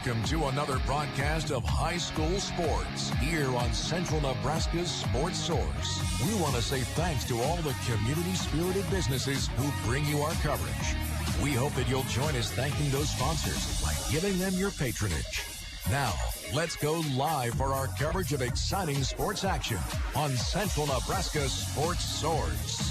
Welcome to another broadcast of high school sports here on Central Nebraska's Sports Source. We want to say thanks to all the community-spirited businesses who bring you our coverage. We hope that you'll join us thanking those sponsors by giving them your patronage. Now, let's go live for our coverage of exciting sports action on Central Nebraska's Sports Source.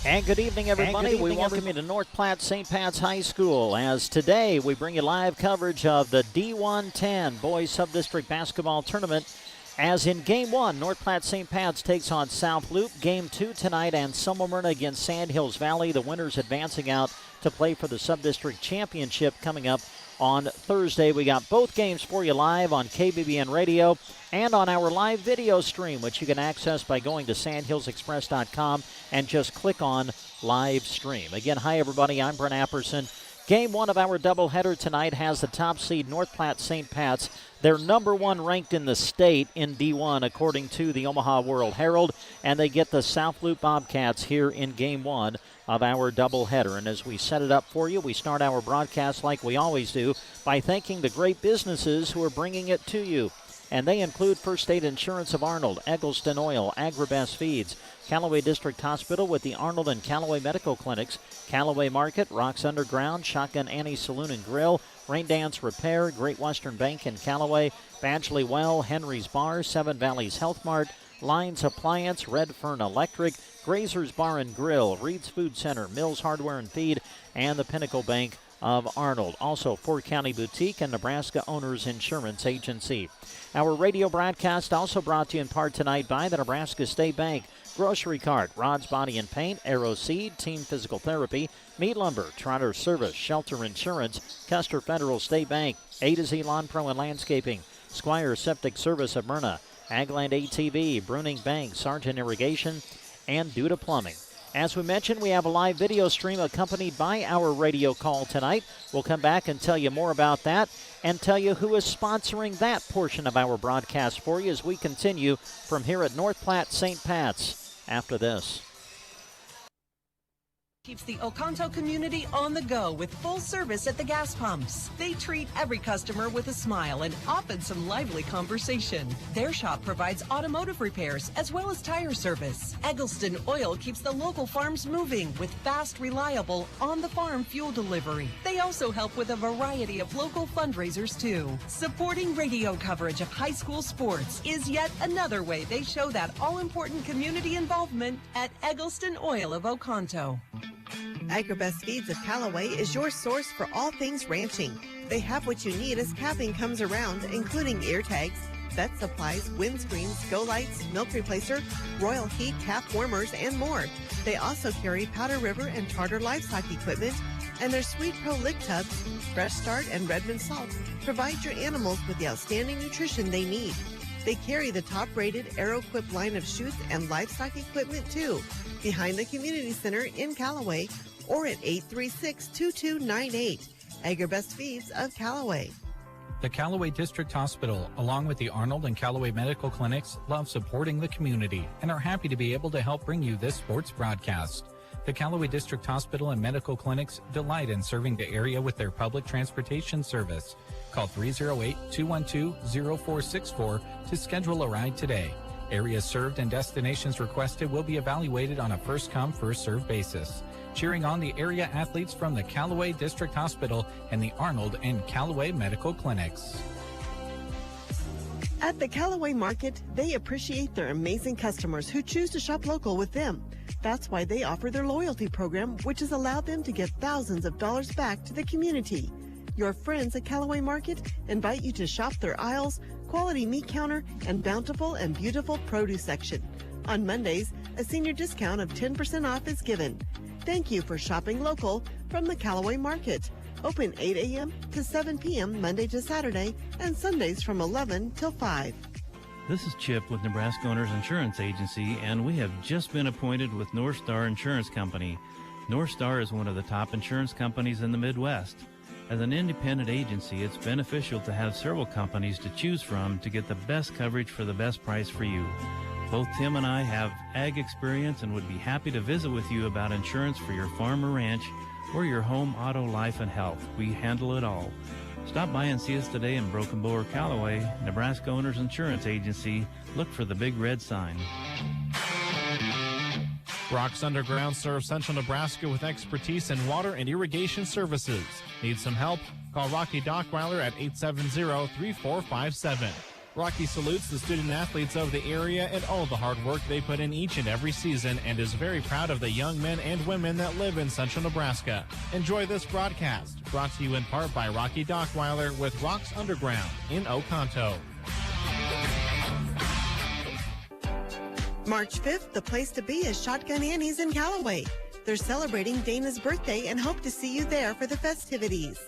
And good evening, everybody. We welcome you to North Platte St. Pat's High School, as today we bring you live coverage of the D1-10 Boys Subdistrict Basketball Tournament. As in Game 1, North Platte St. Pat's takes on South Loop. Game 2 tonight, and Summermyrna against Sand Hills Valley. The winners advancing out to play for the Subdistrict Championship coming up on Thursday. We got both games for you live on KBBN Radio and on our live video stream, which you can access by going to sandhillsexpress.com and just click on live stream. Again, hi everybody, I'm Brent Apperson. Game 1 of our doubleheader tonight has the top seed North Platte St. Pat's. They're number 1 ranked in the state in D1 according to the Omaha World Herald, and they get the South Loop Bobcats here in Game 1 of our doubleheader. And as we set it up for you, we start our broadcast like we always do by thanking the great businesses who are bringing it to you. And they include First State Insurance of Arnold, Eggleston Oil, Agribest Feeds, Callaway District Hospital with the Arnold and Callaway Medical Clinics, Callaway Market, Rocks Underground, Shotgun Annie's Saloon and Grill, Rain Dance Repair, Great Western Bank in Callaway, Badgley Well, Henry's Bar, Seven Valleys Health Mart, Lines Appliance, Red Fern Electric, Grazer's Bar and Grill, Reed's Food Center, Mills Hardware and Feed, and the Pinnacle Bank of Arnold. Also, Fort County Boutique and Nebraska Owners Insurance Agency. Our radio broadcast also brought to you in part tonight by the Nebraska State Bank, Grocery Cart, Rod's Body and Paint, Arrow Seed, Team Physical Therapy, Meat Lumber, Trotter Service, Shelter Insurance, Custer Federal State Bank, A to Z Lawn Pro and Landscaping, Squire Septic Service of Myrna, Agland ATV, Bruning Bank, Sargent Irrigation, and Duda Plumbing. As we mentioned, we have a live video stream accompanied by our radio call tonight. We'll come back and tell you more about that and tell you who is sponsoring that portion of our broadcast for you as we continue from here at North Platte St. Pat's after this. Keeps the Oconto community on the go with full service at the gas pumps. They treat every customer with a smile and often some lively conversation. Their shop provides automotive repairs as well as tire service. Eggleston Oil keeps the local farms moving with fast, reliable, on-the-farm fuel delivery. They also help with a variety of local fundraisers too. Supporting radio coverage of high school sports is yet another way they show that all-important community involvement at Eggleston Oil of Oconto. Agribest Feeds of Callaway is your source for all things ranching. They have what you need as calving comes around, including ear tags, vet supplies, windscreens, go lights, milk replacer, Royal Heat calf warmers, and more. They also carry Powder River and Charter livestock equipment, and their Sweet Pro lick tubs, Fresh Start, and Redmond Salt provide your animals with the outstanding nutrition they need. They carry the top-rated AeroQuip line of chutes and livestock equipment too, behind the Community Center in Callaway or at 836-2298. Agribest Feeds of Callaway. The Callaway District Hospital, along with the Arnold and Callaway Medical Clinics, love supporting the community and are happy to be able to help bring you this sports broadcast. The Callaway District Hospital and Medical Clinics delight in serving the area with their public transportation service. Call 308-212-0464 to schedule a ride today. Areas served and destinations requested will be evaluated on a first-come, first-served basis. Cheering on the area athletes from the Callaway District Hospital and the Arnold and Callaway Medical Clinics. At the Callaway Market, they appreciate their amazing customers who choose to shop local with them. That's why they offer their loyalty program, which has allowed them to give thousands of dollars back to the community. Your friends at Callaway Market invite you to shop their aisles, quality meat counter, and bountiful and beautiful produce section. On Mondays, a senior discount of 10% off is given. Thank you for shopping local from the Callaway Market. Open 8 a.m. to 7 p.m. Monday to Saturday and Sundays from 11 till 5. This is Chip with Nebraska Owners Insurance Agency, and we have just been appointed with North Star Insurance Company. North Star is one of the top insurance companies in the Midwest. As an independent agency, it's beneficial to have several companies to choose from to get the best coverage for the best price for you. Both Tim and I have ag experience and would be happy to visit with you about insurance for your farm or ranch We're your home, auto, life, and health. We handle it all. Stop by and see us today in Broken Bow or Callaway, Nebraska Owners Insurance Agency. Look for the big red sign. Rocks Underground serves Central Nebraska with expertise in water and irrigation services. Need some help? Call Rocky Dockweiler at 870-3457. Rocky salutes the student-athletes of the area and all the hard work they put in each and every season and is very proud of the young men and women that live in Central Nebraska. Enjoy this broadcast, brought to you in part by Rocky Dockweiler with Rocks Underground in Oconto. March 5th, the place to be is Shotgun Annie's in Callaway. They're celebrating Dana's birthday and hope to see you there for the festivities.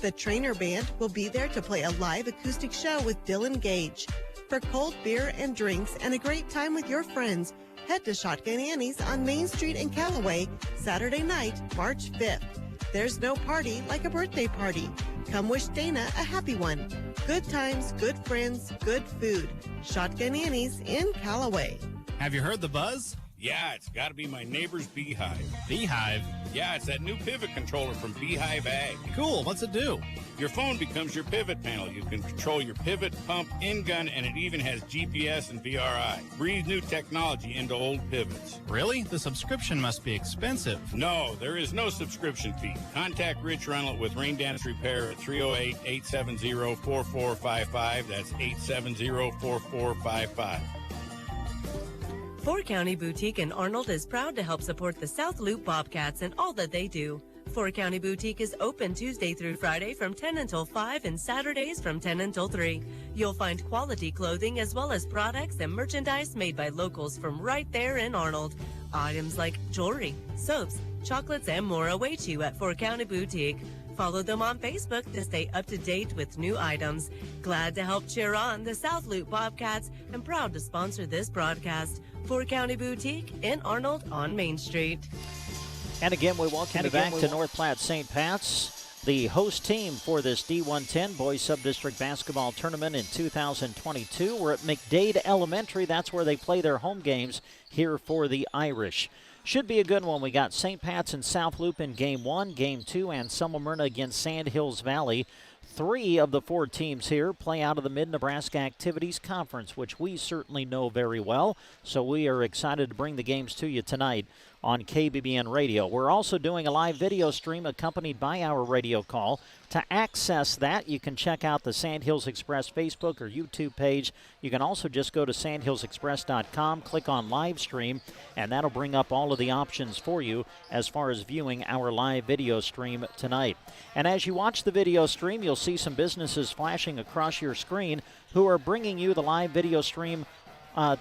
The Trainer Band will be there to play a live acoustic show with Dylan Gage. For cold beer and drinks and a great time with your friends, head to Shotgun Annie's on Main Street in Callaway, Saturday night, March 5th. There's no party like a birthday party. Come wish Dana a happy one. Good times, good friends, good food. Shotgun Annie's in Callaway. Have you heard the buzz? Yeah, it's got to be my neighbor's Beehive. Beehive? Yeah, it's that new pivot controller from Beehive Ag. Cool, what's it do? Your phone becomes your pivot panel. You can control your pivot, pump, in-gun, and it even has GPS and VRI. Breathe new technology into old pivots. Really? The subscription must be expensive. No, there is no subscription fee. Contact Rich Reynolds with Rain Dance Repair at 308-870-4455. That's 870-4455. Four County Boutique in Arnold is proud to help support the South Loop Bobcats and all that they do. Four County Boutique is open Tuesday through Friday from 10 until 5 and Saturdays from 10 until 3. You'll find quality clothing as well as products and merchandise made by locals from right there in Arnold. Items like jewelry, soaps, chocolates, and more await you at Four County Boutique. Follow them on Facebook to stay up to date with new items. Glad to help cheer on the South Loop Bobcats and proud to sponsor this broadcast. Four County Boutique in Arnold on Main Street. And again, we welcome you back to North Platte St. Pat's, the host team for this D1-10 Boys Subdistrict Basketball Tournament in 2022. We're at McDade Elementary. That's where they play their home games here for the Irish. Should be a good one. We got St. Pat's and South Loop in Game 1, Game 2, and Summermyrna against Sand Hills Valley. 3 of the 4 teams here play out of the Mid-Nebraska Activities Conference, which we certainly know very well. So we are excited to bring the games to you tonight on KBBN Radio. We're also doing a live video stream accompanied by our radio call. To access that, you can check out the Sand Hills Express Facebook or YouTube page. You can also just go to sandhillsexpress.com, click on live stream, and that'll bring up all of the options for you as far as viewing our live video stream tonight. And as you watch the video stream, you'll see some businesses flashing across your screen who are bringing you the live video stream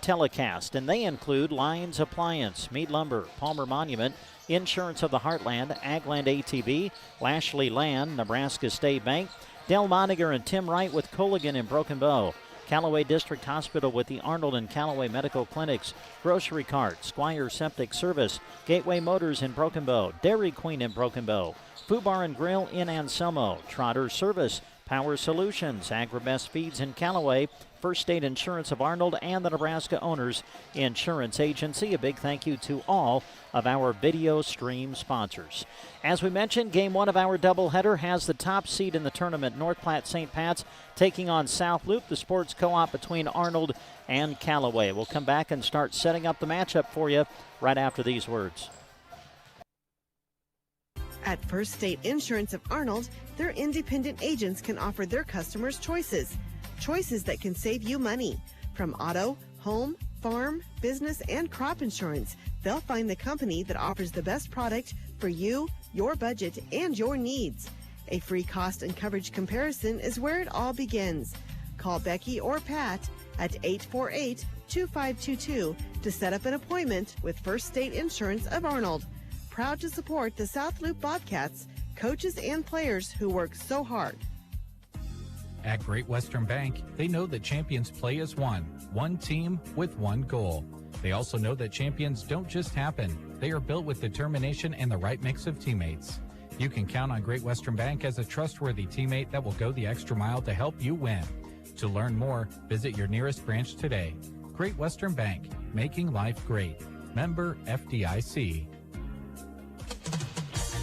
telecast, and they include Lyons Appliance, Mead Lumber, Palmer Monument, Insurance of the Heartland, Agland ATV, Lashley Land, Nebraska State Bank, Del Moniger and Tim Wright with Colligan in Broken Bow, Callaway District Hospital with the Arnold and Callaway Medical Clinics, Grocery Cart, Squire Septic Service, Gateway Motors in Broken Bow, Dairy Queen in Broken Bow, Food Bar and Grill in Anselmo, Trotter Service, Power Solutions, Agribest Feeds in Callaway, First State Insurance of Arnold, and the Nebraska Owners Insurance Agency. A big thank you to all of our video stream sponsors. As we mentioned, Game 1 of our doubleheader has the top seed in the tournament, North Platte St. Pat's, taking on South Loop, the sports co-op between Arnold and Callaway. We'll come back and start setting up the matchup for you right after these words. At First State Insurance of Arnold, their independent agents can offer their customers choices that can save you money. From auto, home, farm, business, and crop insurance, they'll find the company that offers the best product for you, your budget, and your needs. A free cost and coverage comparison is where it all begins. Call Becky or Pat at 848-2522 to set up an appointment with First State Insurance of Arnold. Proud to support the South Loop Bobcats, coaches and players who work so hard. At Great Western Bank, they know that champions play as one team with one goal. They also know that champions don't just happen. They are built with determination and the right mix of teammates. You can count on Great Western Bank as a trustworthy teammate that will go the extra mile to help you win. To learn more, visit your nearest branch today. Great Western Bank, making life great. Member FDIC.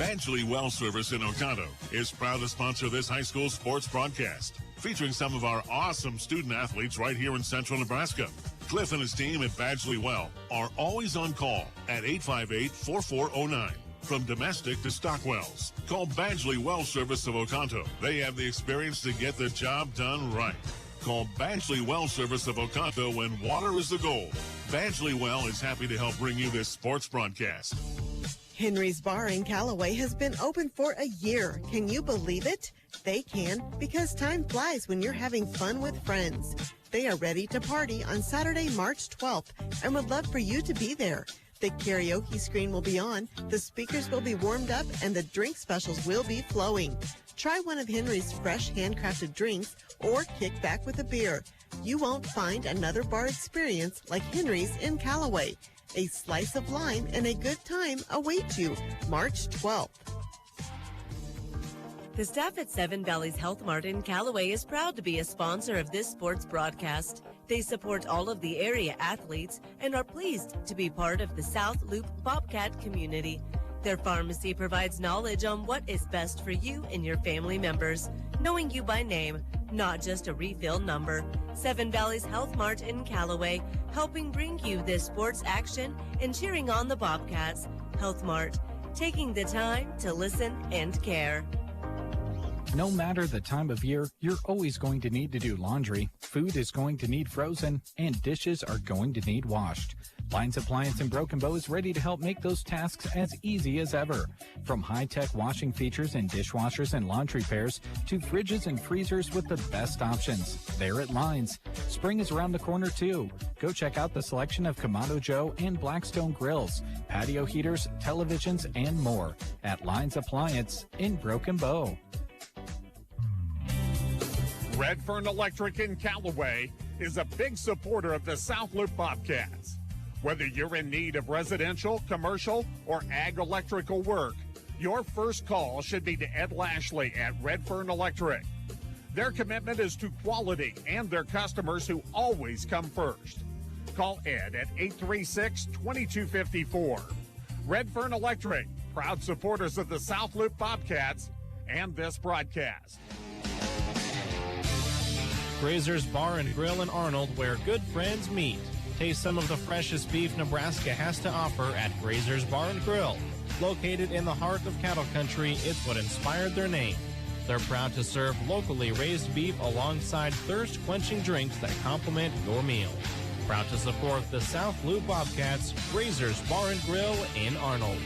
Badgley Well Service in Oconto is proud to sponsor this high school sports broadcast, featuring some of our awesome student athletes right here in central Nebraska. Cliff and his team at Badgley Well are always on call at 858-4409. From domestic to stock wells, call Badgley Well Service of Oconto. They have the experience to get the job done right. Call Badgley Well Service of Oconto when water is the goal. Badgley Well is happy to help bring you this sports broadcast. Henry's Bar in Callaway has been open for a year. Can you believe it? They can, because time flies when you're having fun with friends. They are ready to party on Saturday, March 12th, and would love for you to be there. The karaoke screen will be on, the speakers will be warmed up, and the drink specials will be flowing. Try one of Henry's fresh handcrafted drinks or kick back with a beer. You won't find another bar experience like Henry's in Callaway. A slice of lime and a good time await you March 12th. The staff at Seven Valleys Health Mart in Callaway is proud to be a sponsor of this sports broadcast. They support all of the area athletes and are pleased to be part of the South Loop Bobcat community. Their pharmacy provides knowledge on what is best for you and your family members, knowing you by name, not just a refill number. Seven Valleys Health Mart in Callaway, helping bring you this sports action and cheering on the Bobcats. Health Mart, taking the time to listen and care. No matter the time of year, you're always going to need to do laundry. Food is going to need frozen, and dishes are going to need washed. Lines Appliance in Broken Bow is ready to help make those tasks as easy as ever. From high-tech washing features and dishwashers and laundry pairs to fridges and freezers with the best options. They're at Lines. Spring is around the corner, too. Go check out the selection of Kamado Joe and Blackstone grills, patio heaters, televisions, and more at Lines Appliance in Broken Bow. Redfern Electric in Callaway is a big supporter of the South Loop Bobcats. Whether you're in need of residential, commercial, or ag electrical work, your first call should be to Ed Lashley at Redfern Electric. Their commitment is to quality and their customers who always come first. Call Ed at 836-2254. Redfern Electric, proud supporters of the South Loop Bobcats and this broadcast. Grazer's Bar and Grill in Arnold, where good friends meet. Taste some of the freshest beef Nebraska has to offer at Grazer's Bar and Grill. Located in the heart of cattle country, it's what inspired their name. They're proud to serve locally raised beef alongside thirst-quenching drinks that complement your meal. Proud to support the South Loop Bobcats, Grazer's Bar and Grill in Arnold.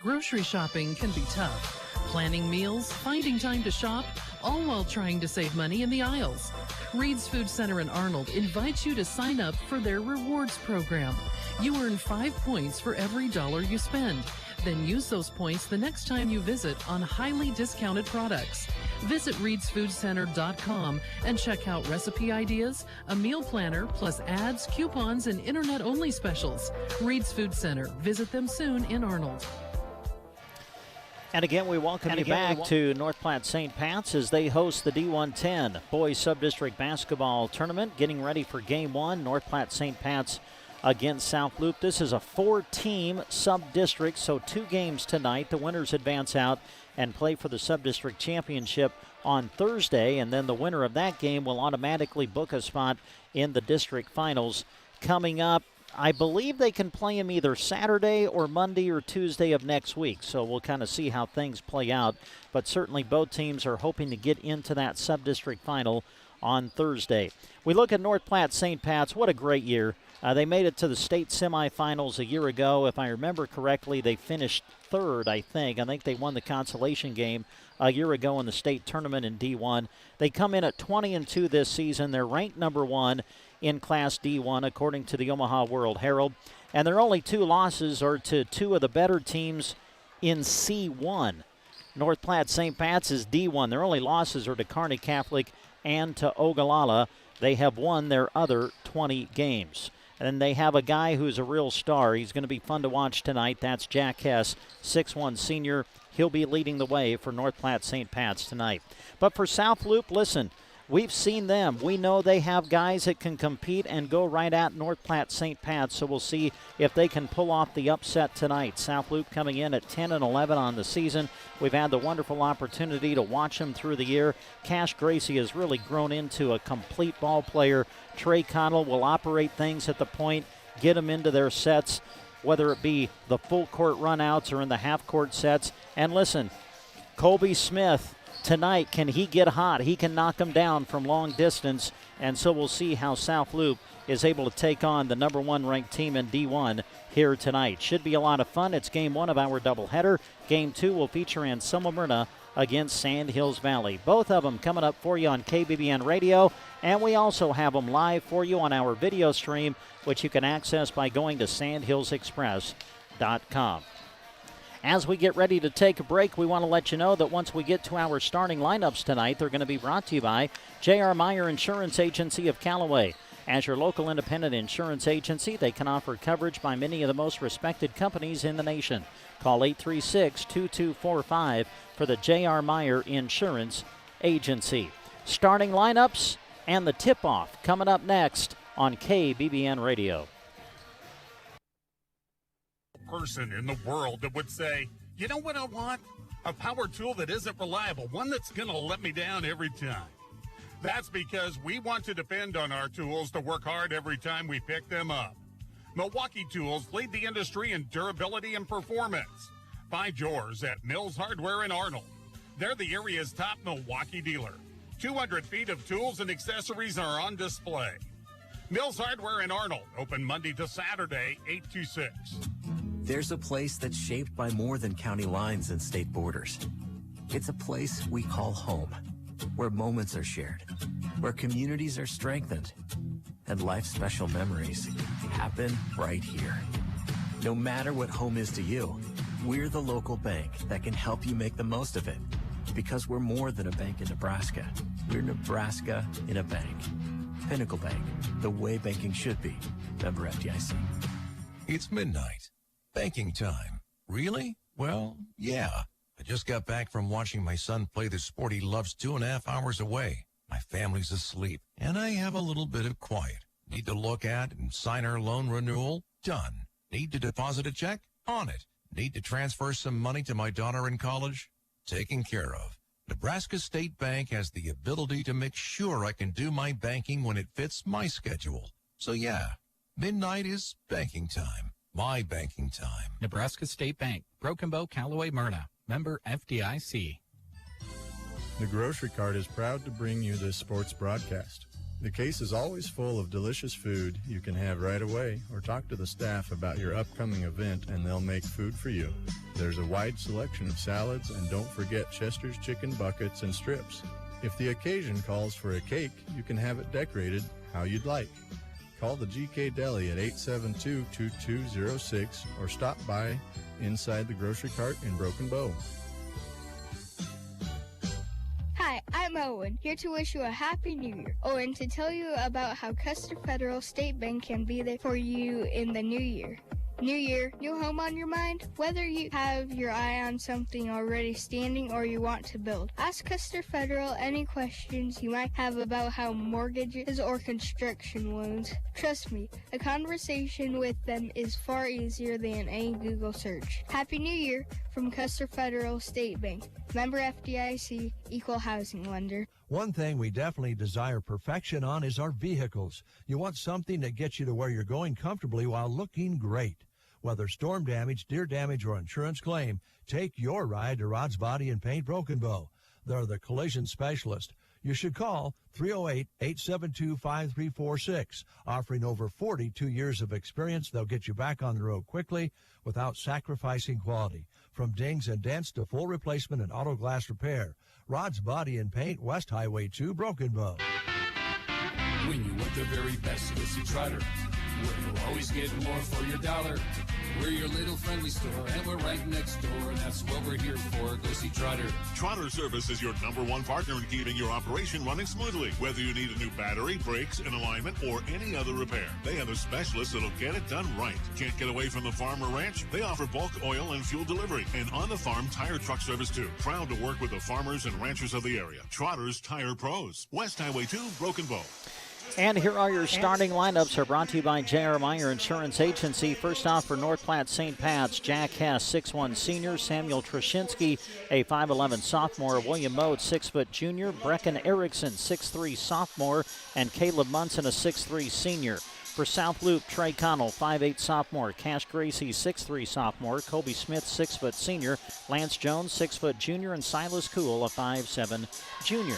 Grocery shopping can be tough. Planning meals, finding time to shop, all while trying to save money in the aisles. Reed's Food Center in Arnold invites you to sign up for their rewards program. You earn 5 points for every $1 you spend. Then use those points the next time you visit on highly discounted products. Visit reedsfoodcenter.com and check out recipe ideas, a meal planner, plus ads, coupons, and internet-only specials. Reed's Food Center. Visit them soon in Arnold. And again, we welcome you back to North Platte St. Pat's as they host the D1-10 Boys Subdistrict Basketball Tournament, getting ready for Game 1, North Platte St. Pat's against South Loop. This is a 4-team sub-district, so 2 games tonight. The winners advance out and play for the sub-district championship on Thursday, and then the winner of that game will automatically book a spot in the district finals coming up. I believe they can play him either Saturday or Monday or Tuesday of next week, so we'll kind of see how things play out. But certainly both teams are hoping to get into that sub-district final on Thursday. We look at North Platte St. Pat's. What a great year. They made it to the state semifinals a year ago. If I remember correctly, they finished third, I think. I think they won the consolation game a year ago in the state tournament in D1. They come in at 20-2 this season. They're ranked number 1 in Class D1, according to the Omaha World Herald. And their only 2 losses are to 2 of the better teams in C1. North Platte St. Pat's is D1. Their only losses are to Kearney Catholic and to Ogallala. They have won their other 20 games. And they have a guy who's a real star. He's going to be fun to watch tonight. That's Jack Hess, 6'1 senior. He'll be leading the way for North Platte St. Pat's tonight. But for South Loop, listen, we've seen them. We know they have guys that can compete and go right at North Platte St. Pat's, so we'll see if they can pull off the upset tonight. South Loop coming in at 10-11 on the season. We've had the wonderful opportunity to watch them through the year. Cash Gracie has really grown into a complete ball player. Trey Connell will operate things at the point, get them into their sets, whether it be the full court runouts or in the half court sets. And listen, Colby Smith tonight, can he get hot? He can knock them down from long distance, and so we'll see how South Loop is able to take on the number 1 ranked team in D1 here tonight. Should be a lot of fun. It's game 1 of our doubleheader. Game 2 will feature Anselmo Myrna against Sand Hills Valley. Both of them coming up for you on KBBN Radio, and we also have them live for you on our video stream, which you can access by going to sandhillsexpress.com. As we get ready to take a break, we want to let you know that once we get to our starting lineups tonight, they're going to be brought to you by J.R. Meyer Insurance Agency of Callaway. As your local independent insurance agency, they can offer coverage by many of the most respected companies in the nation. Call 836-2245 for the J.R. Meyer Insurance Agency. Starting lineups and the tip-off coming up next on KBBN Radio. Person in the world that would say, you know what I want? A power tool that isn't reliable, one that's going to let me down every time. That's because we want to depend on our tools to work hard every time we pick them up. Milwaukee Tools lead the industry in durability and performance. Find yours at Mills Hardware in Arnold. They're the area's top Milwaukee dealer. 200 feet of tools and accessories are on display. Mills Hardware in Arnold, open Monday to Saturday, 8 to 6. There's a place that's shaped by more than county lines and state borders. It's a place we call home, where moments are shared, where communities are strengthened, and life's special memories happen right here. No matter what home is to you, we're the local bank that can help you make the most of it. Because we're more than a bank in Nebraska. We're Nebraska in a bank. Pinnacle Bank, the way banking should be. Member FDIC. It's midnight. Banking time. Really? Well, yeah. I just got back from watching my son play the sport he loves 2.5 hours away. My family's asleep, and I have a little bit of quiet. Need to look at and sign our loan renewal? Done. Need to deposit a check? On it. Need to transfer some money to my daughter in college? Taken care of. Nebraska State Bank has the ability to make sure I can do my banking when it fits my schedule. So yeah, midnight is banking time. My banking time. Nebraska State Bank, Broken Bow, Callaway, Myrna. Member FDIC. The Grocery Cart is proud to bring you this sports broadcast. The case is always full of delicious food you can have right away, or talk to the staff about your upcoming event and they'll make food for you. There's a wide selection of salads, and don't forget Chester's chicken buckets and strips. If the occasion calls for a cake, you can have it decorated how you'd like. Call the GK Deli at 872-2206 or stop by inside the Grocery Cart in Broken Bow. Hi, I'm Owen, here to wish you a Happy New Year. Oh, and to tell you about how Custer Federal State Bank can be there for you in the new year. New year, new home on your mind? Whether you have your eye on something already standing or you want to build, ask Custer Federal any questions you might have about how mortgages or construction loans. Trust me, a conversation with them is far easier than any Google search. Happy New Year from Custer Federal State Bank. Member FDIC, Equal Housing Lender. One thing we definitely desire perfection on is our vehicles. You want something that gets you to where you're going comfortably while looking great. Whether storm damage, deer damage, or insurance claim, take your ride to Rod's Body and Paint Broken Bow. They're the collision specialist. You should call 308-872-5346. Offering over 42 years of experience, they'll get you back on the road quickly without sacrificing quality. From dings and dents to full replacement and auto glass repair. Rod's Body and Paint, West Highway 2, Broken Bow. When you want the very best, you'll see Trotter. where you'll always get more for your dollar. We're your little friendly store, and we're right next door, and that's what we're here for. Go see Trotter. Trotter Service is your #1 partner in keeping your operation running smoothly. Whether you need a new battery, brakes, an alignment, or any other repair, they have a specialist that'll get it done right. Can't get away from the farm or ranch? They offer bulk oil and fuel delivery, and on-the-farm tire truck service too. Proud to work with the farmers and ranchers of the area. Trotter's Tire Pros. West Highway 2, Broken Bow. And here are your starting lineups are brought to you by J.R. Meyer Insurance Agency. First off for North Platte St. Pat's, Jack Hess, 6'1 senior, Samuel Trashinsky, a 5'11 sophomore, William Mote, 6' junior, Brecken Erickson, 6'3 sophomore, and Caleb Munson, a 6'3 senior. For South Loop, Trey Connell, 5'8 sophomore, Cash Gracie, 6'3 sophomore, Kobe Smith, 6' senior, Lance Jones, 6' junior, and Silas Cool, a 5'7 junior.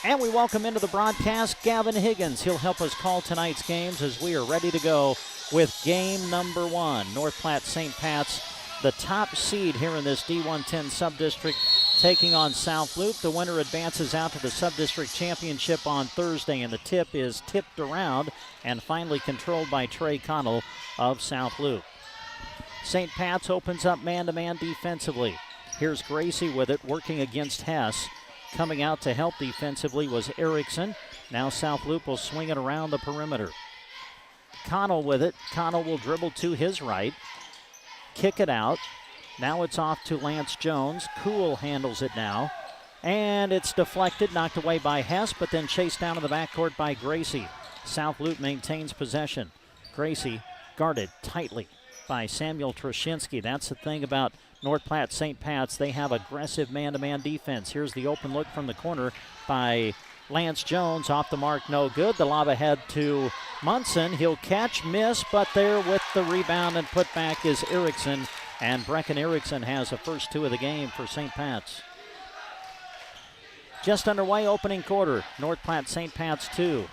And we welcome into the broadcast Gavin Higgins. He'll help us call tonight's games as we are ready to go with game number 1. North Platte St. Pat's, the top seed here in this D1-10 Subdistrict, taking on South Loop. The winner advances out to the Subdistrict Championship on Thursday, and the tip is tipped around and finally controlled by Trey Connell of South Loop. St. Pat's opens up man-to-man defensively. Here's Gracie with it, working against Hess. Coming out to help defensively was Erickson. Now South Loop will swing it around the perimeter. Connell with it. Connell will dribble to his right. Kick it out. Now it's off to Lance Jones. Cool handles it now. And it's deflected, knocked away by Hess, but then chased down in the backcourt by Gracie. South Loop maintains possession. Gracie guarded tightly by Samuel Trashinsky. That's the thing about North Platte St. Pat's. They have aggressive man-to-man defense. Here's the open look from the corner by Lance Jones. Off the mark, no good. The lob ahead to Munson. He'll catch, miss, but there with the rebound and put back is Erickson. And Brecken Erickson has the first 2 of the game for St. Pat's. Just underway, opening quarter. North Platte St. Pat's 2.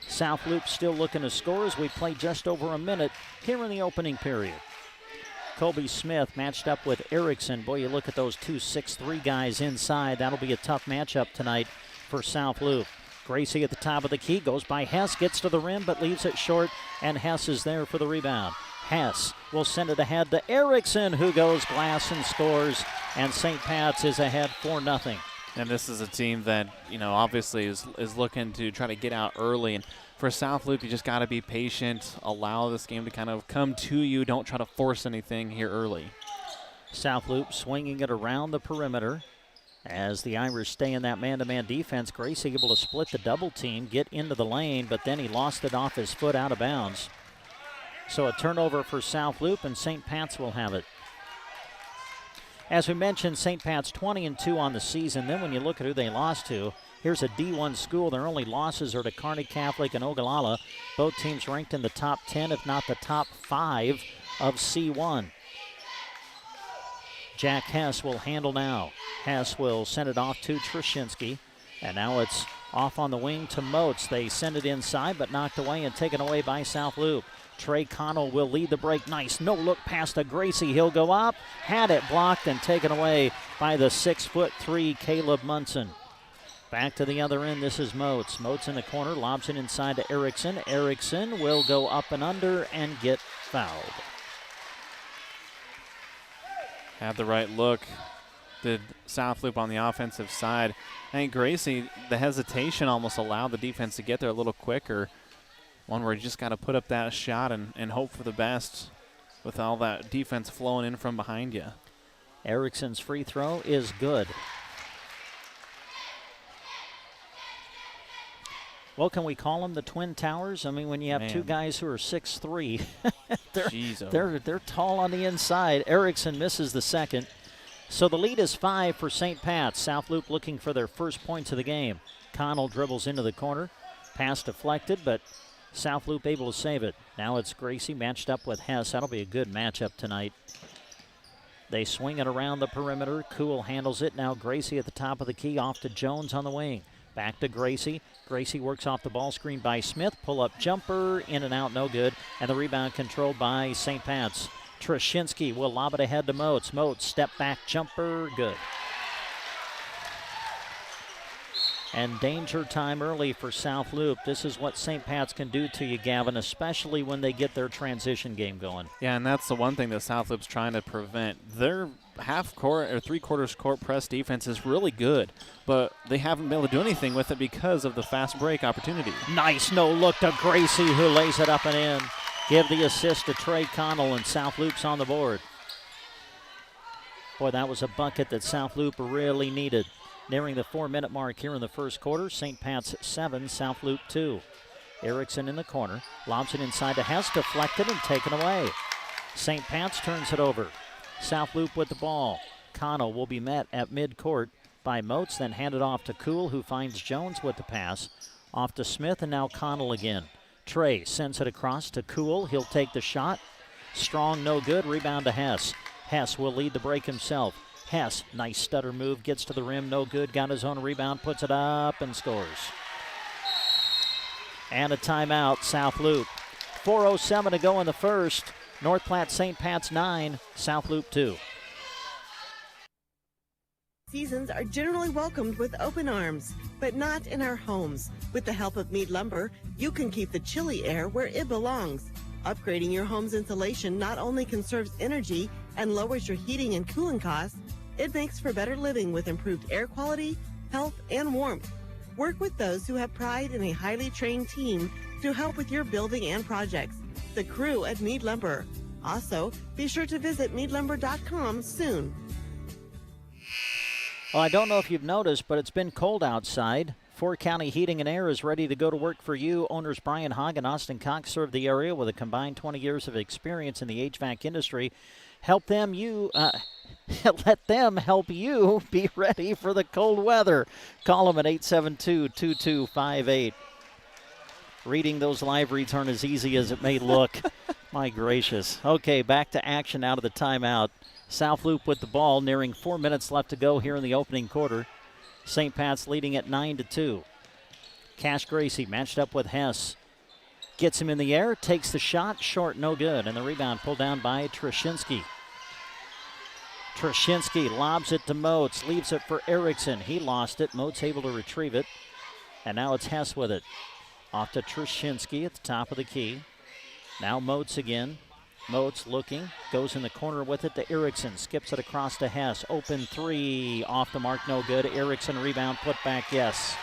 South Loop still looking to score as we play just over a minute here in the opening period. Kobe Smith matched up with Erickson. Boy, you look at those 2 6'3 guys inside. That'll be a tough matchup tonight for South Loop. Gracie at the top of the key, goes by Hess, gets to the rim, but leaves it short, and Hess is there for the rebound. Hess will send it ahead to Erickson, who goes glass and scores, and St. Pat's is ahead 4-0. And this is a team that, obviously is looking to try to get out early. And for South Loop, you just got to be patient, allow this game to kind of come to you. Don't try to force anything here early. South Loop swinging it around the perimeter as the Irish stay in that man-to-man defense. Gracie able to split the double team, get into the lane, but then he lost it off his foot out of bounds. So a turnover for South Loop, and St. Pat's will have it. As we mentioned, St. Pat's 20-2 on the season. Then when you look at who they lost to, here's a D1 school. Their only losses are to Kearney Catholic and Ogallala. Both teams ranked in the top 10, if not the top 5 of C1. Jack Hess will handle now. Hess will send it off to Trashinsky. And now it's off on the wing to Motes. They send it inside, but knocked away and taken away by South Loop. Trey Connell will lead the break. Nice no-look pass to Gracie. He'll go up. Had it blocked and taken away by the 6'3" Caleb Munson. Back to the other end. This is Motes. Motes in the corner. Lobs it inside to Erickson. Erickson will go up and under and get fouled. Had the right look. Did South Loop on the offensive side. I think Gracie, the hesitation almost allowed the defense to get there a little quicker. One where you just got to put up that shot and hope for the best with all that defense flowing in from behind you. Erickson's free throw is good. Well, can we call them the Twin Towers? I mean, when you have two guys who are 6'3", they're tall on the inside. Erickson misses the second. So the lead is 5 for St. Pat's. South Loop looking for their first points of the game. Connell dribbles into the corner. Pass deflected, but South Loop able to save it. Now it's Gracie matched up with Hess. That'll be a good matchup tonight. They swing it around the perimeter. Cool handles it. Now Gracie at the top of the key, off to Jones on the wing. Back to Gracie. Gracie works off the ball screen by Smith. Pull-up jumper, in and out, no good. And the rebound controlled by St. Pat's. Trashinsky will lob it ahead to Motes. Motes, step back jumper, good. And danger time early for South Loop. This is what St. Pat's can do to you, Gavin, especially when they get their transition game going. Yeah, and that's the one thing that South Loop's trying to prevent. Their half-court or three-quarters court press defense is really good, but they haven't been able to do anything with it because of the fast break opportunity. Nice no-look to Gracie, who lays it up and in. Give the assist to Trey Connell, and South Loop's on the board. Boy, that was a bucket that South Loop really needed. Nearing the 4-minute mark here in the first quarter, St. Pat's 7, South Loop 2. Erickson in the corner, lobs it inside to Hess, deflected and taken away. St. Pat's turns it over. South Loop with the ball. Connell will be met at midcourt by Moats, then handed off to Kuhl, who finds Jones with the pass. Off to Smith, and now Connell again. Trey sends it across to Kuhl. He'll take the shot. Strong, no good. Rebound to Hess. Hess will lead the break himself. Hess, nice stutter move, gets to the rim, no good. Got his own rebound, puts it up, and scores. And a timeout, South Loop. 4:07 to go in the first. North Platte St. Pat's 9, South Loop 2. Seasons are generally welcomed with open arms, but not in our homes. With the help of Mead Lumber, you can keep the chilly air where it belongs. Upgrading your home's insulation not only conserves energy and lowers your heating and cooling costs, it makes for better living with improved air quality, health, and warmth. Work with those who have pride in a highly trained team to help with your building and projects. The crew at Mead Lumber. Also, be sure to visit meadlumber.com soon. Well, I don't know if you've noticed, but it's been cold outside. Fort County Heating and Air is ready to go to work for you. Owners Brian Hogg and Austin Cox serve the area with a combined 20 years of experience in the HVAC industry. Let them help you be ready for the cold weather. Call them at 872-2258. Reading those live reads aren't as easy as it may look. My gracious. Okay, back to action out of the timeout. South Loop with the ball, nearing 4 minutes left to go here in the opening quarter. St. Pat's leading at 9-2. Cash Gracie matched up with Hess. Gets him in the air, takes the shot, short, no good. And the rebound pulled down by Trashinsky. Trashinsky lobs it to Moats, leaves it for Erickson. He lost it. Moats able to retrieve it. And now it's Hess with it. Off to Trashinsky at the top of the key. Now Moats again. Moats looking, goes in the corner with it to Erickson, skips it across to Hess. Open three, off the mark, no good. Erickson rebound, put back, yes.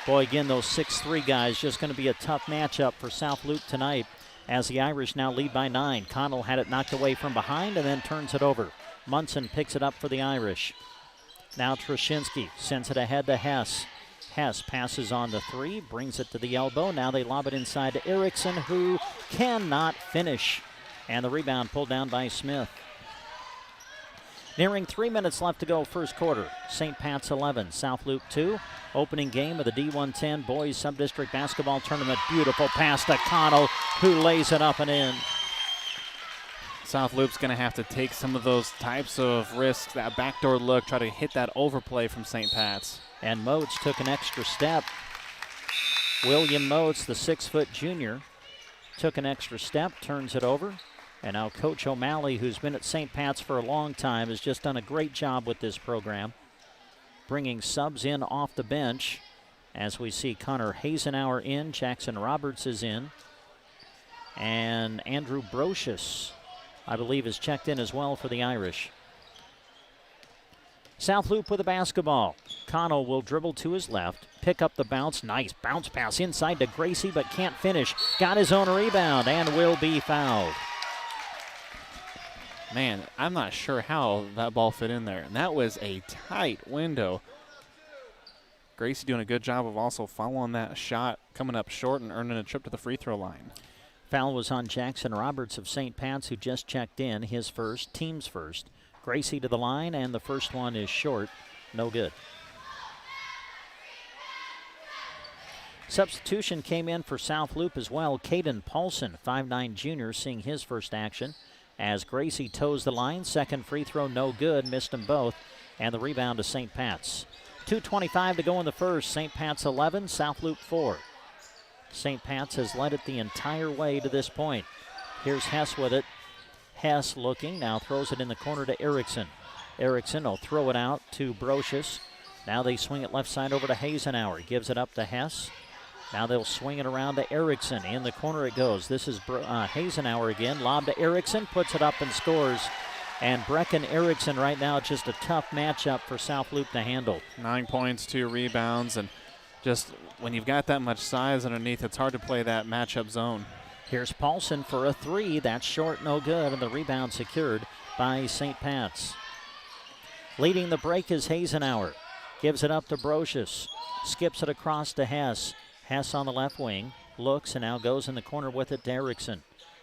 Boy, again, those 6'3 guys, just going to be a tough matchup for South Loop tonight as the Irish now lead by 9. Connell had it knocked away from behind and then turns it over. Munson picks it up for the Irish. Now Trashinsky sends it ahead to Hess. Hess passes on the three, brings it to the elbow. Now they lob it inside to Erickson, who cannot finish. And the rebound pulled down by Smith. Nearing 3 minutes left to go first quarter. St. Pat's 11, South Loop 2. Opening game of the D1-10 Boys Subdistrict Basketball Tournament. Beautiful pass to Connell, who lays it up and in. South Loop's going to have to take some of those types of risks, that backdoor look, try to hit that overplay from St. Pat's. And Moats took an extra step. William Moats, the 6-foot junior, took an extra step, turns it over. And now Coach O'Malley, who's been at St. Pat's for a long time, has just done a great job with this program, bringing subs in off the bench. As we see Connor Hazenauer in, Jackson Roberts is in, and Andrew Brocious, I believe, is checked in as well for the Irish. South Loop with the basketball. Connell will dribble to his left, pick up the bounce. Nice bounce pass inside to Gracie, but can't finish. Got his own rebound and will be fouled. Man, I'm not sure how that ball fit in there. And that was a tight window. Gracie doing a good job of also following that shot, coming up short and earning a trip to the free throw line. Foul was on Jackson Roberts of St. Pat's, who just checked in, his first, team's first. Gracie to the line, and the first one is short. No good. Substitution came in for South Loop as well. Caden Paulson, 5'9 junior, seeing his first action as Gracie toes the line. Second free throw, no good. Missed them both. And the rebound to St. Pat's. 2:25 to go in the first. St. Pat's 11, South Loop 4. St. Pat's has led it the entire way to this point. Here's Hess with it. Hess looking, now throws it in the corner to Erickson. Erickson will throw it out to Brocious. Now they swing it left side over to Hasenauer. Gives it up to Hess. Now they'll swing it around to Erickson. In the corner it goes. This is Hasenauer again. Lob to Erickson. Puts it up and scores. And Brecken Erickson right now, just a tough matchup for South Loop to handle. 9 points, 2 rebounds, and just when you've got that much size underneath, it's hard to play that matchup zone. Here's Paulson for a 3. That's short, no good, and the rebound secured by St. Pat's. Leading the break is Hasenauer. Gives it up to Brocious. Skips it across to Hess. Hess on the left wing. Looks and now goes in the corner with it to Erickson.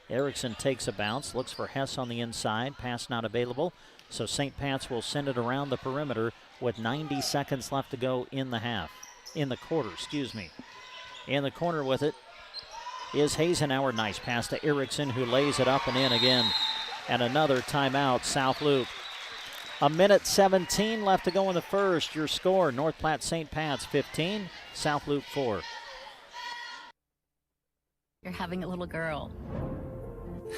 Erickson takes a bounce. Looks for Hess on the inside. Pass not available. So St. Pat's will send it around the perimeter with 90 seconds left to go in the half. In the quarter, excuse me. In the corner with it is Hasenauer. Nice pass to Erickson, who lays it up and in again. And another timeout, South Loop. 1:17 left to go in the first. Your score, North Platte St. Pat's 15, South Loop 4. You're having a little girl.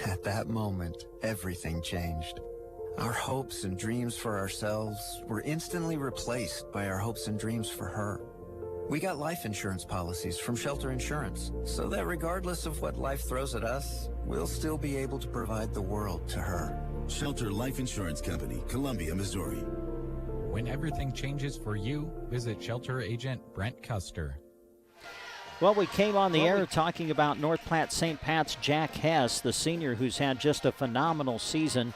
At that moment, everything changed. Our hopes and dreams for ourselves were instantly replaced by our hopes and dreams for her. We got life insurance policies from Shelter Insurance, so that regardless of what life throws at us, we'll still be able to provide the world to her. Shelter Life Insurance Company, Columbia, Missouri. When everything changes for you, visit Shelter Agent Brent Custer. Well, we came on the air talking about North Platte St. Pat's Jack Hess, the senior who's had just a phenomenal season.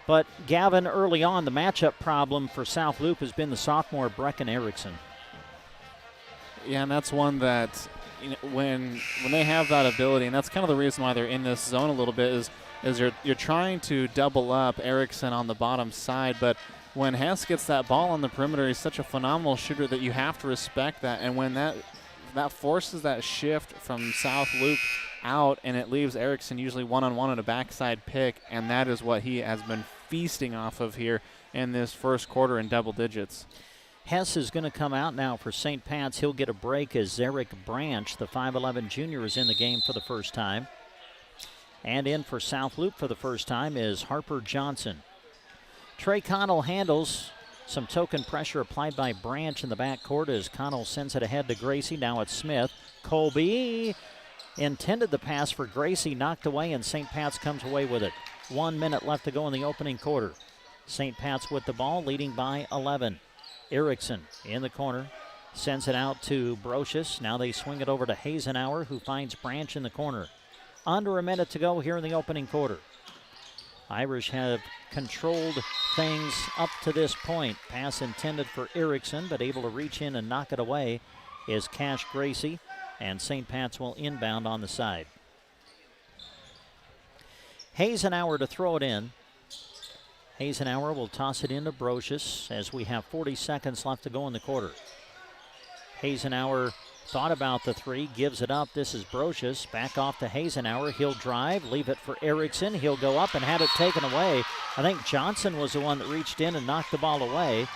But, Gavin, early on, the matchup problem for South Loop has been the sophomore Brecken Erickson. Yeah, and that's one that, you know, when they have that ability, and that's kind of the reason why they're in this zone a little bit, is you're trying to double up Erickson on the bottom side, but when Hess gets that ball on the perimeter, he's such a phenomenal shooter that you have to respect that. And when that forces that shift from South Loop out, and it leaves Erickson usually one-on-one at a backside pick, and that is what he has been feasting off of here in this first quarter in double digits. Hess is going to come out now for St. Pat's. He'll get a break as Zarek Branch, the 5'11 junior, is in the game for the first time. And in for South Loop for the first time is Harper Johnson. Trey Connell handles. Some token pressure applied by Branch in the backcourt as Connell sends it ahead to Gracie. Now it's Smith. Colby intended the pass for Gracie, knocked away, and St. Pat's comes away with it. 1 minute left to go in the opening quarter. St. Pat's with the ball, leading by 11. Erickson in the corner, sends it out to Brocious. Now they swing it over to Hasenauer, who finds Branch in the corner. Under a minute to go here in the opening quarter. Irish have controlled things up to this point. Pass intended for Erickson, but able to reach in and knock it away is Cash Gracie, and St. Pat's will inbound on the side. Hasenauer to throw it in. Hasenauer will toss it into Brocious as we have 40 seconds left to go in the quarter. Hasenauer thought about the three, gives it up. This is Brocious. Back off to Hasenauer. He'll drive, leave it for Erickson. He'll go up and have it taken away. I think Johnson was the one that reached in and knocked the ball away.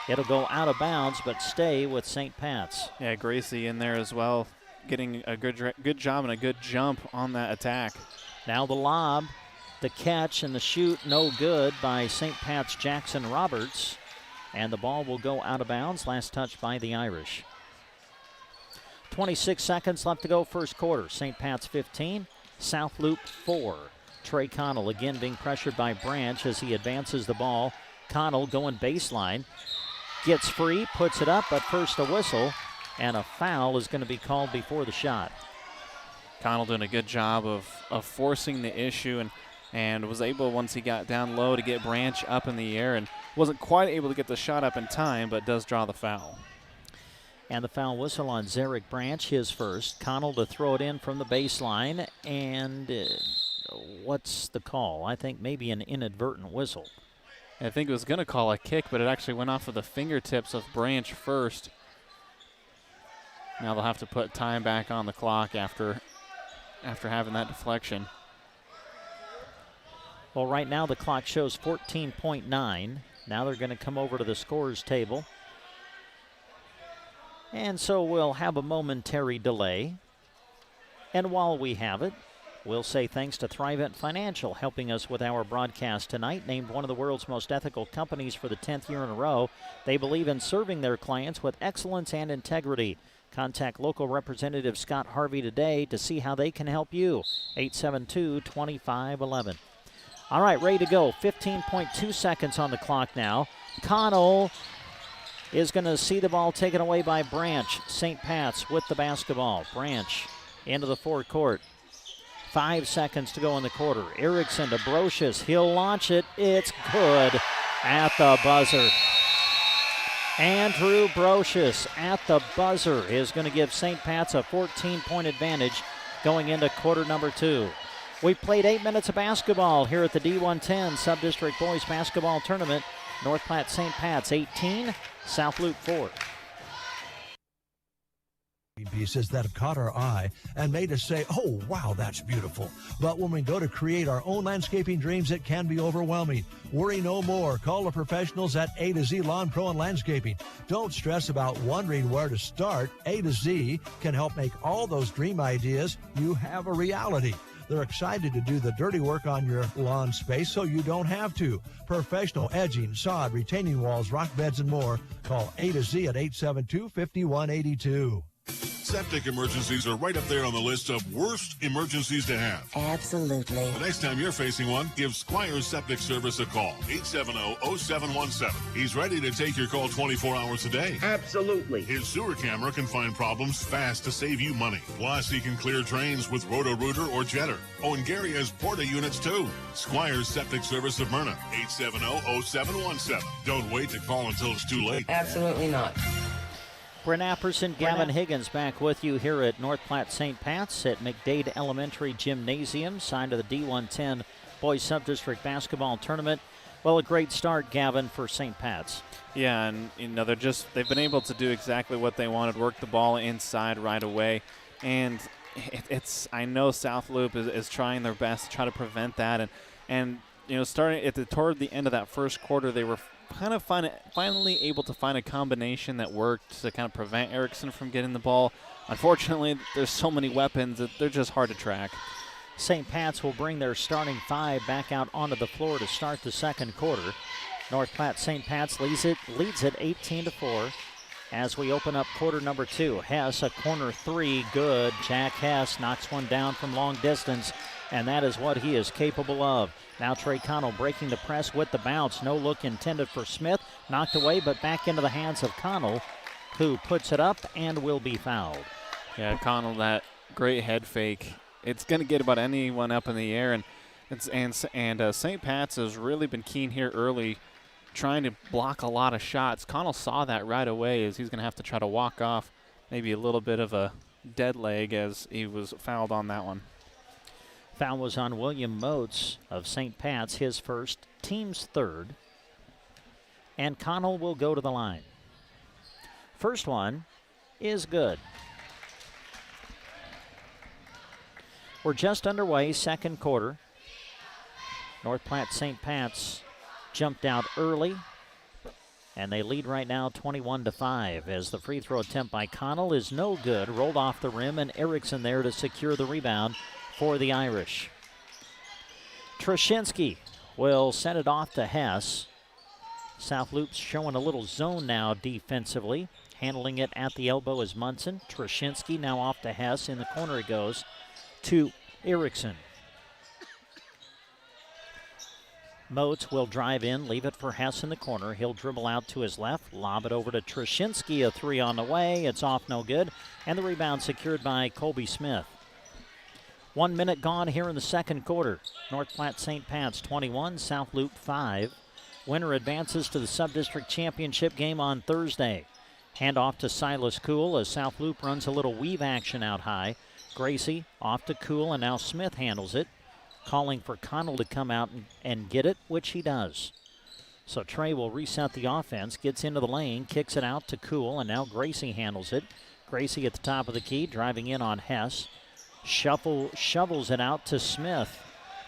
It'll go out of bounds, but stay with St. Pat's. Yeah, Gracie in there as well, getting a good job and a good jump on that attack. Now the lob, the catch, and the shoot, no good by St. Pat's Jackson Roberts. And the ball will go out of bounds. Last touch by the Irish. 26 seconds left to go first quarter. St. Pat's 15, South Loop 4. Trey Connell again being pressured by Branch as he advances the ball. Connell going baseline. Gets free, puts it up, but first a whistle, and a foul is going to be called before the shot. Connell doing a good job of forcing the issue and was able, once he got down low, to get Branch up in the air and wasn't quite able to get the shot up in time, but does draw the foul. And the foul whistle on Zarek Branch, his first. Connell to throw it in from the baseline, and what's the call? I think maybe an inadvertent whistle. I think it was going to call a kick, but it actually went off of the fingertips of Branch first. Now they'll have to put time back on the clock after having that deflection. Well, right now the clock shows 14.9. Now they're going to come over to the scorer's table. And so we'll have a momentary delay. And while we have it, We'll say thanks to Thrivent Financial helping us with our broadcast tonight. Named one of the world's most ethical companies for the 10th year in a row. They believe in serving their clients with excellence and integrity. Contact local representative Scott Harvey today to see how they can help you. 872-2511. All right, ready to go. 15.2 seconds on the clock now. Connell is going to see the ball taken away by Branch. St. Pat's with the basketball. Branch into the forecourt. 5 seconds to go in the quarter. Erickson to Brocious. He'll launch it. It's good at the buzzer. Andrew Brocious at the buzzer is going to give St. Pat's a 14-point advantage going into quarter number 2. We've played 8 minutes of basketball here at the D1-10 Subdistrict Boys Basketball Tournament. North Platte St. Pat's 18, South Loop 4. Pieces that have caught our eye and made us say, oh, wow, that's beautiful. But when we go to create our own landscaping dreams, it can be overwhelming. Worry no more. Call the professionals at A to Z Lawn Pro and Landscaping. Don't stress about wondering where to start. A to Z can help make all those dream ideas you have a reality. They're excited to do the dirty work on your lawn space so you don't have to. Professional edging, sod, retaining walls, rock beds, and more. Call A to Z at 872-5182. Septic emergencies are right up there on the list of worst emergencies to have. Absolutely. The next time you're facing one, give Squire's Septic Service a call. 870-0717. He's ready to take your call 24 hours a day. Absolutely. His sewer camera can find problems fast to save you money. Plus, he can clear drains with Roto-Rooter or Jetter. Oh, and Gary has Porta units, too. Squire's Septic Service of Myrna. 870-0717. Don't wait to call until it's too late. Absolutely not. Brent Apperson, Gavin Higgins back with you here at North Platte St. Pat's at McDade Elementary Gymnasium, signed to the D1-10 Boys Subdistrict Basketball Tournament. Well, a great start, Gavin, for St. Pat's. Yeah, and they've been able to do exactly what they wanted, work the ball inside right away. And I know South Loop is trying their best to try to prevent that. And starting toward the end of that first quarter, they were kind of finally able to find a combination that worked to kind of prevent Erickson from getting the ball. Unfortunately, there's so many weapons that they're just hard to track. St. Pat's will bring their starting 5 back out onto the floor to start the second quarter. North Platte St. Pat's leads it 18-4 as we open up quarter number 2. Hess, a corner 3, good. Jack Hess knocks one down from long distance, and that is what he is capable of. Now Trey Connell breaking the press with the bounce. No look intended for Smith. Knocked away, but back into the hands of Connell, who puts it up and will be fouled. Yeah, Connell, that great head fake. It's going to get about anyone up in the air, and St. Pat's has really been keen here early, trying to block a lot of shots. Connell saw that right away as he's going to have to try to walk off maybe a little bit of a dead leg as he was fouled on that one. Foul was on William Moats of St. Pat's, his first, team's third. And Connell will go to the line. First one is good. We're just underway, second quarter. North Platte St. Pat's jumped out early, and they lead right now 21-5 as the free throw attempt by Connell is no good. Rolled off the rim, and Erickson there to secure the rebound for the Irish. Trushinsky will send it off to Hess. South Loop's showing a little zone now defensively. Handling it at the elbow is Munson. Trushinsky now off to Hess. In the corner it goes to Erickson. Moats will drive in, leave it for Hess in the corner. He'll dribble out to his left, lob it over to Trushinsky. A 3 on the way. It's off, no good. And the rebound secured by Colby Smith. 1 minute gone here in the second quarter. North Platte St. Pat's 21, South Loop 5. Winner advances to the Subdistrict Championship game on Thursday. Hand off to Silas Cool as South Loop runs a little weave action out high. Gracie off to Cool, and now Smith handles it, calling for Connell to come out and get it, which he does. So Trey will reset the offense, gets into the lane, kicks it out to Cool, and now Gracie handles it. Gracie at the top of the key, driving in on Hess. Shovels it out to Smith.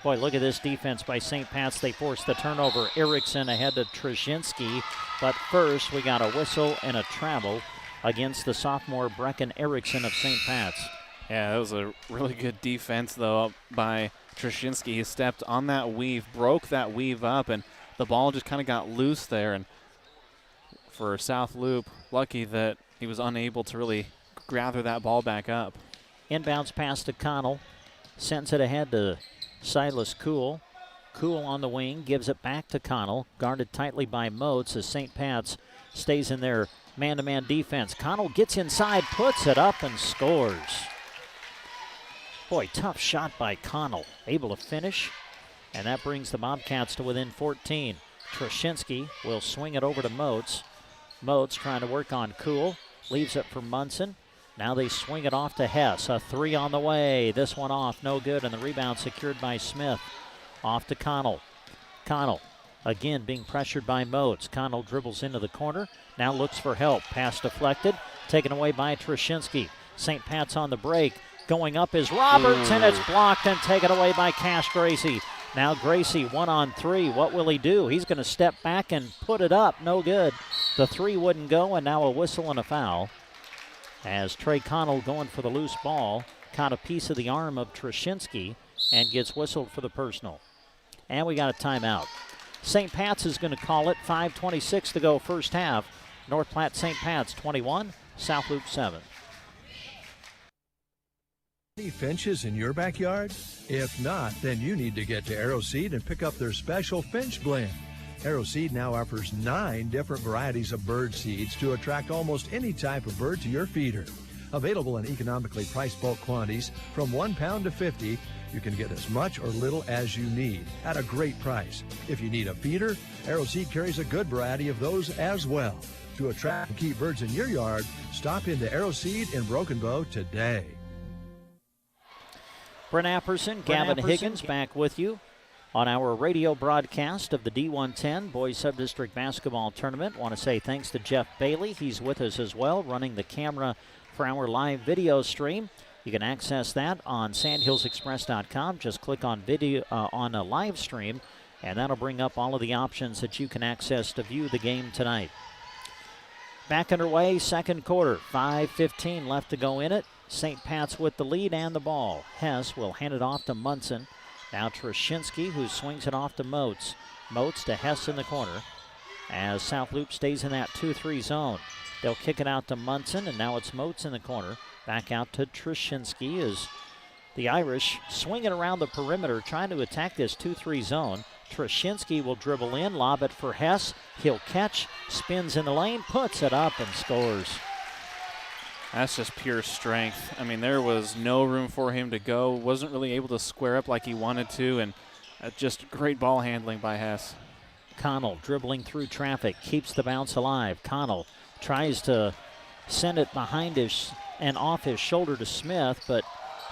Boy, look at this defense by St. Pat's. They force the turnover. Erickson ahead to Trushinsky. But first, we got a whistle and a travel against the sophomore Brecken Erickson of St. Pat's. Yeah, that was a really good defense, though, by Trushinsky. He stepped on that weave, broke that weave up, and the ball just kind of got loose there. And for South Loop, lucky that he was unable to really gather that ball back up. Inbounds pass to Connell. Sends it ahead to Silas Cool. Cool on the wing, gives it back to Connell. Guarded tightly by Moats as St. Pat's stays in their man-to-man defense. Connell gets inside, puts it up, and scores. Boy, tough shot by Connell. Able to finish, and that brings the Bobcats to within 14. Trushinsky will swing it over to Moats. Moats trying to work on Cool. Leaves it for Munson. Now they swing it off to Hess. A three on the way. This one off, no good, and the rebound secured by Smith. Off to Connell. Connell, again, being pressured by Moats. Connell dribbles into the corner. Now looks for help. Pass deflected. Taken away by Trushinsky. St. Pat's on the break. Going up is Roberts, and it's blocked and taken away by Cash Gracie. Now Gracie 1-on-3. What will he do? He's going to step back and put it up. No good. The three wouldn't go, and now a whistle and a foul. As Trey Connell going for the loose ball, caught a piece of the arm of Trushinsky and gets whistled for the personal. And we got a timeout. St. Pat's is going to call it. 5:26 to go first half. North Platte St. Pat's 21, South Loop 7. Any finches in your backyard? If not, then you need to get to AeroSeed and pick up their special finch blend. AeroSeed now offers 9 different varieties of bird seeds to attract almost any type of bird to your feeder. Available in economically priced bulk quantities from 1 pound to 50, you can get as much or little as you need at a great price. If you need a feeder, AeroSeed carries a good variety of those as well. To attract and keep birds in your yard, stop into AeroSeed in Broken Bow today. Brent Apperson, Gavin Higgins back with you on our radio broadcast of the D1-10 Boys Subdistrict Basketball Tournament. Want to say thanks to Jeff Bailey. He's with us as well, running the camera for our live video stream. You can access that on sandhillsexpress.com. Just click on video on a live stream, and that'll bring up all of the options that you can access to view the game tonight. Back underway, second quarter, 5:15 left to go in it. St. Pat's with the lead and the ball. Hess will hand it off to Munson. Now Trushinsky, who swings it off to Moats. Moats to Hess in the corner as South Loop stays in that 2-3 zone. They'll kick it out to Munson, and now it's Moats in the corner. Back out to Trushinsky as the Irish swing it around the perimeter, trying to attack this 2-3 zone. Trushinsky will dribble in, lob it for Hess. He'll catch, spins in the lane, puts it up, and scores. That's just pure strength. I mean, there was no room for him to go. Wasn't really able to square up like he wanted to, and just great ball handling by Hess. Connell dribbling through traffic, keeps the bounce alive. Connell tries to send it behind his and off his shoulder to Smith, but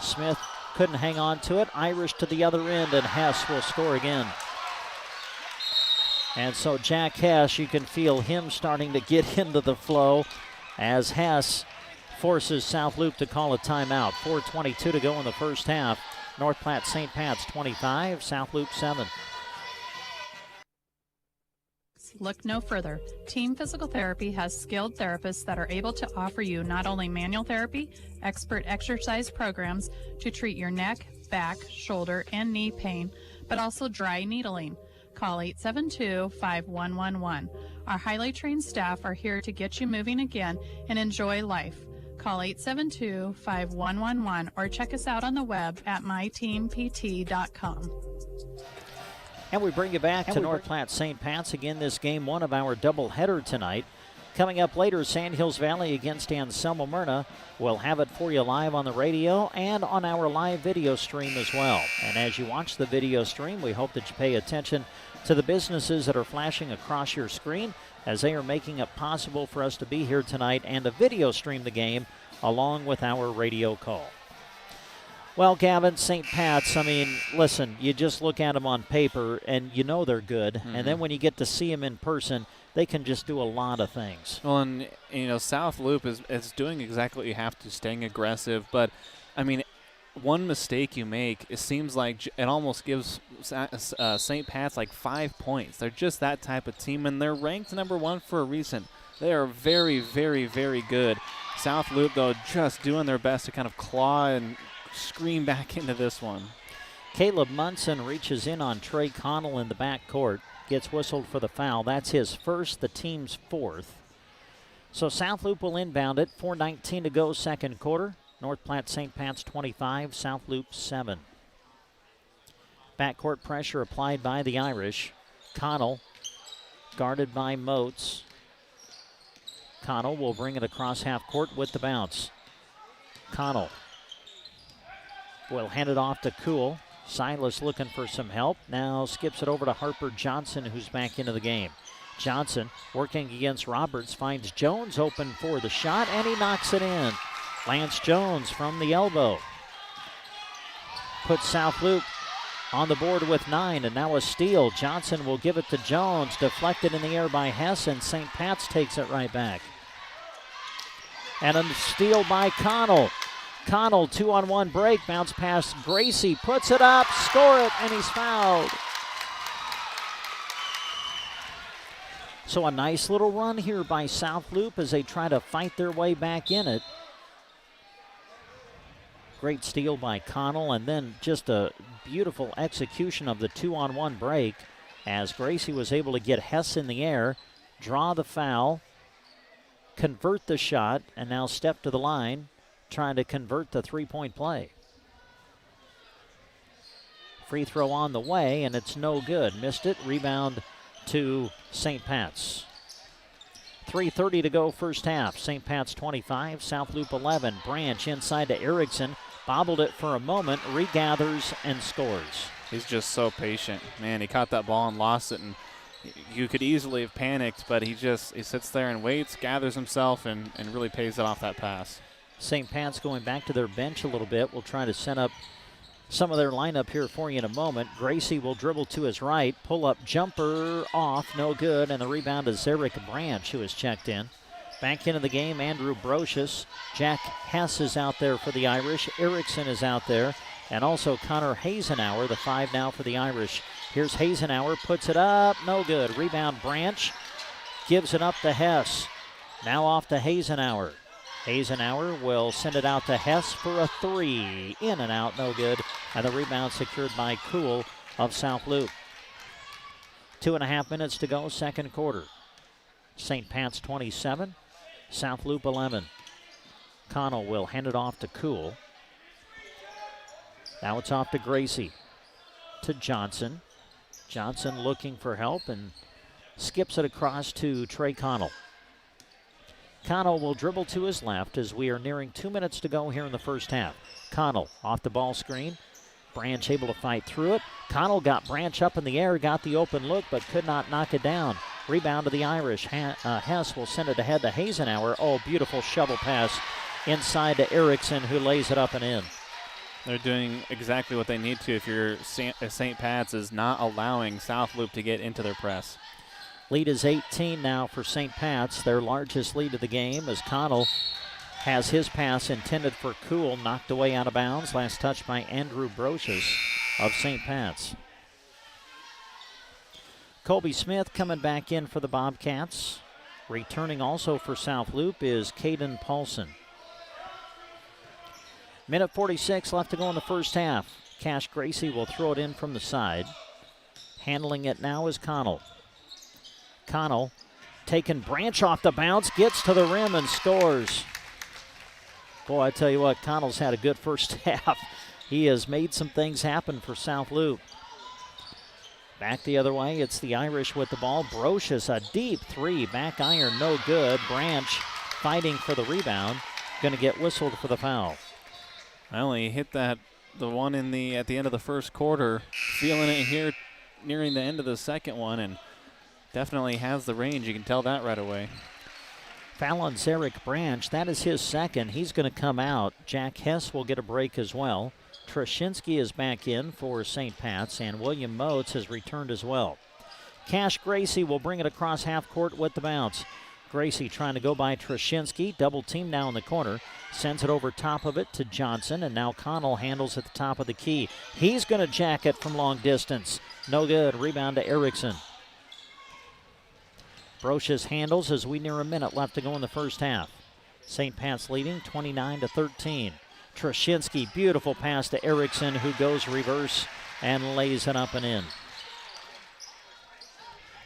Smith couldn't hang on to it. Irish to the other end, and Hess will score again. And so Jack Hess, you can feel him starting to get into the flow as Hess forces South Loop to call a timeout. 4:22 to go in the first half. North Platte St. Pat's 25, South Loop 7. Look no further. Team Physical Therapy has skilled therapists that are able to offer you not only manual therapy, expert exercise programs to treat your neck, back, shoulder, and knee pain, but also dry needling. Call 872-5111. Our highly trained staff are here to get you moving again and enjoy life. Call 872-5111 or check us out on the web at myteampt.com. And we bring you back to North Platte St. Pat's. Again, this game one of our doubleheader tonight. Coming up later, Sandhills Valley against Anselmo Myrna. We'll have it for you live on the radio and on our live video stream as well. And as you watch the video stream, we hope that you pay attention to the businesses that are flashing across your screen as they are making it possible for us to be here tonight and to video stream the game along with our radio call. Well, Gavin, St. Pat's, I mean, listen, you just look at them on paper and you know they're good. Mm-hmm. And then when you get to see them in person, they can just do a lot of things. Well, and, you know, South Loop is doing exactly what you have to, staying aggressive. But, I mean, one mistake you make, it seems like it almost gives St. Pat's like 5 points. They're just that type of team, and they're ranked number one for a reason. They are very, very, very good. South Loop, though, just doing their best to kind of claw and scream back into this one. Caleb Munson reaches in on Trey Connell in the back court. Gets whistled for the foul. That's his first, the team's fourth. So South Loop will inbound it. 4:19 to go, second quarter. North Platte St. Pat's 25, South Loop 7. Backcourt pressure applied by the Irish. Connell guarded by Moats. Connell will bring it across half court with the bounce. Connell will hand it off to Kuhl. Silas looking for some help. Now skips it over to Harper Johnson, who's back into the game. Johnson working against Roberts, finds Jones open for the shot, and he knocks it in. Lance Jones from the elbow puts South Loop on the board with 9, and now a steal. Johnson will give it to Jones, deflected in the air by Hess, and St. Pat's takes it right back. And a steal by Connell. Connell, 2-on-1 break, bounce past Gracie, puts it up, score it, and he's fouled. So a nice little run here by South Loop as they try to fight their way back in it. Great steal by Connell, and then just a beautiful execution of the 2-on-1 break as Gracie was able to get Hess in the air, draw the foul, convert the shot, and now step to the line, trying to convert the three-point play. Free throw on the way, and it's no good. Missed it. Rebound to St. Pat's. 3:30 to go first half. St. Pat's 25, South Loop 11. Branch inside to Erickson. Bobbled it for a moment, regathers, and scores. He's just so patient. Man, he caught that ball and lost it, and you could easily have panicked, but he sits there and waits, gathers himself, and really pays it off that pass. St. Pat's going back to their bench a little bit. We'll try to set up some of their lineup here for you in a moment. Gracie will dribble to his right. Pull-up jumper off, no good, and the rebound is Eric Branch, who is checked in. Back into the game, Andrew Brocious. Jack Hess is out there for the Irish. Erickson is out there. And also Connor Hazenauer, the 5 now for the Irish. Here's Hazenauer, puts it up, no good. Rebound Branch, gives it up to Hess. Now off to Hazenauer. Hazenauer will send it out to Hess for a 3. In and out, no good. And the rebound secured by Kuhl of South Loop. 2.5 minutes to go, second quarter. St. Pat's 27, South Loop 11. Connell will hand it off to Kuhl. Now it's off to Gracie. To Johnson. Johnson looking for help and skips it across to Trey Connell. Connell will dribble to his left as we are nearing 2 minutes to go here in the first half. Connell off the ball screen. Branch able to fight through it. Connell got Branch up in the air, got the open look, but could not knock it down. Rebound to the Irish. Hess will send it ahead to Hazenauer. Oh, beautiful shovel pass inside to Erickson, who lays it up and in. They're doing exactly what they need to if you're St. Pat's, is not allowing South Loop to get into their press. Lead is 18 now for St. Pat's, their largest lead of the game, as Connell has his pass intended for Kuhl, knocked away out of bounds. Last touch by Andrew Brocious of St. Pat's. Colby Smith coming back in for the Bobcats. Returning also for South Loop is Caden Paulson. Minute 46 left to go in the first half. Cash Gracie will throw it in from the side. Handling it now is Connell. Connell taking Branch off the bounce, gets to the rim and scores. Boy, I tell you what, Connell's had a good first half. He has made some things happen for South Loop. Back the other way, it's the Irish with the ball. Brocious, a deep 3, back iron, no good. Branch fighting for the rebound, going to get whistled for the foul. Well, he hit the one at the end of the first quarter, feeling it here nearing the end of the second one, and definitely has the range. You can tell that right away. Foul on Eric Branch. That is his second. He's going to come out. Jack Hess will get a break as well. Trashinsky is back in for St. Pat's, and William Moats has returned as well. Cash Gracie will bring it across half court with the bounce. Gracie trying to go by Trashinsky. Double team now in the corner. Sends it over top of it to Johnson, and now Connell handles at the top of the key. He's going to jack it from long distance. No good. Rebound to Erickson. Brocious handles as we near a minute left to go in the first half. St. Pat's leading 29-13. Trushinsky, beautiful pass to Erickson, who goes reverse and lays it up and in.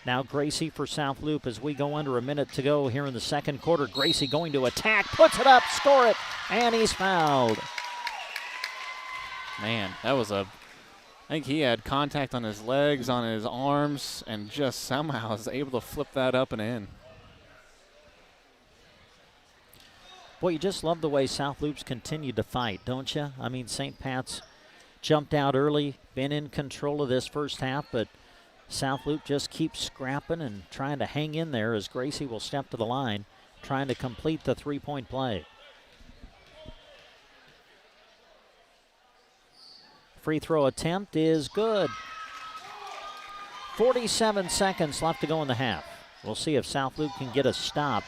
Now Gracie for South Loop as we go under a minute to go here in the second quarter. Gracie going to attack, puts it up, score it, and he's fouled. Man, that was I think he had contact on his legs, on his arms, and just somehow was able to flip that up and in. Boy, you just love the way South Loop's continued to fight, don't you? I mean, St. Pat's jumped out early, been in control of this first half, but South Loop just keeps scrapping and trying to hang in there as Gracie will step to the line, trying to complete the three-point play. Free throw attempt is good. 47 seconds left to go in the half. We'll see if South Loop can get a stop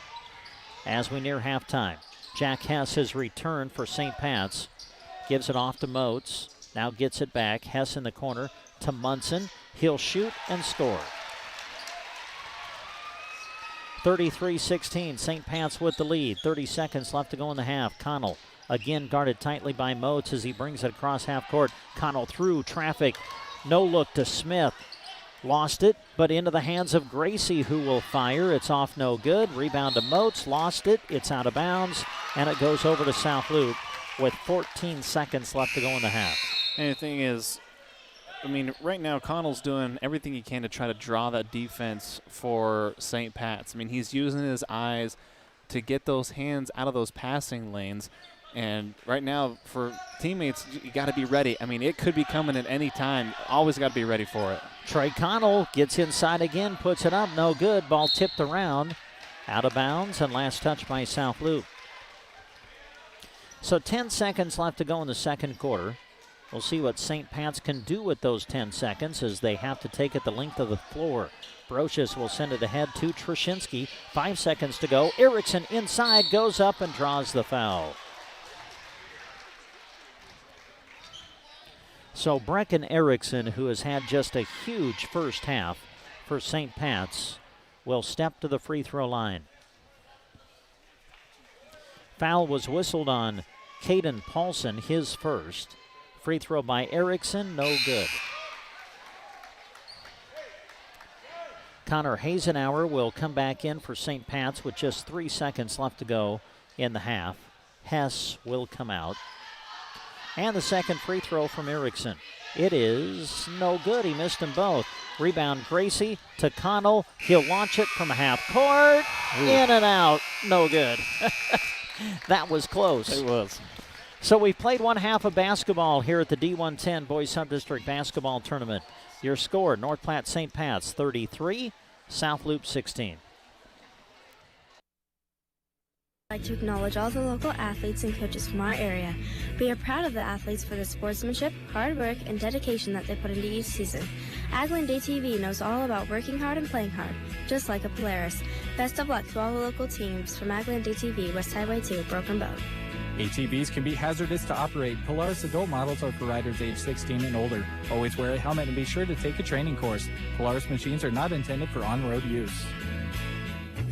as we near halftime. Jack Hess has returned for St. Pat's. Gives it off to Moats. Now gets it back. Hess in the corner to Munson. He'll shoot and score. 33-16, St. Pat's with the lead. 30 seconds left to go in the half. Connell again guarded tightly by Moats as he brings it across half court. Connell through traffic. No look to Smith. Lost it, but into the hands of Gracie, who will fire. It's off, no good. Rebound to Moats. Lost it. It's out of bounds, and it goes over to South Loop with 14 seconds left to go in the half. And the thing is, I mean, right now Connell's doing everything he can to try to draw that defense for St. Pat's. I mean, he's using his eyes to get those hands out of those passing lanes. And right now, for teammates, you got to be ready. I mean, it could be coming at any time. Always got to be ready for it. Trey Connell gets inside again, puts it up, no good. Ball tipped around, out of bounds, and last touch by South Loop. So 10 seconds left to go in the second quarter. We'll see what St. Pat's can do with those 10 seconds as they have to take it the length of the floor. Brocious will send it ahead to Trushinsky. 5 seconds to go. Erickson inside, goes up and draws the foul. So Brecken Erickson, who has had just a huge first half for St. Pat's, will step to the free throw line. Foul was whistled on Caden Paulson, his first. Free throw by Erickson, no good. Connor Hazenauer will come back in for St. Pat's with just 3 seconds left to go in the half. Hess will come out. And the second free throw from Erickson. It is no good. He missed them both. Rebound Gracie to Connell. He'll launch it from half court. Ooh. In and out. No good. That was close. It was. So we've played one half of basketball here at the D1-10 Boys Subdistrict Basketball Tournament. Your score, North Platte St. Pat's 33, South Loop 16. I'd like to acknowledge all the local athletes and coaches from our area. We are proud of the athletes for the sportsmanship, hard work, and dedication that they put into each season. Agland ATV knows all about working hard and playing hard, just like a Polaris. Best of luck to all the local teams from Agland ATV, West Highway 2, Broken Bow. ATVs can be hazardous to operate. Polaris adult models are for riders age 16 and older. Always wear a helmet and be sure to take a training course. Polaris machines are not intended for on-road use.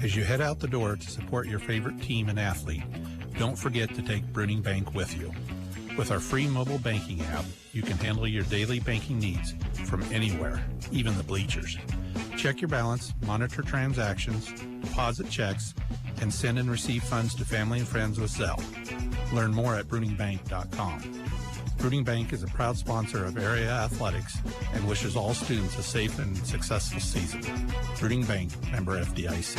As you head out the door to support your favorite team and athlete, don't forget to take Bruning Bank with you. With our free mobile banking app, you can handle your daily banking needs from anywhere, even the bleachers. Check your balance, monitor transactions, deposit checks, and send and receive funds to family and friends with Zelle. Learn more at bruningbank.com. Bruning Bank is a proud sponsor of area athletics and wishes all students a safe and successful season. Bruning Bank, member FDIC.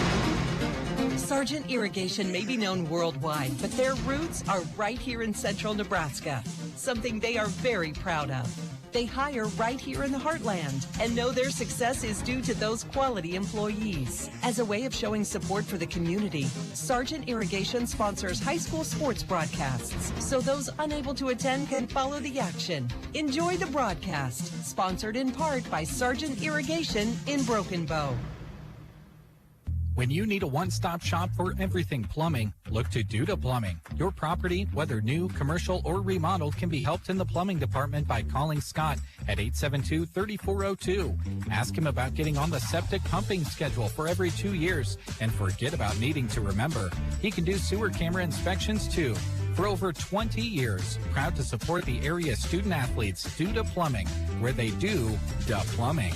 Sargent Irrigation may be known worldwide, but their roots are right here in central Nebraska, something they are very proud of. They hire right here in the heartland and know their success is due to those quality employees. As a way of showing support for the community, Sargent Irrigation sponsors high school sports broadcasts, so those unable to attend can follow the action. Enjoy the broadcast, sponsored in part by Sargent Irrigation in Broken Bow. When you need a one-stop shop for everything plumbing, look to Duda Plumbing. Your property, whether new, commercial, or remodeled, can be helped in the plumbing department by calling Scott at 872-3402. Ask him about getting on the septic pumping schedule for every 2 years, and forget about needing to remember. He can do sewer camera inspections too. For over 20 years, proud to support the area student athletes, Duda Plumbing, where they do the plumbing.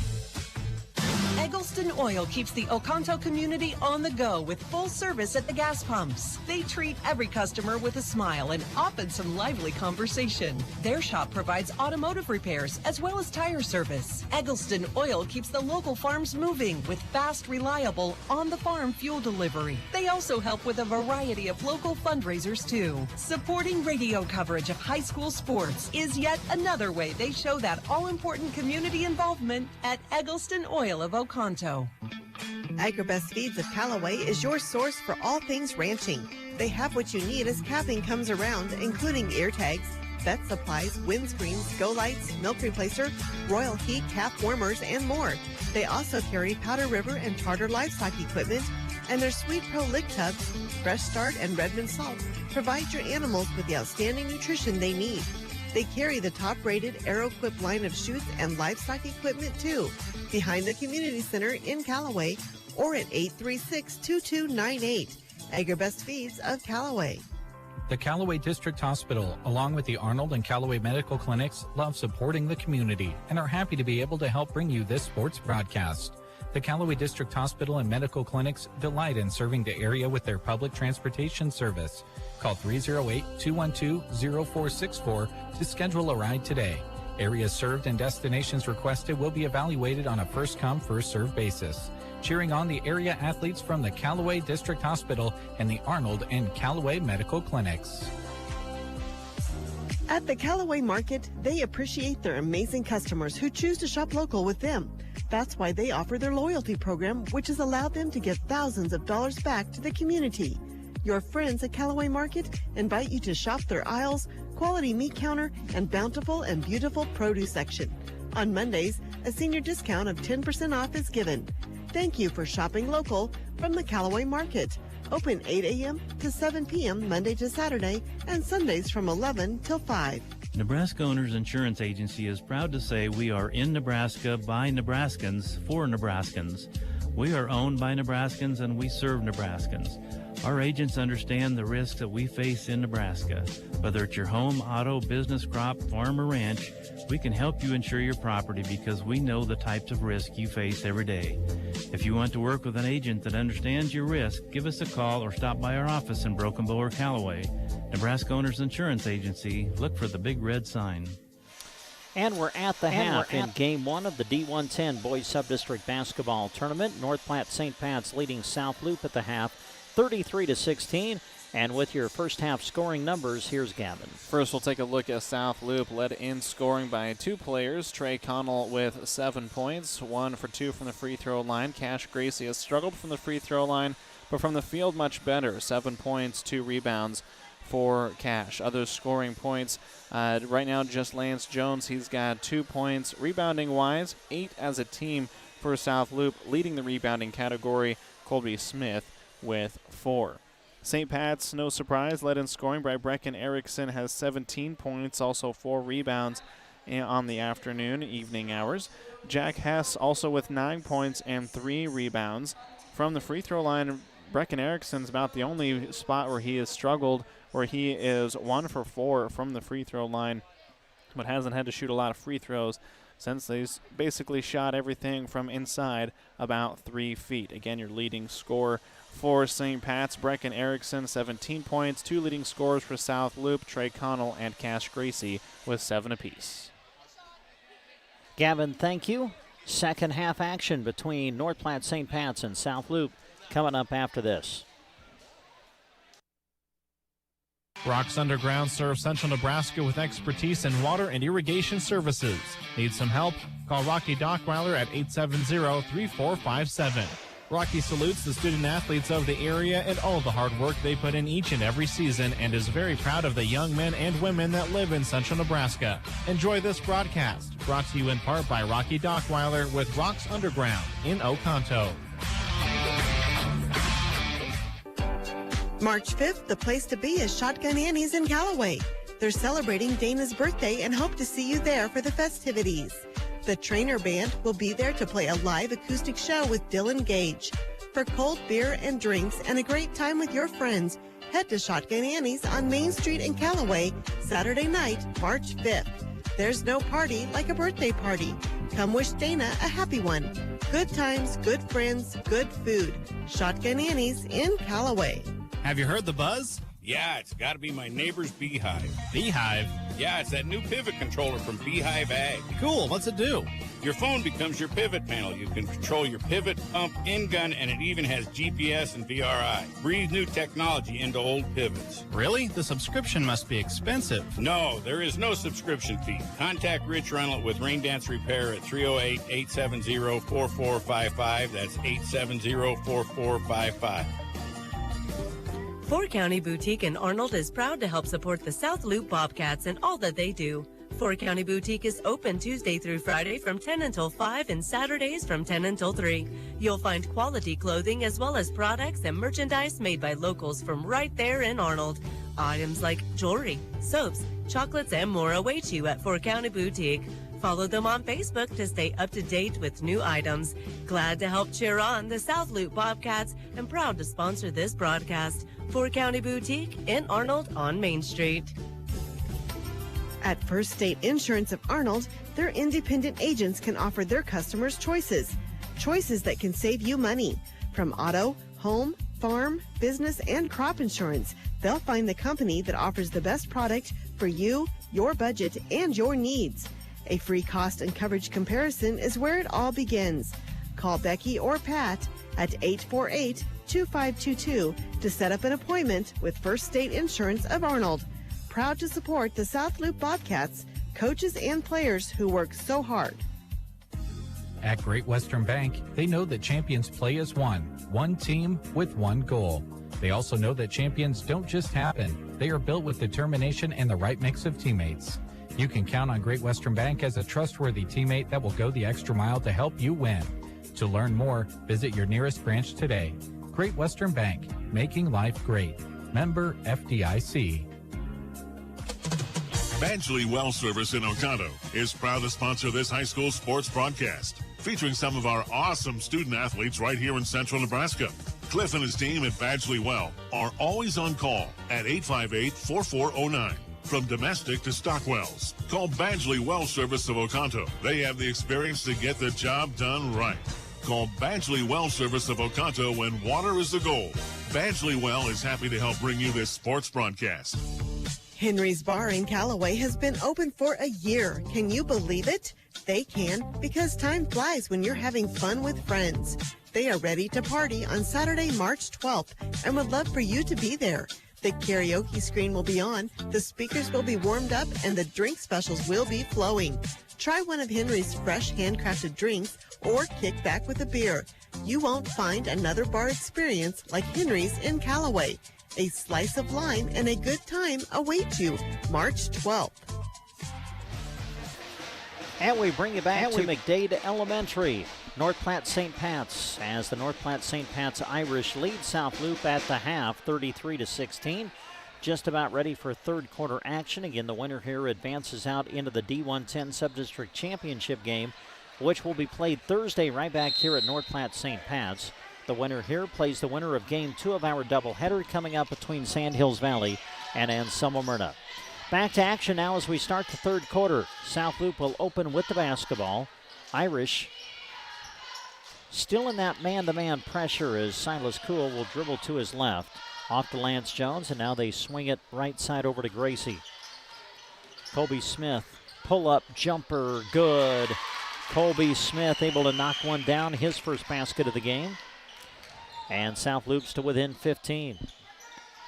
Eggleston Oil keeps the Oconto community on the go with full service at the gas pumps. They treat every customer with a smile and often some lively conversation. Their shop provides automotive repairs as well as tire service. Eggleston Oil keeps the local farms moving with fast, reliable, on-the-farm fuel delivery. They also help with a variety of local fundraisers too. Supporting radio coverage of high school sports is yet another way they show that all-important community involvement at Eggleston Oil of Oconto. Agribest Feeds of Callaway is your source for all things ranching. They have what you need as calving comes around, including ear tags, vet supplies, windscreens, go lights, milk replacer, Royal Heat calf warmers, and more. They also carry Powder River and Charter livestock equipment, and their Sweet Pro lick tubs, Fresh Start, and Redmond Salt provide your animals with the outstanding nutrition they need. They carry the top-rated Aeroquip line of chutes and livestock equipment too, behind the Community Center in Callaway or at 836-2298. Agribest Feeds of Callaway. The Callaway District Hospital, along with the Arnold and Callaway Medical Clinics, love supporting the community and are happy to be able to help bring you this sports broadcast. The Callaway District Hospital and Medical Clinics delight in serving the area with their public transportation service. Call 308-212-0464 to schedule a ride today. Areas served and destinations requested will be evaluated on a first-come, first-served basis. Cheering on the area athletes from the Callaway District Hospital and the Arnold and Callaway Medical Clinics. At the Callaway Market, they appreciate their amazing customers who choose to shop local with them. That's why they offer their loyalty program, which has allowed them to give thousands of dollars back to the community. Your friends at Callaway Market invite you to shop their aisles, quality meat counter, and bountiful and beautiful produce section. On Mondays, a senior discount of 10% off is given. Thank you for shopping local from the Callaway Market. Open 8 a.m. to 7 p.m. Monday to Saturday and Sundays from 11 till 5. Nebraska Owners Insurance Agency is proud to say we are in Nebraska by Nebraskans for Nebraskans. We are owned by Nebraskans and we serve Nebraskans. Our agents understand the risks that we face in Nebraska. Whether it's your home, auto, business, crop, farm, or ranch, we can help you insure your property because we know the types of risk you face every day. If you want to work with an agent that understands your risk, give us a call or stop by our office in Broken Bow or Callaway. Nebraska Owners Insurance Agency. Look for the big red sign. And we're at the half in Game 1 of the D1-10 Boys Subdistrict Basketball Tournament. North Platte St. Pat's leading South Loop at the half, 33-16. And with your first half scoring numbers, here's Gavin. First, we'll take a look at South Loop, led in scoring by two players. Trey Connell with 7 points, 1 for 2 from the free throw line. Cash Gracie has struggled from the free throw line, but from the field much better. 7 points, 2 rebounds for Cash. Other scoring points, right now just Lance Jones. He's got 2 points. Rebounding-wise, 8 as a team for South Loop. Leading the rebounding category, Colby Smith with 4. St. Pat's, no surprise, led in scoring by Brecken Erickson, has 17 points, also 4 rebounds on the evening hours. Jack Hess also with 9 points and 3 rebounds. From the free throw line, Brecken Erickson's about the only spot where he has struggled, where he is 1 for 4 from the free throw line, but hasn't had to shoot a lot of free throws since they've basically shot everything from inside about 3 feet. Again, your leading scorer for St. Pat's, Brecken Erickson, 17 points. 2 leading scorers for South Loop, Trey Connell and Cash Gracie with 7 apiece. Gavin, thank you. Second half action between North Platte St. Pat's and South Loop coming up after this. Rocks Underground serves Central Nebraska with expertise in water and irrigation services. Need some help? Call Rocky Dockweiler at 870-3457. Rocky salutes the student athletes of the area and all the hard work they put in each and every season and is very proud of the young men and women that live in Central Nebraska. Enjoy this broadcast, brought to you in part by Rocky Dockweiler with Rocks Underground in Oconto. March 5th, the place to be is Shotgun Annie's in Callaway. They're celebrating Dana's birthday and hope to see you there for the festivities. The Trainer Band will be there to play a live acoustic show with Dylan Gage. For cold beer and drinks and a great time with your friends, head to Shotgun Annie's on Main Street in Callaway, Saturday night, March 5th. There's no party like a birthday party. Come wish Dana a happy one. Good times, good friends, good food. Shotgun Annie's in Callaway. Have you heard the buzz? Yeah, it's got to be my neighbor's Beehive. Beehive? Yeah, it's that new pivot controller from Beehive Ag. Cool, what's it do? Your phone becomes your pivot panel. You can control your pivot, pump, in-gun, and it even has GPS and VRI. Breathe new technology into old pivots. Really? The subscription must be expensive. No, there is no subscription fee. Contact Rich Reynolds with Rain Dance Repair at 308-870-4455. That's 870-4455. Four County Boutique in Arnold is proud to help support the South Loop Bobcats and all that they do. Four County Boutique is open Tuesday through Friday from 10 until 5 and Saturdays from 10 until 3. You'll find quality clothing as well as products and merchandise made by locals from right there in Arnold. Items like jewelry, soaps, chocolates, and more await you at Four County Boutique. Follow them on Facebook to stay up to date with new items. Glad to help cheer on the South Loop Bobcats and proud to sponsor this broadcast. Four County Boutique in Arnold on Main Street. At First State Insurance of Arnold, their independent agents can offer their customers choices. Choices that can save you money. From auto, home, farm, business, and crop insurance, they'll find the company that offers the best product for you, your budget, and your needs. A free cost and coverage comparison is where it all begins. Call Becky or Pat at 848-2522 to set up an appointment with First State Insurance of Arnold. Proud to support the South Loop Bobcats, coaches and players who work so hard. At Great Western Bank, they know that champions play as one team with one goal. They also know that champions don't just happen. They are built with determination and the right mix of teammates. You can count on Great Western Bank as a trustworthy teammate that will go the extra mile to help you win. To learn more, visit your nearest branch today. Great Western Bank, making life great. Member FDIC. Badgley Well Service in Oconto is proud to sponsor this high school sports broadcast, featuring some of our awesome student athletes right here in central Nebraska. Cliff and his team at Badgley Well are always on call at 858-4409. From domestic to stock wells, call Badgley Well Service of Oconto. They have the experience to get the job done right. Call Badgley Well Service of Oconto when water is the goal. Badgley Well is happy to help bring you this sports broadcast. Henry's Bar in Callaway has been open for a year. Can you believe it? They can, because time flies when you're having fun with friends. They are ready to party on Saturday, March 12th, and would love for you to be there. The karaoke screen will be on, the speakers will be warmed up, and the drink specials will be flowing. Try one of Henry's fresh handcrafted drinks or kick back with a beer. You won't find another bar experience like Henry's in Callaway. A slice of lime and a good time await you March 12th. And we bring you back to McDade Elementary. North Platte St. Pat's as the North Platte St. Pat's Irish lead South Loop at the half, 33-16. Just about ready for third quarter action. Again, the winner here advances out into the D1-10 Subdistrict Championship game, which will be played Thursday right back here at North Platte St. Pat's. The winner here plays the winner of Game 2 of our doubleheader coming up between Sandhills Valley and Anselmo Myrna. Back to action now as we start the third quarter. South Loop will open with the basketball. Irish still in that man-to-man pressure as Silas Cool will dribble to his left. Off to Lance Jones, and now they swing it right side over to Gracie. Colby Smith, pull-up jumper, good. Colby Smith able to knock one down, his first basket of the game. And South Loops to within 15.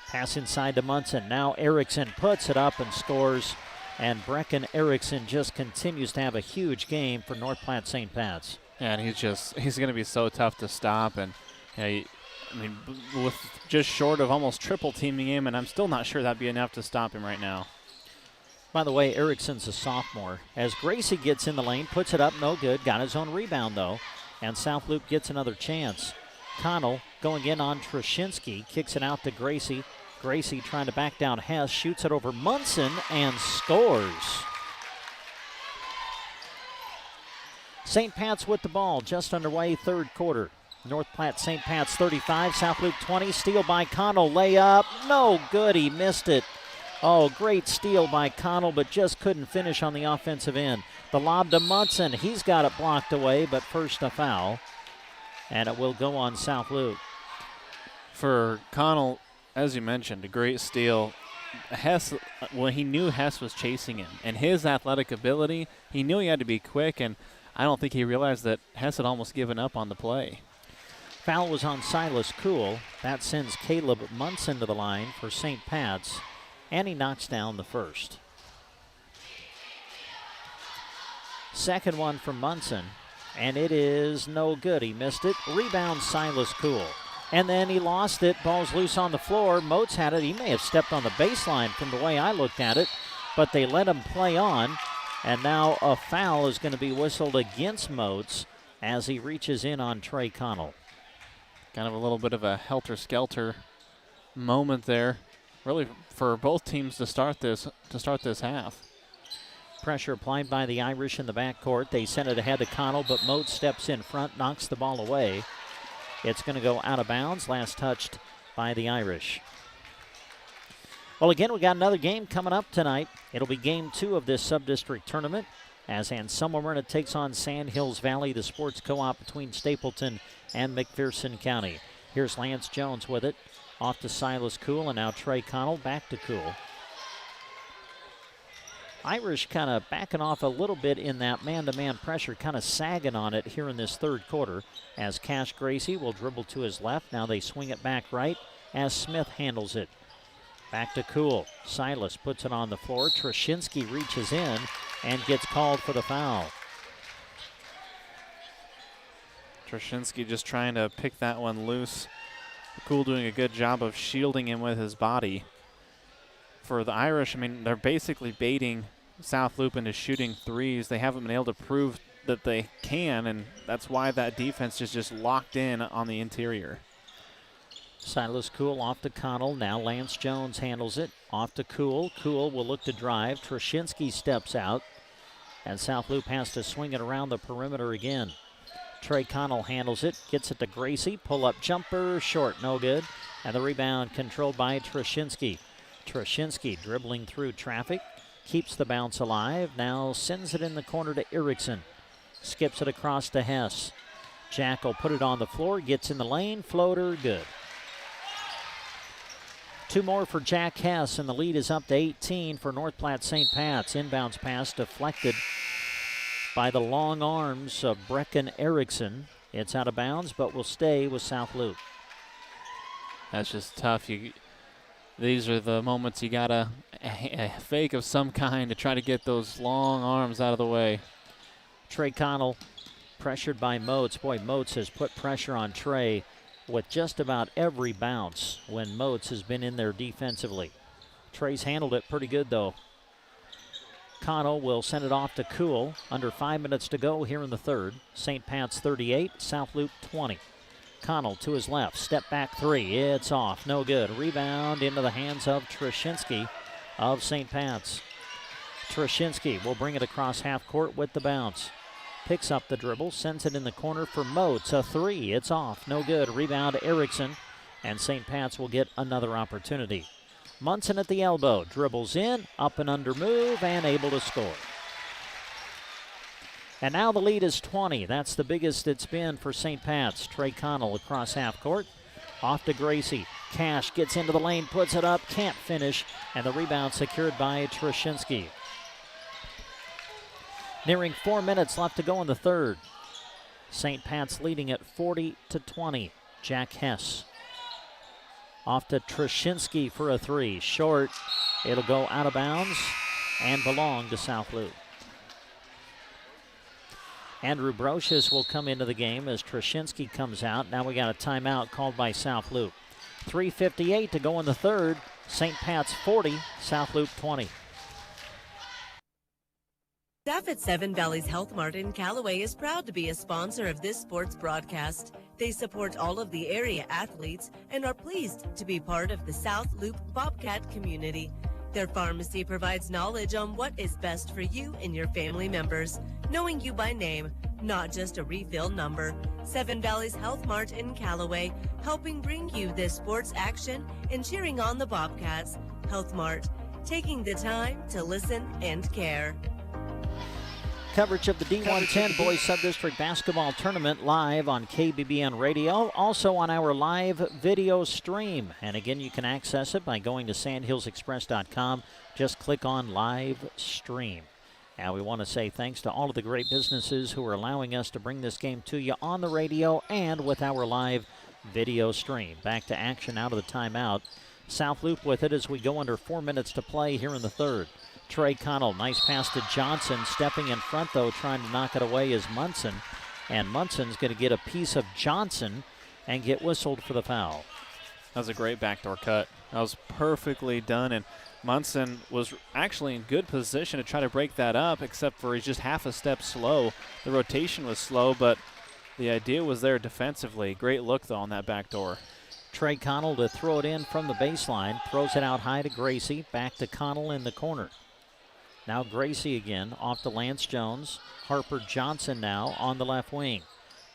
Pass inside to Munson. Now Erickson puts it up and scores. And Brecken Erickson just continues to have a huge game for North Platte St. Pat's. Yeah, and he's going to be so tough to stop. And with just short of almost triple teaming him, and I'm still not sure that'd be enough to stop him right now. By the way, Erickson's a sophomore. As Gracie gets in the lane, puts it up, no good. Got his own rebound, though. And South Loop gets another chance. Connell going in on Trushinsky, kicks it out to Gracie. Gracie trying to back down Hess, shoots it over Munson and scores. St. Pat's with the ball, just underway, third quarter. North Platte, St. Pat's 35, South Loop 20. Steal by Connell, layup, no good, he missed it. Oh, great steal by Connell, but just couldn't finish on the offensive end. The lob to Munson, he's got it blocked away, but first a foul. And it will go on South Loop. For Connell, as you mentioned, a great steal. Hess, well, he knew Hess was chasing him, and his athletic ability, he knew he had to be quick, and I don't think he realized that Hess had almost given up on the play. Foul was on Silas Kuhl. That sends Caleb Munson to the line for St. Pat's, and he knocks down the first. Second one from Munson, and it is no good. He missed it. Rebound Silas Kuhl. And then he lost it. Ball's loose on the floor. Moats had it. He may have stepped on the baseline from the way I looked at it, but they let him play on. And now a foul is going to be whistled against Moats as he reaches in on Trey Connell. Kind of a little bit of a helter-skelter moment there, really, for both teams to start this half. Pressure applied by the Irish in the backcourt. They send it ahead to Connell, but Moats steps in front, knocks the ball away. It's going to go out of bounds, last touched by the Irish. Well, again, we got another game coming up tonight. It'll be game 2 of this sub-district tournament as Anselmo Myrna takes on Sand Hills Valley, the sports co-op between Stapleton and McPherson County. Here's Lance Jones with it. Off to Silas Kuhl, and now Trey Connell back to Kuhl. Irish kind of backing off a little bit in that man-to-man pressure, kind of sagging on it here in this third quarter as Cash Gracie will dribble to his left. Now they swing it back right as Smith handles it. Back to Kuhl. Silas puts it on the floor. Trushinsky reaches in and gets called for the foul. Trushinsky just trying to pick that one loose. Kuhl doing a good job of shielding him with his body. For the Irish, I mean, they're basically baiting South Loop into shooting threes. They haven't been able to prove that they can, and that's why that defense is just locked in on the interior. Silas Kuhl off to Connell. Now Lance Jones handles it. Off to Kuhl. Kuhl will look to drive. Trushinsky steps out, and South Loop has to swing it around the perimeter again. Trey Connell handles it, gets it to Gracie. Pull-up jumper, short, no good. And the rebound controlled by Trushinsky. Trushinsky dribbling through traffic, keeps the bounce alive, now sends it in the corner to Erickson. Skips it across to Hess. Jack will put it on the floor, gets in the lane, floater, good. 2 more for Jack Hess, and the lead is up to 18 for North Platte St. Pat's. Inbounds pass deflected by the long arms of Brecken Erickson. It's out of bounds, but will stay with South Loop. That's just tough. These are the moments you got a fake of some kind to try to get those long arms out of the way. Trey Connell pressured by Moats. Boy, Moats has put pressure on Trey with just about every bounce when Moats has been in there defensively. Trey's handled it pretty good, though. Connell will send it off to Kuhl. Under 5 minutes to go here in the third. St. Pat's 38, South Loop 20. Connell to his left, step back 3, it's off, no good. Rebound into the hands of Trushinsky of St. Pat's. Trushinsky will bring it across half court with the bounce. Picks up the dribble, sends it in the corner for Moats, a 3, it's off, no good. Rebound Erickson, and St. Pat's will get another opportunity. Munson at the elbow, dribbles in, up and under move, and able to score. And now the lead is 20. That's the biggest it's been for St. Pat's. Trey Connell across half court. Off to Gracie. Cash gets into the lane, puts it up, can't finish, and the rebound secured by Trushinsky. Nearing 4 minutes left to go in the third. St. Pat's leading at 40-20. Jack Hess. Off to Trushinsky for a 3. Short. It'll go out of bounds and belong to South Loop. Andrew Brocious will come into the game as Trushinsky comes out. Now we got a timeout called by South Loop. 3:58 to go in the third. St. Pat's 40, South Loop 20. Staff at Seven Valleys Health Mart in Callaway is proud to be a sponsor of this sports broadcast. They support all of the area athletes and are pleased to be part of the South Loop Bobcat community. Their pharmacy provides knowledge on what is best for you and your family members, knowing you by name, not just a refill number. Seven Valleys Health Mart in Callaway, helping bring you this sports action and cheering on the Bobcats. Health Mart, taking the time to listen and care. Coverage of the D1-10 Boys Subdistrict Basketball Tournament live on KBBN Radio, also on our live video stream. And again, you can access it by going to sandhillsexpress.com. Just click on live stream. And we want to say thanks to all of the great businesses who are allowing us to bring this game to you on the radio and with our live video stream. Back to action out of the timeout. South Loop with it as we go under 4 minutes to play here in the third. Trey Connell, nice pass to Johnson. Stepping in front, though, trying to knock it away is Munson. And Munson's going to get a piece of Johnson and get whistled for the foul. That was a great backdoor cut. That was perfectly done, and Munson was actually in good position to try to break that up, except for he's just half a step slow. The rotation was slow, but the idea was there defensively. Great look, though, on that backdoor. Trey Connell to throw it in from the baseline. Throws it out high to Gracie. Back to Connell in the corner. Now Gracie again, off to Lance Jones. Harper Johnson now on the left wing.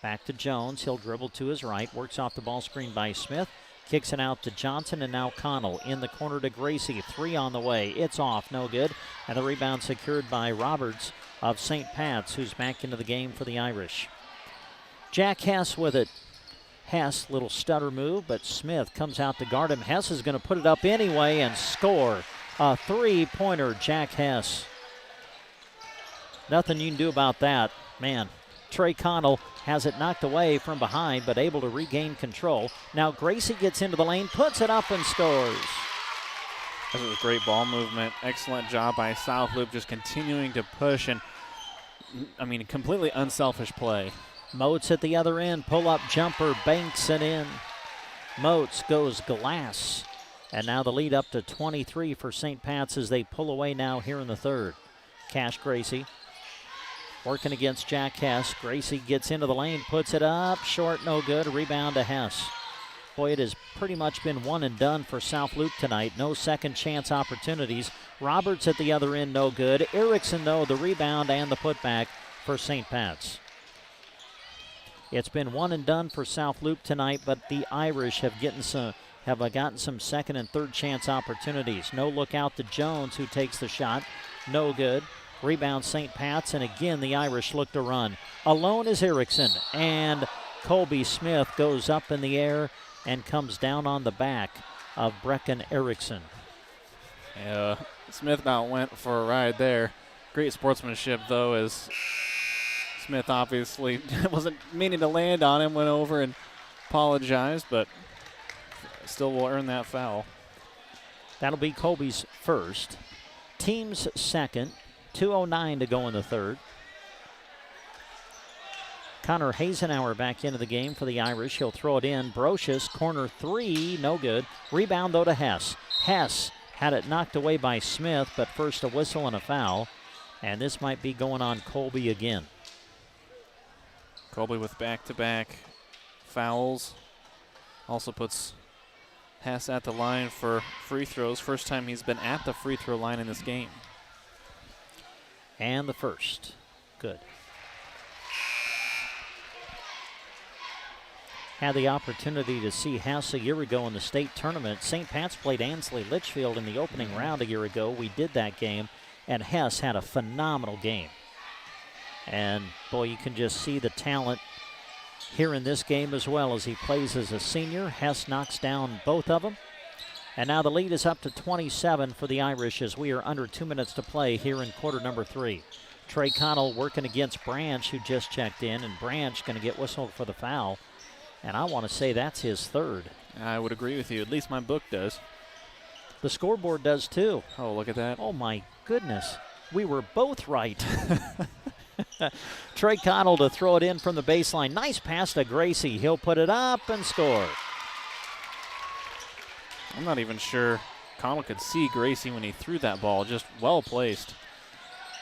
Back to Jones, he'll dribble to his right, works off the ball screen by Smith. Kicks it out to Johnson, and now Connell in the corner to Gracie. Three on the way, it's off, no good. And the rebound secured by Roberts of St. Pat's, who's back into the game for the Irish. Jack Hess with it. Hess, little stutter move, but Smith comes out to guard him. Hess is going to put it up anyway and score. A three-pointer, Jack Hess. Nothing you can do about that. Man, Trey Connell has it knocked away from behind, but able to regain control. Now Gracie gets into the lane, puts it up and scores. That was great ball movement. Excellent job by South Loop, just continuing to push and, completely unselfish play. Moats at the other end, pull-up jumper, banks it in. Moats goes glass. And now the lead up to 23 for St. Pat's as they pull away now here in the third. Cash Gracie working against Jack Hess. Gracie gets into the lane, puts it up, short, no good. Rebound to Hess. Boy, it has pretty much been one and done for South Loop tonight. No second chance opportunities. Roberts at the other end, no good. Erickson, though, the rebound and the putback for St. Pat's. It's been one and done for South Loop tonight, but the Irish have gotten some second and third chance opportunities. No look out to Jones, who takes the shot. No good. Rebound St. Pat's, and again the Irish look to run. Alone is Erickson, and Colby Smith goes up in the air and comes down on the back of Brecken Erickson. Yeah, Smith about went for a ride there. Great sportsmanship, though, as Smith obviously wasn't meaning to land on him, went over and apologized, but still will earn that foul. That'll be Colby's first. Team's second. 2:09 to go in the third. Connor Hazenauer back into the game for the Irish. He'll throw it in. Brocious, corner three, no good. Rebound, though, to Hess. Hess had it knocked away by Smith, but first a whistle and a foul. And this might be going on Colby again. Colby with back-to-back fouls. Also puts Hess at the line for free throws. First time he's been at the free throw line in this game. And the first. Good. Had the opportunity to see Hess a year ago in the state tournament. St. Pat's played Ansley Litchfield in the opening round a year ago. We did that game, and Hess had a phenomenal game. And, boy, you can just see the talent here in this game as well as he plays as a senior. Hess knocks down both of them. And now the lead is up to 27 for the Irish as we are under 2 minutes to play here in quarter number 3. Trey Connell working against Branch, who just checked in, and Branch going to get whistled for the foul. And I want to say that's his third. I would agree with you. At least my book does. The scoreboard does too. Oh, look at that. Oh, my goodness. We were both right. Trey Connell to throw it in from the baseline. Nice pass to Gracie. He'll put it up and score. I'm not even sure Connell could see Gracie when he threw that ball. Just well placed.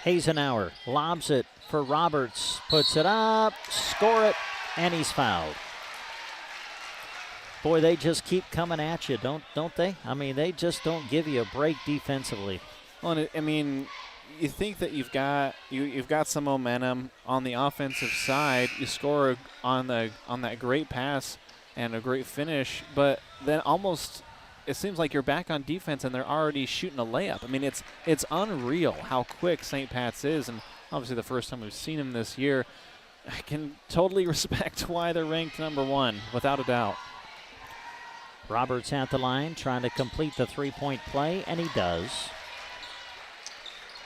Hazenauer lobs it for Roberts, puts it up, score it, and he's fouled. Boy, they just keep coming at you, don't they? I mean, they just don't give you a break defensively. Well, I mean, you think that you've got some momentum on the offensive side. You score on that great pass and a great finish, but then almost it seems like you're back on defense and they're already shooting a layup. I mean, it's unreal how quick St. Pat's is, and obviously the first time we've seen them this year. I can totally respect why they're ranked number 1, without a doubt. Roberts at the line, trying to complete the three-point play, and he does.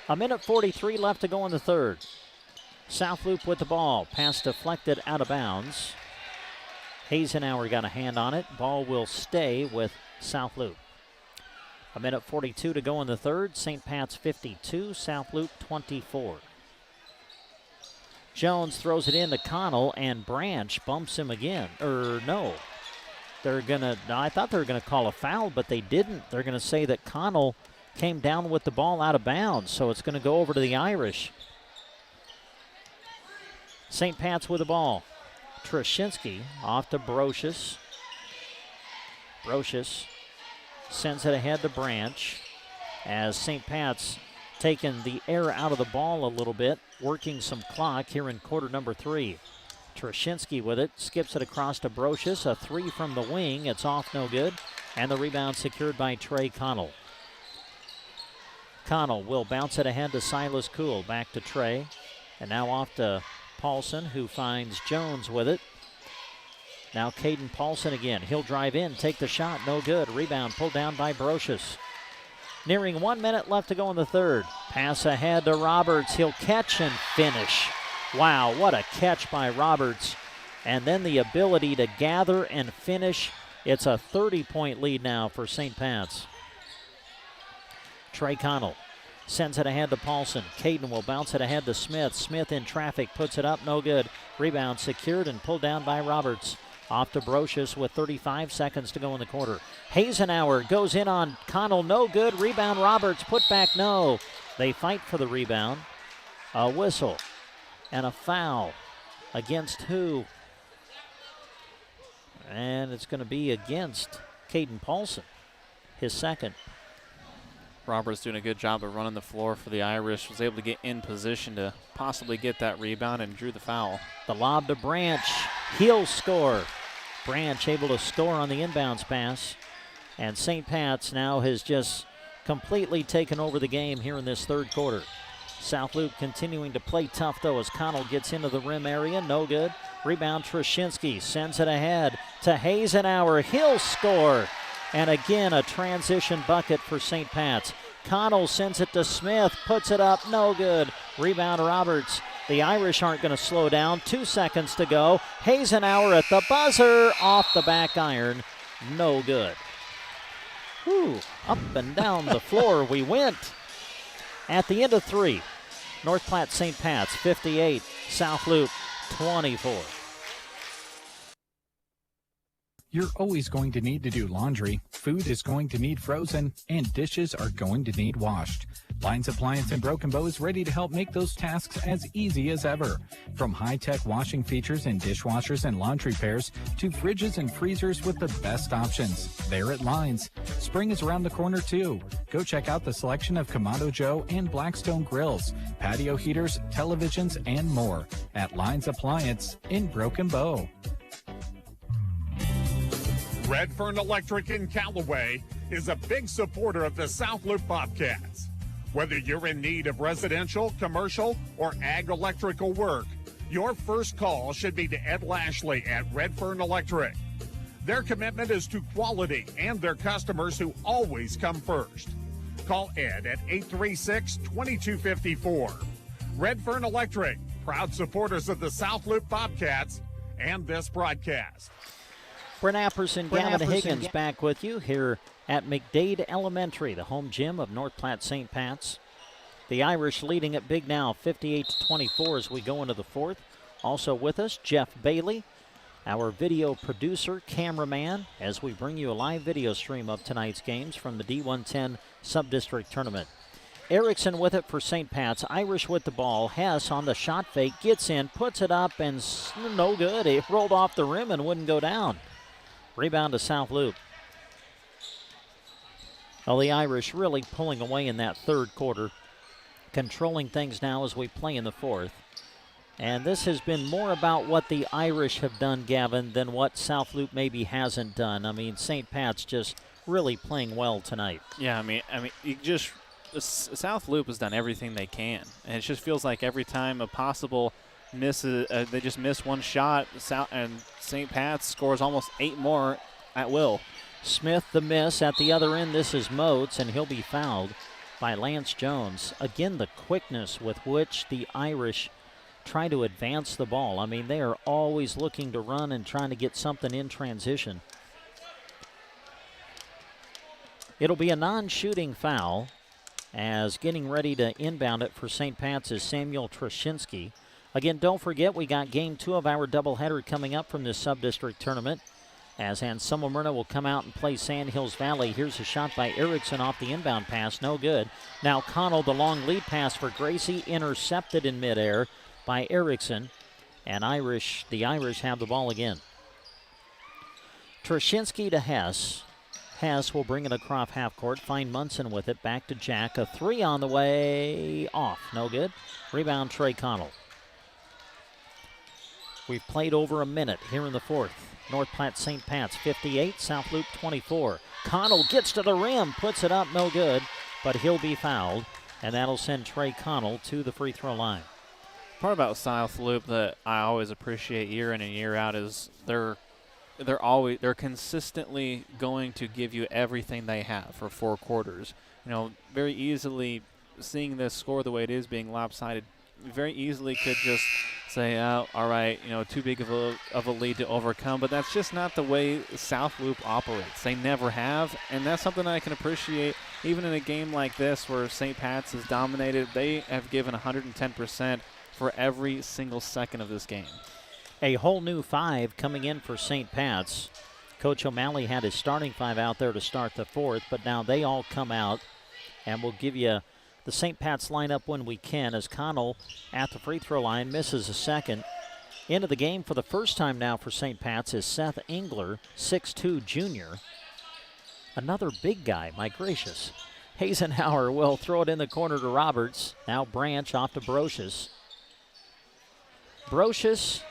1:43 left to go in the third. South Loop with the ball. Pass deflected out of bounds. Hazenauer got a hand on it. Ball will stay with South Loop. 1:42 to go in the third. St. Pat's 52, South Loop 24. Jones throws it in to Connell, and Branch bumps him again. No. I thought they were going to call a foul, but they didn't. They're going to say that Connell came down with the ball out of bounds, so it's going to go over to the Irish. St. Pat's with the ball. Trushinsky off to Brocious. Brocious sends it ahead to Branch as St. Pat's taking the air out of the ball a little bit, working some clock here in quarter number 3. Trushinsky with it, skips it across to Brocious, a three from the wing, it's off, no good, and the rebound secured by Trey Connell. Connell will bounce it ahead to Silas Kuhl, back to Trey, and now off to Paulson, who finds Jones with it. Now Caden Paulson again, he'll drive in, take the shot, no good, rebound pulled down by Brocious. Nearing 1 minute left to go in the third. Pass ahead to Roberts, he'll catch and finish. Wow, what a catch by Roberts. And then the ability to gather and finish. It's a 30-point lead now for St. Pat's. Trey Connell sends it ahead to Paulson. Caden will bounce it ahead to Smith. Smith in traffic, puts it up, no good. Rebound secured and pulled down by Roberts. Off to Brocious with 35 seconds to go in the quarter. Hazenauer goes in on Connell, no good. Rebound Roberts, put back, no. They fight for the rebound. A whistle. And a foul against who? And it's going to be against Caden Paulson, his second. Roberts doing a good job of running the floor for the Irish. Was able to get in position to possibly get that rebound and drew the foul. The lob to Branch. He'll score. Branch able to score on the inbounds pass. And St. Pat's now has just completely taken over the game here in this third quarter. South Loop continuing to play tough, though, as Connell gets into the rim area. No good. Rebound, Trushinsky sends it ahead to Hazenauer. He'll score. And again, a transition bucket for St. Pat's. Connell sends it to Smith, puts it up, no good. Rebound, Roberts. The Irish aren't going to slow down. 2 seconds to go. Hazenauer at the buzzer, off the back iron. No good. Whew, up and down the floor we went. At the end of 3, North Platte St. Pat's 58, South Loop 24. You're always going to need to do laundry, food is going to need frozen, and dishes are going to need washed. Lines Appliance in Broken Bow is ready to help make those tasks as easy as ever. From high-tech washing features in dishwashers and laundry pairs to fridges and freezers with the best options. They're at Lines. Spring is around the corner too. Go check out the selection of Kamado Joe and Blackstone grills, patio heaters, televisions, and more at Lines Appliance in Broken Bow. Redfern Electric in Callaway is a big supporter of the South Loop Bobcats. Whether you're in need of residential, commercial, or ag electrical work, your first call should be to Ed Lashley at Redfern Electric. Their commitment is to quality and their customers who always come first. Call Ed at 836-2254. Redfern Electric, proud supporters of the South Loop Bobcats and this broadcast. Brent Apperson, Gavin Higgins back with you here at McDade Elementary, the home gym of North Platte St. Pat's. The Irish leading it big now, 58-24 as we go into the fourth. Also with us, Jeff Bailey, our video producer, cameraman, as we bring you a live video stream of tonight's games from the D1-10 Subdistrict Tournament. Erickson with it for St. Pat's. Irish with the ball. Hess on the shot fake. Gets in, puts it up, and no good. It rolled off the rim and wouldn't go down. Rebound to South Loop. Well, the Irish really pulling away in that third quarter. Controlling things now as we play in the fourth. And this has been more about what the Irish have done, Gavin, than what South Loop maybe hasn't done. I mean, St. Pat's just really playing well tonight. Yeah, I mean, you just South Loop has done everything they can, and it just feels like every time a possible miss, they just miss one shot, and St. Pat's scores almost 8 more at will. Smith the miss at the other end. This is Moats, and he'll be fouled by Lance Jones. Again, the quickness with which the Irish try to advance the ball. I mean, they are always looking to run and trying to get something in transition. It'll be a non-shooting foul, as getting ready to inbound it for St. Pat's is Samuel Trashinsky. Again, don't forget, we got game 2 of our doubleheader coming up from this sub-district tournament, as Anselmo Myrna will come out and play Sand Hills Valley. Here's a shot by Erickson off the inbound pass, no good. Now Connell, the long lead pass for Gracie, intercepted in midair by Erickson, and the Irish have the ball again. Trashinsky to Hess. Hess will bring it across half court, find Munson with it, back to Jack. A 3 on the way, off, no good. Rebound, Trey Connell. We've played over a minute here in the fourth. North Platte St. Pat's 58, South Loop 24. Connell gets to the rim, puts it up, no good, but he'll be fouled, and that'll send Trey Connell to the free throw line. Part about South Loop that I always appreciate year in and year out is they're consistently going to give you everything they have for 4 quarters. You know, very easily seeing this score the way it is, being lopsided, very easily could just say, oh, all right, you know, too big of a lead to overcome. But that's just not the way South Loop operates. They never have, and that's something I can appreciate. Even in a game like this where St. Pat's is dominated, they have given 110% for every single second of this game. A whole new 5 coming in for St. Pat's. Coach O'Malley had his starting 5 out there to start the fourth, but now they all come out, and we'll give you the St. Pat's lineup when we can, as Connell at the free throw line misses a second. Into the game for the first time now for St. Pat's is Seth Engler, 6'2 junior. Another big guy, my gracious. Hazenhauer will throw it in the corner to Roberts. Now Branch off to Brocious. Brocious,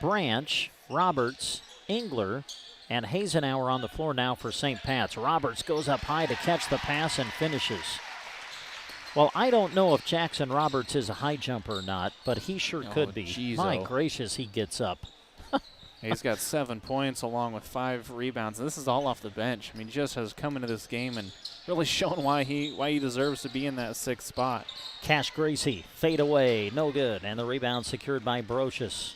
Branch, Roberts, Engler, and Hazenhauer on the floor now for St. Pat's. Roberts goes up high to catch the pass and finishes. Well, I don't know if Jackson Roberts is a high jumper or not, but he sure could be. Geez, my gracious, he gets up. He's got 7 points along with 5 rebounds. And this is all off the bench. I mean, just has come into this game and really shown why he deserves to be in that 6th spot. Cash Gracie, fade away, no good. And the rebound secured by Brocious.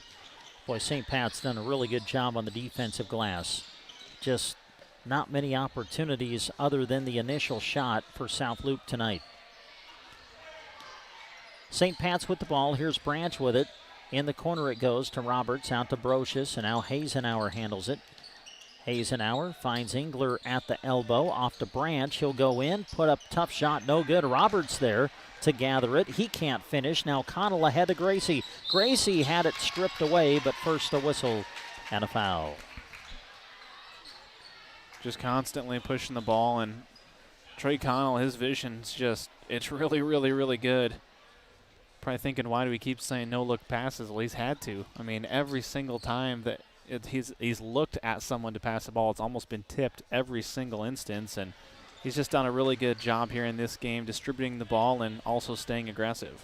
Boy, St. Pat's done a really good job on the defensive glass. Just not many opportunities other than the initial shot for South Loop tonight. St. Pat's with the ball. Here's Branch with it. In the corner it goes to Roberts, out to Brocious, and now Hazenhauer handles it. Hazenhauer finds Engler at the elbow, off to Branch. He'll go in, put up tough shot, no good. Roberts there to gather it. He can't finish. Now Connell ahead to Gracie. Gracie had it stripped away, but first a whistle and a foul. Just constantly pushing the ball, and Trey Connell, his vision's just, it's really, really, really good. Probably thinking, why do we keep saying no-look passes? Well, he's had to. I mean, every single time that he's looked at someone to pass the ball, it's almost been tipped every single instance, and he's just done a really good job here in this game, distributing the ball and also staying aggressive.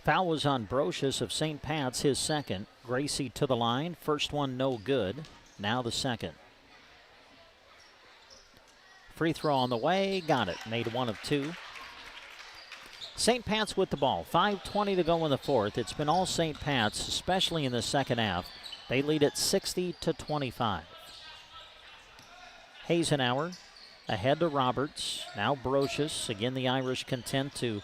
Foul was on Brocious of St. Pat's, his second. Gracie to the line. First one no good. Now the second. Free throw on the way. Got it. Made 1 of 2. St. Pat's with the ball. 5:20 to go in the fourth. It's been all St. Pat's, especially in the second half. They lead at 60-25. Hazenhauer ahead to Roberts. Now Brocious. Again, the Irish content to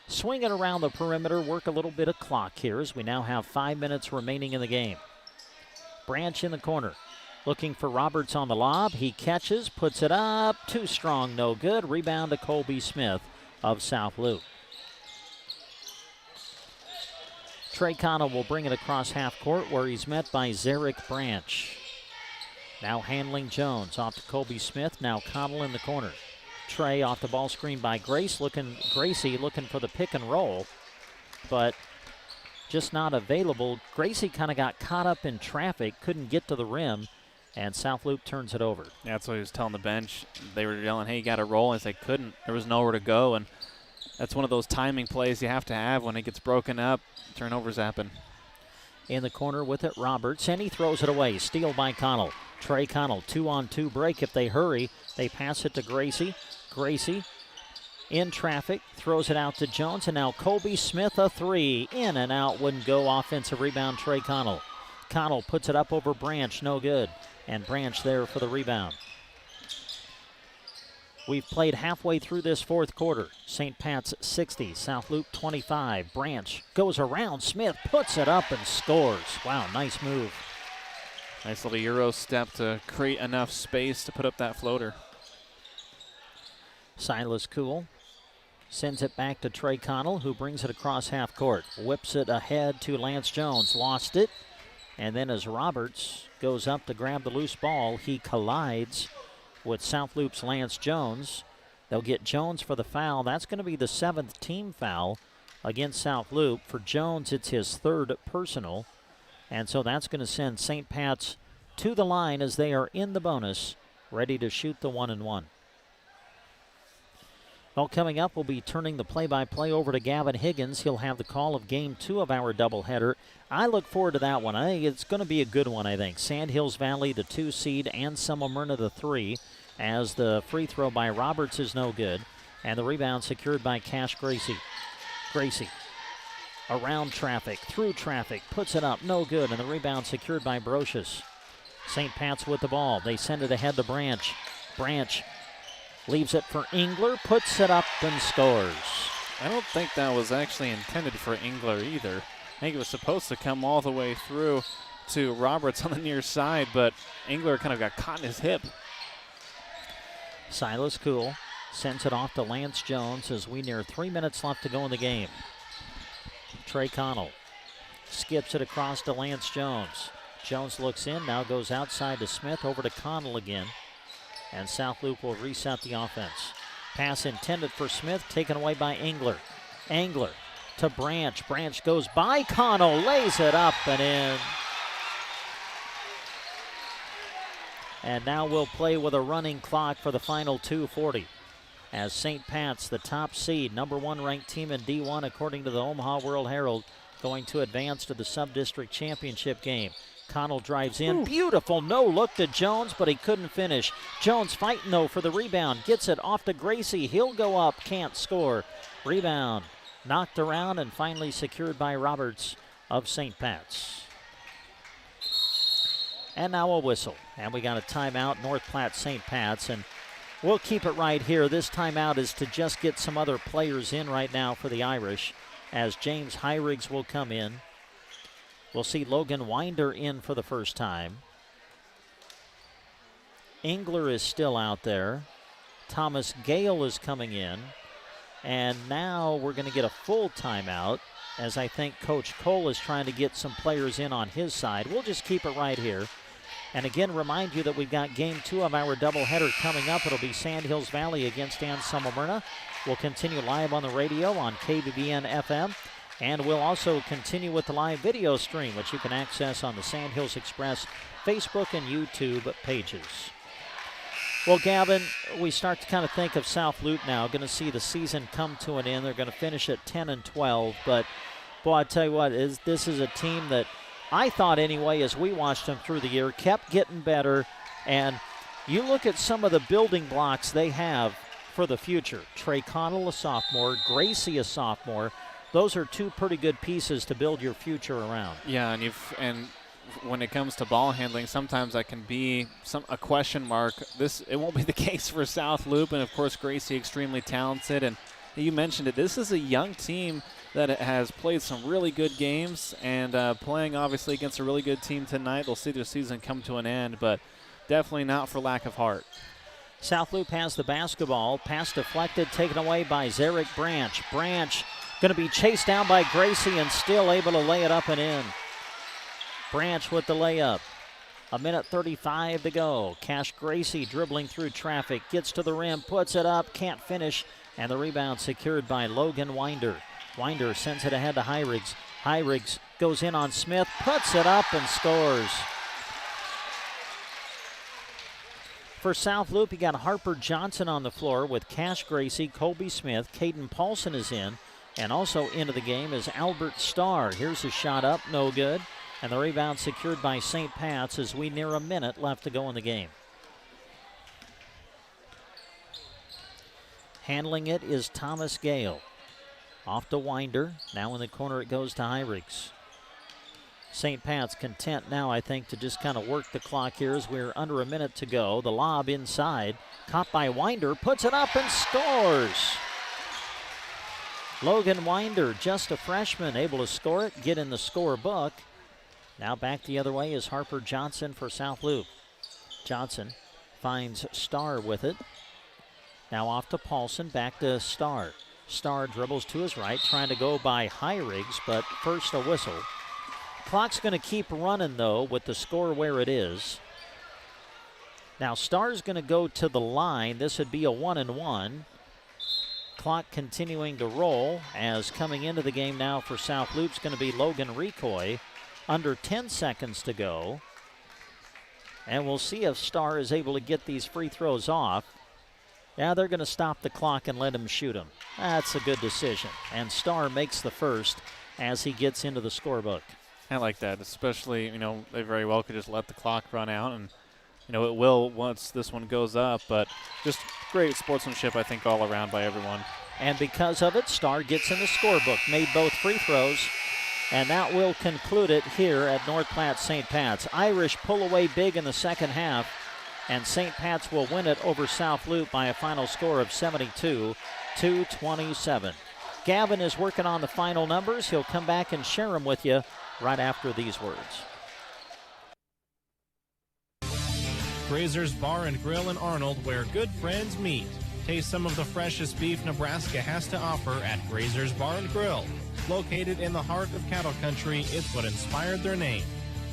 swing it around the perimeter, work a little bit of clock here as we now have 5 minutes remaining in the game. Branch in the corner. Looking for Roberts on the lob. He catches, puts it up. Too strong, no good. Rebound to Colby Smith. of South Loop. Trey Connell will bring it across half court where he's met by Zarek Branch. Now handling Jones off to Colby Smith. Now Connell in the corner. Trey off the ball screen by Gracie looking for the pick and roll, but just not available. Gracie kind of got caught up in traffic, couldn't get to the rim, and South Loop turns it over. Yeah, that's what he was telling the bench. They were yelling, hey, you got to roll, and they couldn't. There was nowhere to go, and that's one of those timing plays you have to have when it gets broken up. Turnovers happen. In the corner with it, Roberts, and he throws it away. Steal by Connell. Trey Connell, 2-on-2 break. If they hurry, they pass it to Gracie. Gracie in traffic, throws it out to Jones, and now Colby Smith a three. In and out, wouldn't go. Offensive rebound, Trey Connell. Connell puts it up over Branch, no good. And Branch there for the rebound. We've played halfway through this fourth quarter. St. Pat's 60, South Loop 25. Branch goes around. Smith puts it up and scores. Wow, nice move. Nice little Euro step to create enough space to put up that floater. Silas Kuhl sends it back to Trey Connell, who brings it across half court. Whips it ahead to Lance Jones. Lost it. And then as Roberts goes up to grab the loose ball, he collides with South Loop's Lance Jones. They'll get Jones for the foul. That's going to be the 7th team foul against South Loop. For Jones, it's his 3rd personal. And so that's going to send St. Pat's to the line as they are in the bonus, ready to shoot the 1-and-1. Well, coming up, we'll be turning the play-by-play over to Gavin Higgins. He'll have the call of Game 2 of our doubleheader. I look forward to that one. I think it's going to be a good one, I think. Sand Hills Valley, the 2 seed, and Summermyrna, the 3, as the free throw by Roberts is no good, and the rebound secured by Cash Gracie. Gracie around traffic, through traffic, puts it up, no good, and the rebound secured by Brocious. St. Pat's with the ball. They send it ahead to Branch. Branch leaves it for Engler, puts it up and scores. I don't think that was actually intended for Engler either. I think it was supposed to come all the way through to Roberts on the near side, but Engler kind of got caught in his hip. Silas Kuhl sends it off to Lance Jones as we near 3 minutes left to go in the game. Trey Connell skips it across to Lance Jones. Jones looks in, now goes outside to Smith, over to Connell again. And South Loop will reset the offense. Pass intended for Smith, taken away by Engler. Engler to Branch. Branch goes by Connell, lays it up and in. And now we'll play with a running clock for the final 2:40. As St. Pat's, the top seed, number 1 ranked team in D1 according to the Omaha World Herald, going to advance to the Subdistrict Championship game. Connell drives in. Ooh. Beautiful no-look to Jones, but he couldn't finish. Jones fighting, though, for the rebound. Gets it off to Gracie. He'll go up. Can't score. Rebound knocked around and finally secured by Roberts of St. Pat's. And now a whistle. And we got a timeout, North Platte St. Pat's. And we'll keep it right here. This timeout is to just get some other players in right now for the Irish, as James Heirigs will come in. We'll see Logan Winder in for the first time. Engler is still out there. Thomas Gale is coming in. And now we're going to get a full timeout, as I think Coach Cole is trying to get some players in on his side. We'll just keep it right here. And again, remind you that we've got Game 2 of our doubleheader coming up. It'll be Sand Hills Valley against Summermyrna. We'll continue live on the radio on KBBN FM. And we'll also continue with the live video stream, which you can access on the Sand Hills Express Facebook and YouTube pages. Well, Gavin, we start to kind of think of South Loop now. Going to see the season come to an end. They're going to finish at 10-12. But, boy, I tell you what, this is a team that I thought anyway, as we watched them through the year, kept getting better. And you look at some of the building blocks they have for the future. Trey Connell, a sophomore. Gracie, a sophomore. Those are 2 pretty good pieces to build your future around. Yeah, and when it comes to ball handling, sometimes that can be a question mark. It won't be the case for South Loop, and of course Gracie extremely talented. And you mentioned it. This is a young team that has played some really good games, and playing obviously against a really good team tonight. They'll see their season come to an end, but definitely not for lack of heart. South Loop has the basketball. Pass deflected, taken away by Zarek Branch. Branch going to be chased down by Gracie and still able to lay it up and in. Branch with the layup. 1:35 to go. Cash Gracie dribbling through traffic. Gets to the rim, puts it up, can't finish. And the rebound secured by Logan Winder. Winder sends it ahead to Hyriggs. Hyriggs goes in on Smith, puts it up and scores. For South Loop, you got Harper Johnson on the floor with Cash Gracie, Colby Smith, Caden Paulson is in. And also into the game is Albert Starr. Here's his shot up, no good. And the rebound secured by St. Pat's as we near a minute left to go in the game. Handling it is Thomas Gale. Off to Winder. Now in the corner it goes to Hyriggs. St. Pat's content now, I think, to just kind of work the clock here as we're under a minute to go. The lob inside. Caught by Winder. Puts it up and scores. Logan Winder, just a freshman, able to score it, get in the scorebook. Now back the other way is Harper Johnson for South Loop. Johnson finds Starr with it. Now off to Paulson, back to Starr. Starr dribbles to his right, trying to go by Hyriggs, but first a whistle. Clock's going to keep running, though, with the score where it is. Now Starr's going to go to the line. This would be a 1-and-1. Clock continuing to roll as coming into the game now for South Loop's going to be Logan Recoy. Under 10 seconds to go. And we'll see if Starr is able to get these free throws off. Yeah, they're going to stop the clock and let him shoot them. That's a good decision. And Starr makes the first as he gets into the scorebook. I like that, especially, they very well could just let the clock run out, and, it will once this one goes up, but just great sportsmanship, I think, all around by everyone. And because of it, Starr gets in the scorebook, made both free throws, and that will conclude it here at North Platte St. Pat's. Irish pull away big in the second half, and St. Pat's will win it over South Loop by a final score of 72-27. Gavin is working on the final numbers. He'll come back and share them with you right after these words. Grazer's Bar and Grill in Arnold, where good friends meet. Taste some of the freshest beef Nebraska has to offer at Grazer's Bar and Grill. Located in the heart of cattle country, it's what inspired their name.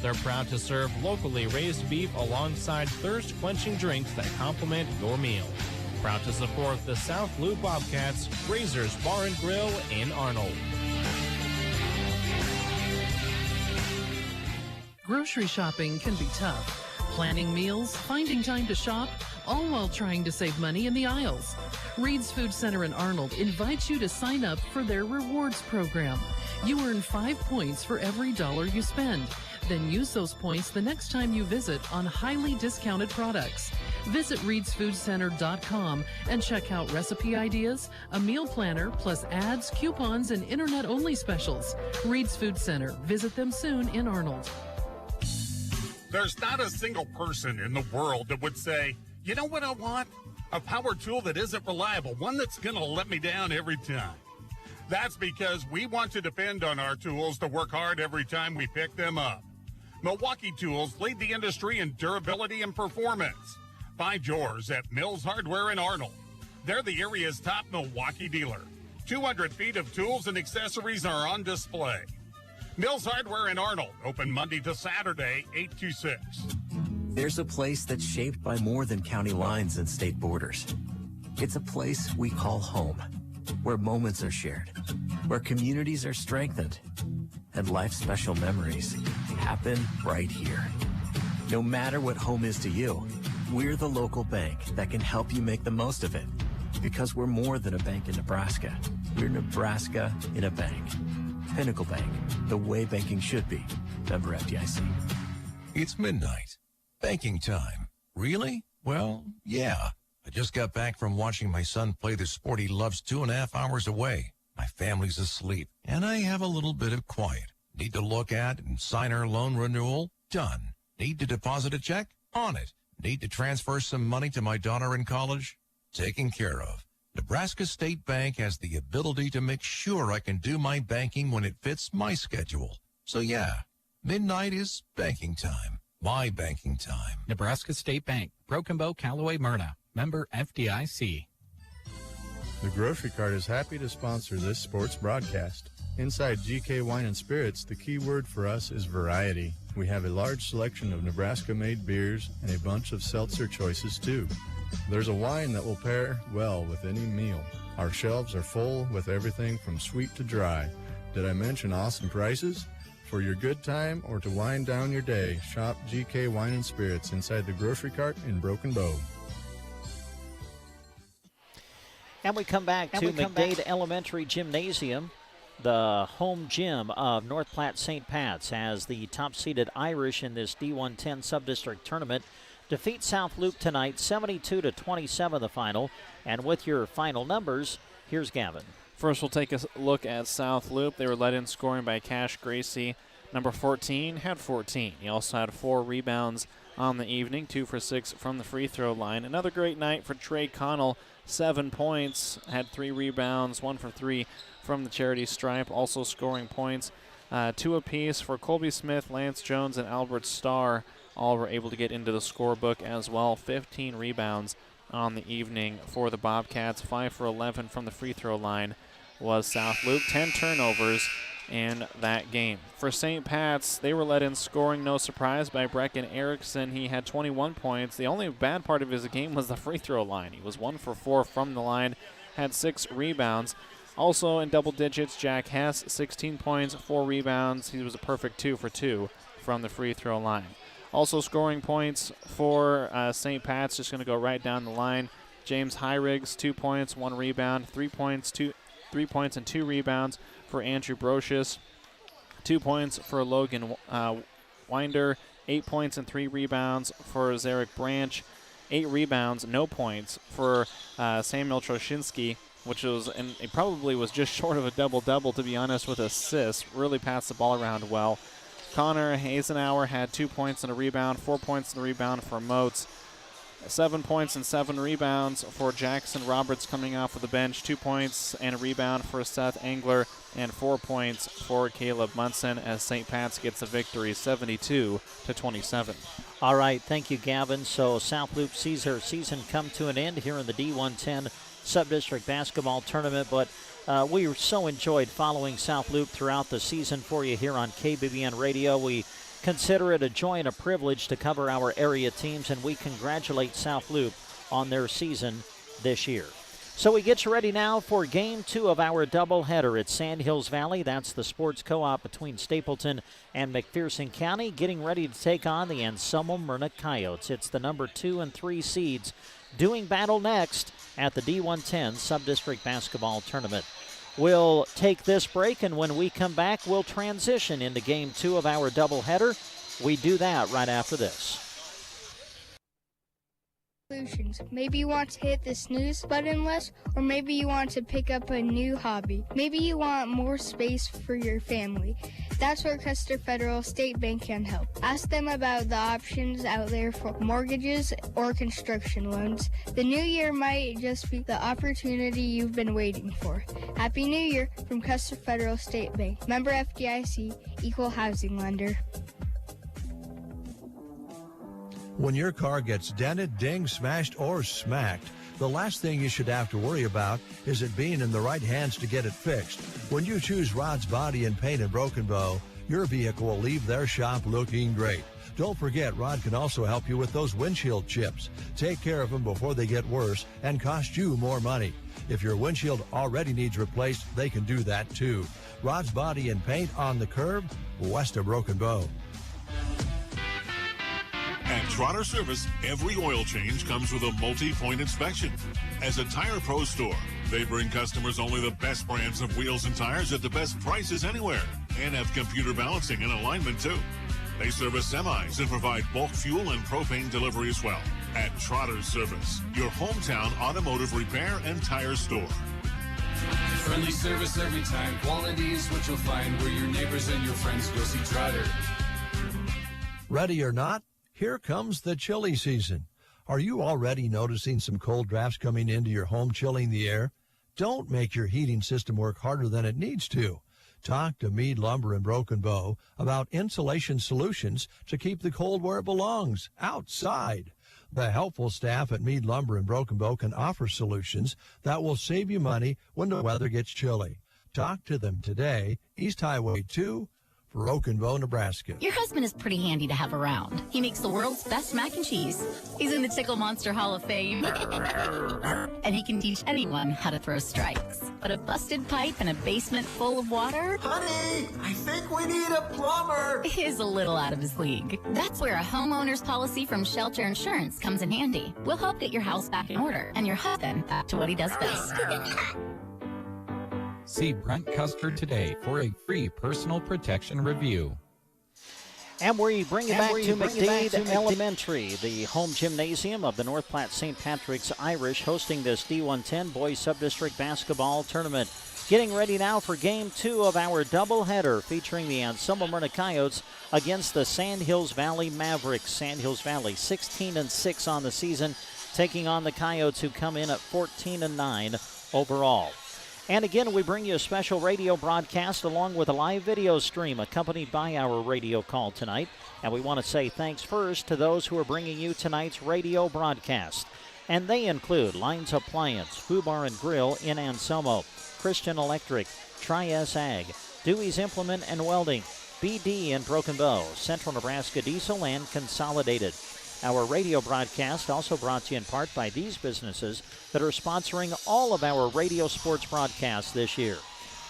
They're proud to serve locally raised beef alongside thirst-quenching drinks that complement your meal. Proud to support the South Loop Bobcats, Grazer's Bar and Grill in Arnold. Grocery shopping can be tough. Planning meals, finding time to shop, all while trying to save money in the aisles. Reed's Food Center in Arnold invites you to sign up for their rewards program. You earn 5 points for every $1 you spend. Then use those points the next time you visit on highly discounted products. Visit reedsfoodcenter.com and check out recipe ideas, a meal planner, plus ads, coupons, and internet-only specials. Reed's Food Center. Visit them soon in Arnold. There's not a single person in the world that would say, you know what I want? A power tool that isn't reliable, one that's going to let me down every time. That's because we want to depend on our tools to work hard every time we pick them up. Milwaukee Tools lead the industry in durability and performance. Find yours at Mills Hardware in Arnold. They're the area's top Milwaukee dealer. 200 feet of tools and accessories are on display. Mills Hardware in Arnold, open Monday to Saturday, 8 to 6. There's a place that's shaped by more than county lines and state borders. It's a place we call home, where moments are shared, where communities are strengthened, and life's special memories happen right here. No matter what home is to you, we're the local bank that can help you make the most of it. Because we're more than a bank in Nebraska. We're Nebraska in a bank. Pinnacle Bank, the way banking should be. Member FDIC. It's midnight. Banking time. Really? Well, yeah. I just got back from watching my son play the sport he loves 2.5 hours away. My family's asleep, and I have a little bit of quiet. Need to look at and sign our loan renewal? Done. Need to deposit a check? On it. Need to transfer some money to my daughter in college? Taken care of. Nebraska State Bank has the ability to make sure I can do my banking when it fits my schedule. So yeah, midnight is banking time. My banking time. Nebraska State Bank, Broken Bow, Callaway, Myrna. Member FDIC. The Grocery Cart is happy to sponsor this sports broadcast. Inside GK Wine and Spirits, the key word for us is variety. We have a large selection of Nebraska-made beers and a bunch of seltzer choices, too. There's a wine that will pair well with any meal. Our shelves are full with everything from sweet to dry. Did I mention awesome prices? For your good time or to wind down your day, shop GK Wine and Spirits inside the Grocery Cart in Broken Bow. And we come back to McDade Elementary Gymnasium. The home gym of North Platte St. Pat's as the top-seeded Irish in this D1-10 Subdistrict tournament defeat South Loop tonight, 72-27 the final. And with your final numbers, here's Gavin. First, we'll take a look at South Loop. They were led in scoring by Cash Gracie. Number 14 had 14. He also had 4 rebounds on the evening, 2 for 6 from the free throw line. Another great night for Trey Connell, 7 points, had 3 rebounds, 1 for 3 from the charity stripe, also scoring points. 2 apiece for Colby Smith, Lance Jones, and Albert Starr. All were able to get into the scorebook as well. 15 rebounds on the evening for the Bobcats. 5 for 11 from the free throw line was South Loop. 10 turnovers in that game. For St. Pat's, they were led in scoring, no surprise, by Brecken Erickson. He had 21 points. The only bad part of his game was the free throw line. He was 1 for 4 from the line, had 6 rebounds. Also in double digits, Jack Hess, 16 points, 4 rebounds. He was a perfect 2 for 2 from the free throw line. Also scoring points for St. Pat's, just going to go right down the line. James Hyriggs, 2 points, 1 rebound, 3 points, 3 points and 2 rebounds for Andrew Brocious. 2 points for Logan Winder, 8 points and 3 rebounds for Zarek Branch. 8 rebounds, no points for Samuel Troshinsky, which was, and it probably was just short of a double-double, to be honest, with assists. Really passed the ball around well. Connor Hazenauer had 2 points and a rebound, 4 points and a rebound for Moats. 7 points and 7 rebounds for Jackson Roberts coming off of the bench. 2 points and a rebound for Seth Engler, and 4 points for Caleb Munson as St. Pat's gets a victory, 72-27. All right, thank you, Gavin. So South Loop sees their season come to an end here in the D1-10 Subdistrict Basketball Tournament, but we so enjoyed following South Loop throughout the season for you here on KBBN Radio. We consider it a joy and a privilege to cover our area teams, and we congratulate South Loop on their season this year. So we get you ready now for Game 2 of our doubleheader at Sand Hills Valley. That's the sports co-op between Stapleton and McPherson County, getting ready to take on the Anselmo Myrna Coyotes. It's the number 2 and 3 seeds doing battle next at the D1-10 Subdistrict Basketball Tournament. We'll take this break, and when we come back, we'll transition into Game 2 of our doubleheader. We do that right after this. Solutions. Maybe you want to hit the snooze button less, or maybe you want to pick up a new hobby. Maybe you want more space for your family. That's where Custer Federal State Bank can help. Ask them about the options out there for mortgages or construction loans. The new year might just be the opportunity you've been waiting for. Happy New Year from Custer Federal State Bank. Member FDIC, Equal Housing Lender. When your car gets dented, dinged, smashed, or smacked, the last thing you should have to worry about is it being in the right hands to get it fixed. When you choose Rod's Body and Paint in Broken Bow, your vehicle will leave their shop looking great. Don't forget, Rod can also help you with those windshield chips. Take care of them before they get worse and cost you more money. If your windshield already needs replaced, they can do that too. Rod's Body and Paint on the curve, west of Broken Bow. At Trotter Service, every oil change comes with a multi-point inspection. As a Tire Pro store, they bring customers only the best brands of wheels and tires at the best prices anywhere, and have computer balancing and alignment too. They service semis and provide bulk fuel and propane delivery as well. At Trotter Service, your hometown automotive repair and tire store. Friendly service every time. Quality is what you'll find where your neighbors and your friends go see Trotter. Ready or not, here comes the chilly season. Are you already noticing some cold drafts coming into your home, chilling the air? Don't make your heating system work harder than it needs to. Talk to Mead Lumber and Broken Bow about insulation solutions to keep the cold where it belongs, outside. The helpful staff at Meade Lumber in Broken Bow can offer solutions that will save you money when the weather gets chilly. Talk to them today, East Highway 2, Broken Bow, Nebraska. Your husband is pretty handy to have around. He makes the world's best mac and cheese. He's in the Tickle Monster Hall of Fame. And he can teach anyone how to throw strikes. But a busted pipe and a basement full of water? Honey, I think we need a plumber. Is a little out of his league. That's where a homeowner's policy from Shelter Insurance comes in handy. We'll help get your house back in order and your husband back to what he does best. See Brent Custer today for a free personal protection review. And we bring you back to McDade Elementary, the home gymnasium of the North Platte St. Patrick's Irish, hosting this D1-10 Boys Subdistrict Basketball Tournament. Getting ready now for Game 2 of our doubleheader featuring the Anselmo Myrna Coyotes against the Sandhills Valley Mavericks. Sandhills Valley 16-6 on the season, taking on the Coyotes, who come in at 14-9 overall. And again, we bring you a special radio broadcast along with a live video stream accompanied by our radio call tonight. And we want to say thanks first to those who are bringing you tonight's radio broadcast. And they include Lines Appliance, Foo Bar and Grill in Anselmo, Christian Electric, Tri-S Ag, Dewey's Implement and Welding, BD in Broken Bow, Central Nebraska Diesel, and Consolidated. Our radio broadcast also brought to you in part by these businesses that are sponsoring all of our radio sports broadcasts this year.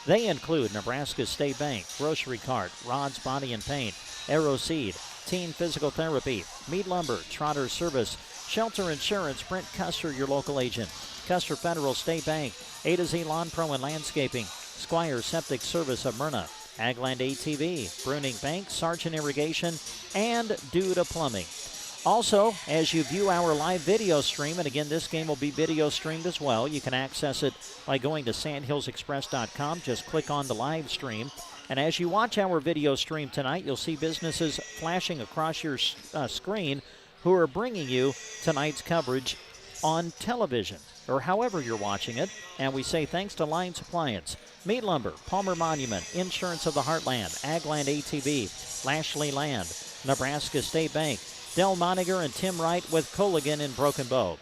They include Nebraska State Bank, Grocery Cart, Rod's Body and Paint, AeroSeed, Teen Physical Therapy, Meade Lumber, Trotter Service, Shelter Insurance, Brent Custer, your local agent, Custer Federal State Bank, A to Z Lawn Pro and Landscaping, Squire Septic Service of Myrna, Agland ATV, Bruning Bank, Sargent Irrigation, and Duda Plumbing. Also, as you view our live video stream, and again, this game will be video streamed as well, you can access it by going to sandhillsexpress.com. Just click on the live stream. And as you watch our video stream tonight, you'll see businesses flashing across your screen who are bringing you tonight's coverage on television, or however you're watching it. And we say thanks to Lines Appliance, Meade Lumber, Palmer Monument, Insurance of the Heartland, Agland ATV, Lashley Land, Nebraska State Bank, Del Moniger and Tim Wright with Colligan in Broken Bow,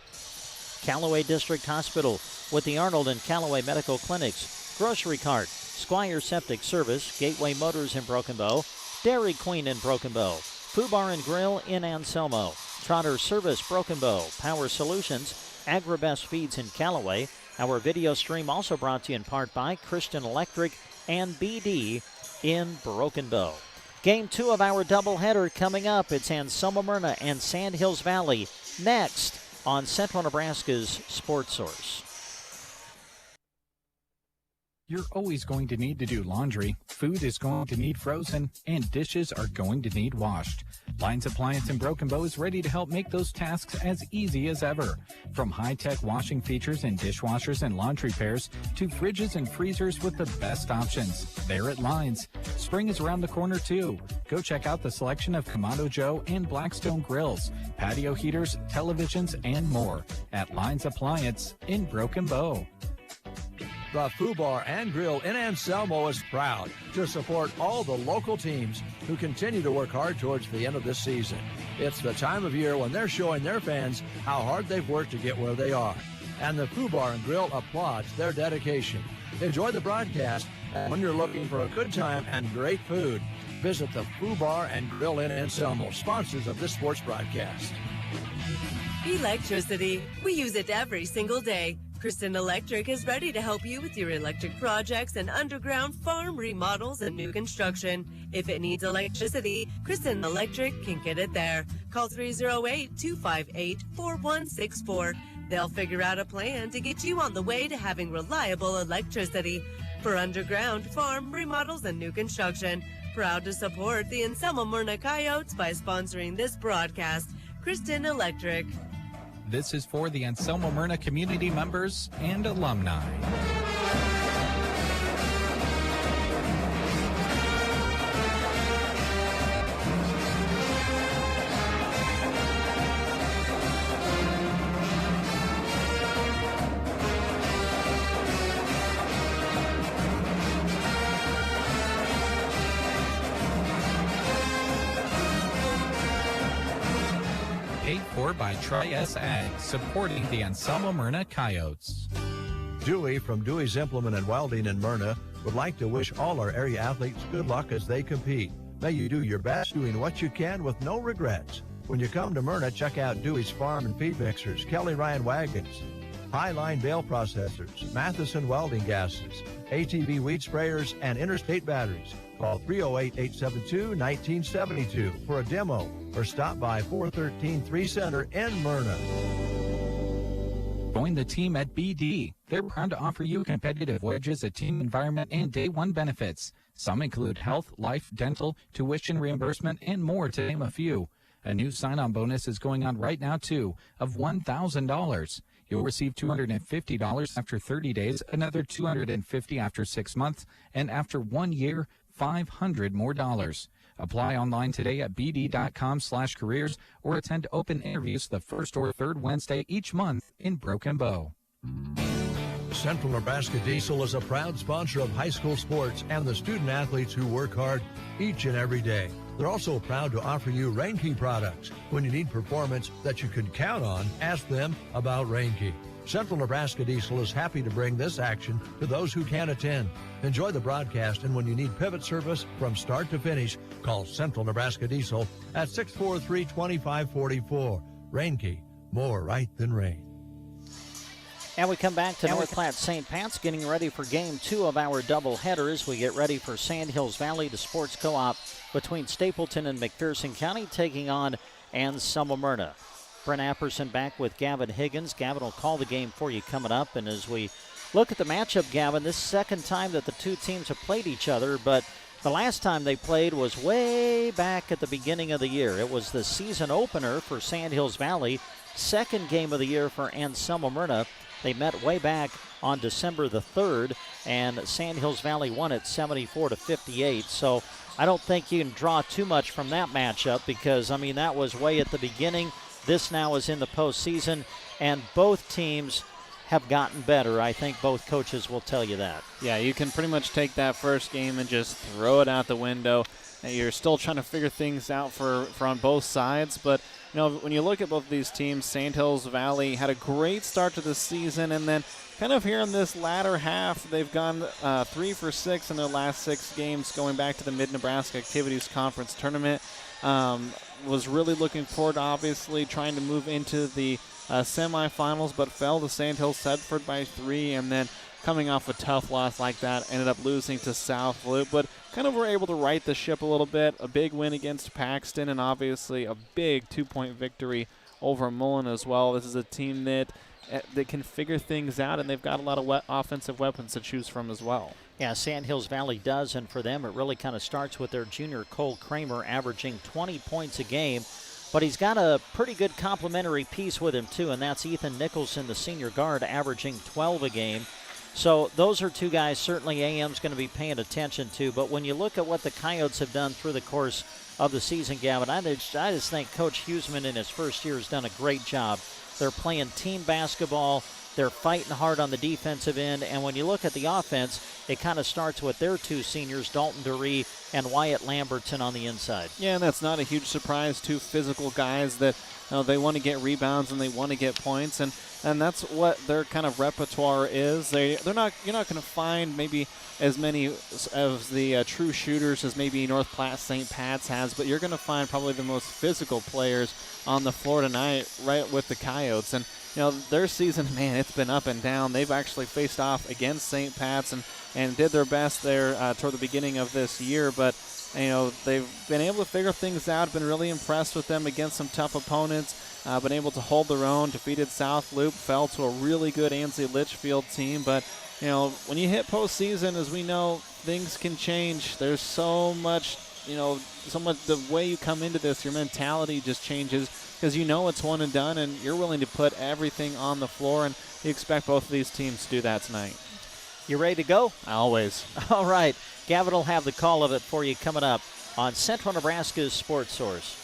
Callaway District Hospital with the Arnold and Callaway Medical Clinics, Grocery Cart, Squire Septic Service, Gateway Motors in Broken Bow, Dairy Queen in Broken Bow, Foo Bar and Grill in Anselmo, Trotter Service Broken Bow, Power Solutions, Agribest Feeds in Callaway. Our video stream also brought to you in part by Christian Electric and BD in Broken Bow. Game 2 of our doubleheader coming up. It's Anselmo Myrna and Sandhills Valley next on Central Nebraska's Sports Source. You're always going to need to do laundry, food is going to need frozen, and dishes are going to need washed. Lines Appliance in Broken Bow is ready to help make those tasks as easy as ever. From high-tech washing features and dishwashers and laundry pairs to fridges and freezers with the best options. They're at Lines. Spring is around the corner too. Go check out the selection of Kamado Joe and Blackstone grills, patio heaters, televisions, and more at Lines Appliance in Broken Bow. The Foo Bar and Grill in Anselmo is proud to support all the local teams who continue to work hard towards the end of this season. It's the time of year when they're showing their fans how hard they've worked to get where they are. And the Foo Bar and Grill applauds their dedication. Enjoy the broadcast, and when you're looking for a good time and great food, visit the Foo Bar and Grill in Anselmo, sponsors of this sports broadcast. Electricity. We use it every single day. Christian Electric is ready to help you with your electric projects and underground farm remodels and new construction. If it needs electricity, Christian Electric can get it there. Call 308-258-4164. They'll figure out a plan to get you on the way to having reliable electricity. For underground farm remodels and new construction, proud to support the Anselmo Myrna Coyotes by sponsoring this broadcast. Christian Electric. This is for the Anselmo Myrna community members and alumni. Paid for by Tri-S Ag, supporting the Anselmo Myrna Coyotes. Dewey from Dewey's Implement and Welding in Myrna would like to wish all our area athletes good luck as they compete. May you do your best doing what you can with no regrets. When you come to Myrna, check out Dewey's Farm and Feed Mixers, Kelly Ryan Wagons, Highline Bale Processors, Matheson Welding Gases, ATV Weed Sprayers, and Interstate Batteries. Call 308-872-1972 for a demo or stop by 413 3 Center in Myrna. Join the team at BD. They're proud to offer you competitive wages, a team environment, and day one benefits. Some include health, life, dental, tuition reimbursement, and more, to name a few. A new sign-on bonus is going on right now, too, of $1,000. You'll receive $250 after 30 days, another $250 after 6 months, and after 1 year, $500 more. Apply online today at bd.com/careers or attend open interviews the first or third Wednesday each month in Broken Bow. Central Nebraska Diesel is a proud sponsor of high school sports and the student athletes who work hard each and every day. They're also proud to offer you Rainke products. When you need performance that you can count on, ask them about Rainke. Central Nebraska Diesel is happy to bring this action to those who can't attend. Enjoy the broadcast, and when you need pivot service from start to finish, call Central Nebraska Diesel at 643-2544. Rainke, more right than rain. And we come back to North Platte St. Pat's, getting ready for Game 2 of our doubleheader as we get ready for Sandhills Valley, the sports co-op between Stapleton and McPherson County, taking on Anselmo Myrna. Brent Apperson back with Gavin Higgins. Gavin will call the game for you coming up. And as we look at the matchup, Gavin, this is the second time that the two teams have played each other, but the last time they played was way back at the beginning of the year. It was the season opener for Sandhills Valley, second game of the year for Anselmo Myrna. They met way back on December the 3rd, and Sandhills Valley won it 74-58. So I don't think you can draw too much from that matchup because, I mean, that was way at the beginning. This now is in the postseason, and both teams have gotten better. I think both coaches will tell you that. Yeah, you can pretty much take that first game and just throw it out the window. You're still trying to figure things out for on both sides, but you know, when you look at both of these teams, Sandhills Valley had a great start to the season, and then kind of here in this latter half, they've gone 3 for 6 in their last 6 games, going back to the Mid-Nebraska Activities Conference Tournament. Was really looking forward to obviously trying to move into the semifinals, but fell to Sandhills Sedford by 3, and then coming off a tough loss like that, ended up losing to South Loop, but kind of were able to right the ship a little bit. A big win against Paxton, and obviously a big 2-point victory over Mullen as well. This is a team that can figure things out, and they've got a lot of offensive weapons to choose from as well. Yeah, Sandhills Valley does, and for them it really kind of starts with their junior Cole Kramer averaging 20 points a game. But he's got a pretty good complementary piece with him, too, and that's Ethan Nicholson, the senior guard, averaging 12 a game. So those are two guys certainly AM's going to be paying attention to. But when you look at what the Coyotes have done through the course of the season, Gavin, I just think Coach Huseman in his first year has done a great job. They're playing team basketball. They're fighting hard on the defensive end. And when you look at the offense, it kind of starts with their two seniors, Dalton Duree and Wyatt Lamberton on the inside. Yeah, and that's not a huge surprise. Two physical guys that they want to get rebounds and they want to get points. And that's what their kind of repertoire is. You're not going to find maybe as many of the true shooters as maybe North Platte St. Pat's has, but you're going to find probably the most physical players on the floor tonight right with the Coyotes. And you know, their season, man, it's been up and down. They've actually faced off against St. Pat's and did their best there toward the beginning of this year. But, you know, they've been able to figure things out, been really impressed with them against some tough opponents, been able to hold their own, defeated South Loop, fell to a really good Ansley Litchfield team. But, you know, when you hit postseason, as we know, things can change. There's so much, the way you come into this, your mentality just changes. Because you know it's one and done, and you're willing to put everything on the floor, and you expect both of these teams to do that tonight. You ready to go? Always. All right. Gavin will have the call of it for you coming up on Central Nebraska's Sports Source.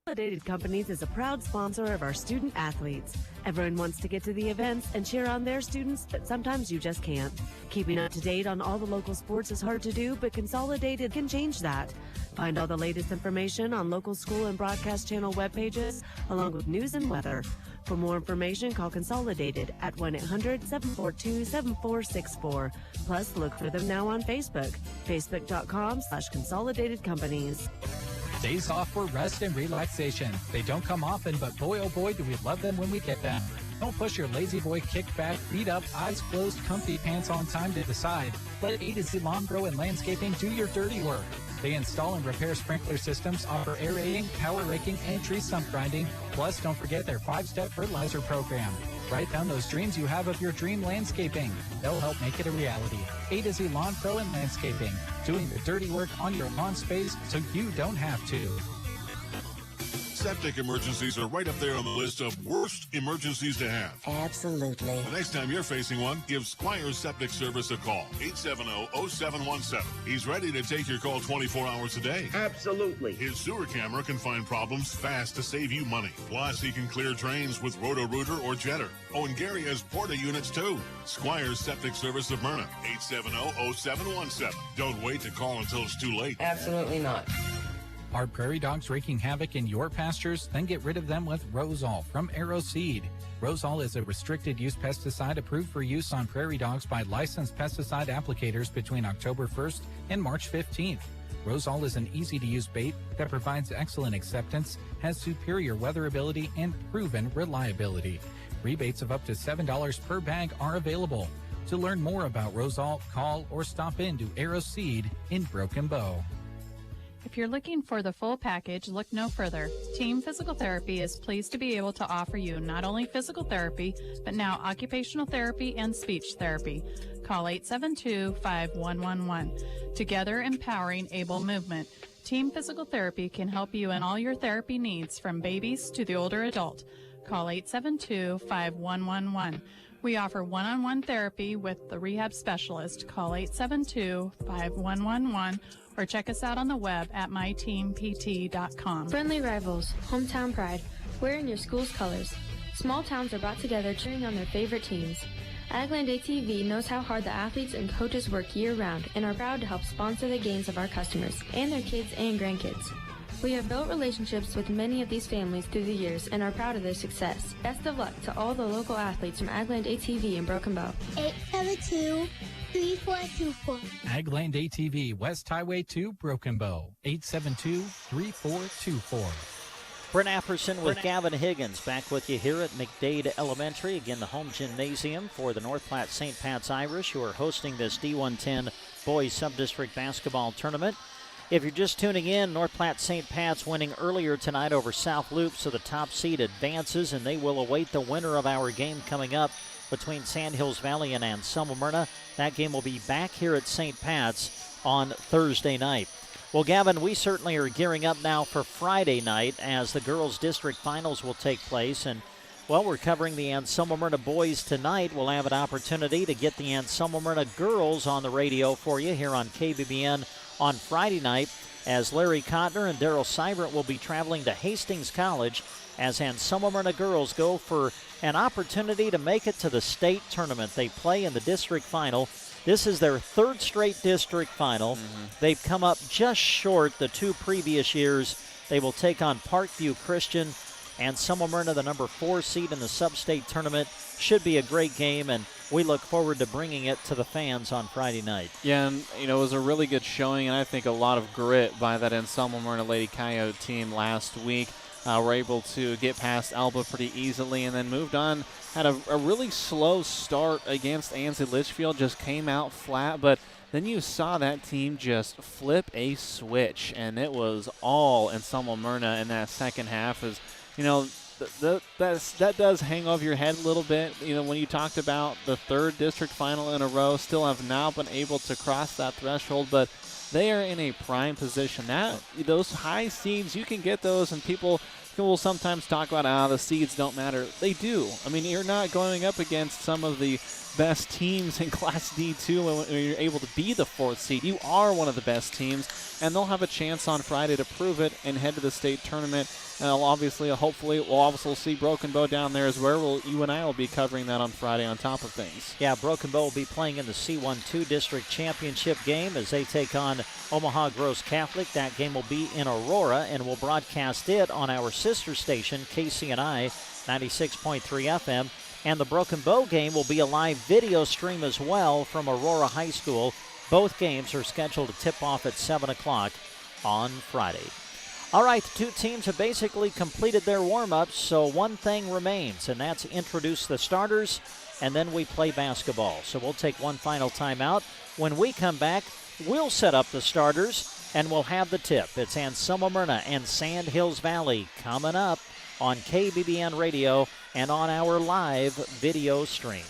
Consolidated Companies is a proud sponsor of our student athletes. Everyone wants to get to the events and cheer on their students, but sometimes you just can't. Keeping up to date on all the local sports is hard to do, but Consolidated can change that. Find all the latest information on local school and broadcast channel web pages, along with news and weather. For more information, call Consolidated at 1-800-742-7464. Plus, look for them now on Facebook, facebook.com/Consolidated Companies. Days off for rest and relaxation. They don't come often, but boy, oh boy, do we love them when we get them. Don't push your lazy boy kick back, feet up, eyes closed, comfy pants on time to decide. Let A to Z Lawn Pro and Landscaping do your dirty work. They install and repair sprinkler systems, offer aerating, power raking, and tree stump grinding. Plus, don't forget their 5-step fertilizer program. Write down those dreams you have of your dream landscaping. They'll help make it a reality. A to Z Lawn Pro and Landscaping, doing the dirty work on your lawn space so you don't have to. Septic emergencies are right up there on the list of worst emergencies to have. Absolutely. The next time you're facing one, give Squire's Septic Service a call. 870-0717. He's ready to take your call 24 hours a day. Absolutely. His sewer camera can find problems fast to save you money. Plus, he can clear drains with Roto-Rooter or Jetter. Oh, and Gary has Porta units, too. Squire's Septic Service of Myrna. 870-0717. Don't wait to call until it's too late. Absolutely not. Are prairie dogs wreaking havoc in your pastures? Then get rid of them with Rosol from Arrow Seed. Rosol is a restricted use pesticide approved for use on prairie dogs by licensed pesticide applicators between October 1st and March 15th. Rosol is an easy-to-use bait that provides excellent acceptance, has superior weatherability, and proven reliability. Rebates of up to $7 per bag are available. To learn more about Rosol, call or stop in to Arrow Seed in Broken Bow. If you're looking for the full package, look no further. Team Physical Therapy is pleased to be able to offer you not only physical therapy, but now occupational therapy and speech therapy. Call 872-5111. Together empowering able movement. Team Physical Therapy can help you in all your therapy needs from babies to the older adult. Call 872-5111. We offer one-on-one therapy with the rehab specialist. Call 872-5111 or check us out on the web at myteampt.com. Friendly rivals, hometown pride, wearing your school's colors. Small towns are brought together cheering on their favorite teams. Agland ATV knows how hard the athletes and coaches work year-round and are proud to help sponsor the games of our customers and their kids and grandkids. We have built relationships with many of these families through the years and are proud of their success. Best of luck to all the local athletes from Agland ATV in Broken Bow. 872-3424. Agland ATV, West Highway 2, Broken Bow. 872-3424. Brent Apperson with Gavin Higgins back with you here at McDade Elementary. Again, the home gymnasium for the North Platte St. Pat's Irish, who are hosting this D1-10 Boys Subdistrict Basketball Tournament. If you're just tuning in, North Platte St. Pat's winning earlier tonight over South Loop, so the top seed advances, and they will await the winner of our game coming up between Sand Hills Valley and Anselmo Myrna. That game will be back here at St. Pat's on Thursday night. Well, Gavin, we certainly are gearing up now for Friday night as the girls' district finals will take place. And, well, we're covering the Anselmo Myrna boys tonight. We'll have an opportunity to get the Anselmo Myrna girls on the radio for you here on KBBN on Friday night, as Larry Cotner and Daryl Seibert will be traveling to Hastings College as Anselmo Myrna girls go for an opportunity to make it to the state tournament. They play in the district final. This is their third straight district final. They've come up just short the two previous years. They will take on Parkview Christian. Anselmo Myrna, the number 4 seed in the sub-state tournament. Should be a great game, and we look forward to bringing it to the fans on Friday night. Yeah, and it was a really good showing, and I think a lot of grit by that Anselmo Myrna Lady Coyote team last week. Were able to get past Alba pretty easily and then moved on. Had a really slow start against Ansley Litchfield, just came out flat, but then you saw that team just flip a switch, and it was all Anselmo Myrna in that second half. As that does hang over your head a little bit. When you talked about the third district final in a row, still have now been able to cross that threshold, but they are in a prime position. Those high seeds, you can get those, and people will sometimes talk about, the seeds don't matter. They do. I mean, you're not going up against some of the best teams in Class D2 when you're able to be the 4th seed. You are one of the best teams, and they'll have a chance on Friday to prove it and head to the state tournament. And hopefully, we'll also see Broken Bow down there as well. You and I will be covering that on Friday on top of things. Yeah, Broken Bow will be playing in the C1-2 District Championship game as they take on Omaha Gross Catholic. That game will be in Aurora, and we'll broadcast it on our sister station, KCNI 96.3 FM. And the Broken Bow game will be a live video stream as well from Aurora High School. Both games are scheduled to tip off at 7 o'clock on Friday. All right, the two teams have basically completed their warm-ups, so one thing remains, and that's introduce the starters, and then we play basketball. So we'll take one final timeout. When we come back, we'll set up the starters, and we'll have the tip. It's Anselmo Myrna and Sand Hills Valley coming up on KBBN Radio and on our live video stream.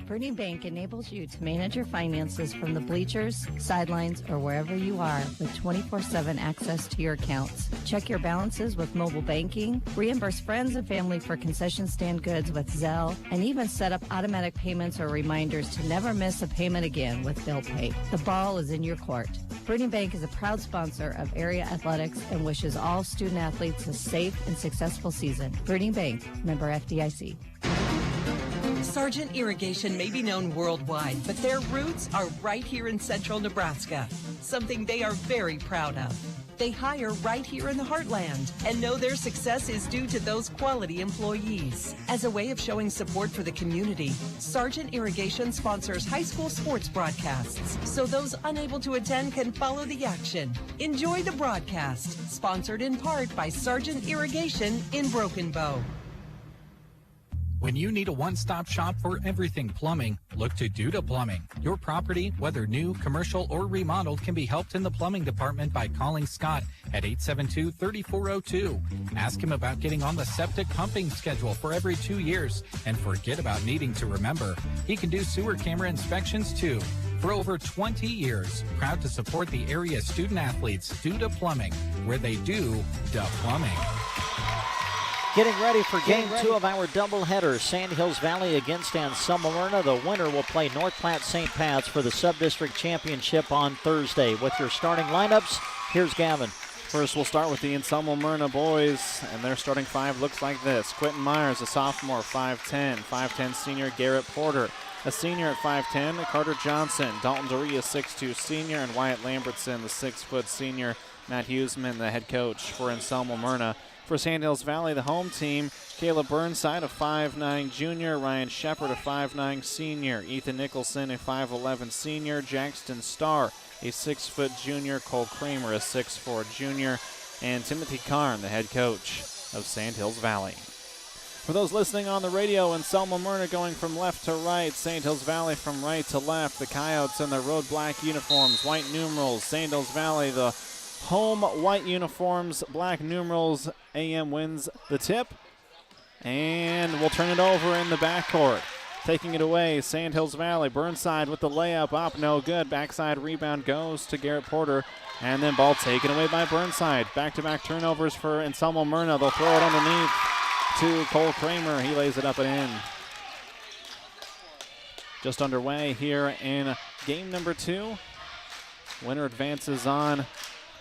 Burning Bank enables you to manage your finances from the bleachers, sidelines, or wherever you are with 24/7 access to your accounts. Check your balances with mobile banking, reimburse friends and family for concession stand goods with Zelle, and even set up automatic payments or reminders to never miss a payment again with Bill Pay. The ball is in your court. Burning Bank is a proud sponsor of area athletics and wishes all student athletes a safe and successful season. Burning Bank, member FDIC. Sargent Irrigation may be known worldwide, but their roots are right here in central Nebraska, something they are very proud of. They hire right here in the heartland and know their success is due to those quality employees. As a way of showing support for the community, Sargent Irrigation sponsors high school sports broadcasts, so those unable to attend can follow the action. Enjoy the broadcast, sponsored in part by Sargent Irrigation in Broken Bow. When you need a one-stop shop for everything plumbing, look to Duda Plumbing. Your property, whether new, commercial, or remodeled, can be helped in the plumbing department by calling Scott at 872-3402. Ask him about getting on the septic pumping schedule for every 2 years, and forget about needing to remember. He can do sewer camera inspections, too. For over 20 years, proud to support the area student athletes, Duda Plumbing, where they do the plumbing. Getting ready for game 2 of our doubleheader, Sand Hills Valley against Anselmo Myrna. The winner will play North Platte St. Pat's for the Subdistrict Championship on Thursday. With your starting lineups, here's Gavin. First, we'll start with the Anselmo Myrna boys, and their starting five looks like this. Quentin Myers, a sophomore, 5'10", 5'10" senior Garrett Porter. A senior at 5'10", Carter Johnson. Dalton Doria, 6'2" senior, and Wyatt Lambertson, the 6' senior. Matt Huseman, the head coach for Anselmo Myrna. For Sand Hills Valley, the home team, Caleb Burnside, a 5'9" junior, Ryan Shepard, a 5'9" senior, Ethan Nicholson, a 5'11" senior, Jackson Starr, a 6' junior, Cole Kramer, a 6'4" junior, and Timothy Karn, the head coach of Sand Hills Valley. For those listening on the radio, Anselmo Myrna going from left to right, Sand Hills Valley from right to left, the Coyotes in their road black uniforms, white numerals, Sand Hills Valley, the home white uniforms, black numerals. AM wins the tip, and we'll turn it over in the backcourt. Taking it away, Sand Hills Valley. Burnside with the layup up, no good. Backside rebound goes to Garrett Porter, and then ball taken away by Burnside. Back-to-back turnovers for Anselmo Myrna. They'll throw it underneath to Cole Kramer. He lays it up and in. Just underway here in game number 2. Winner advances on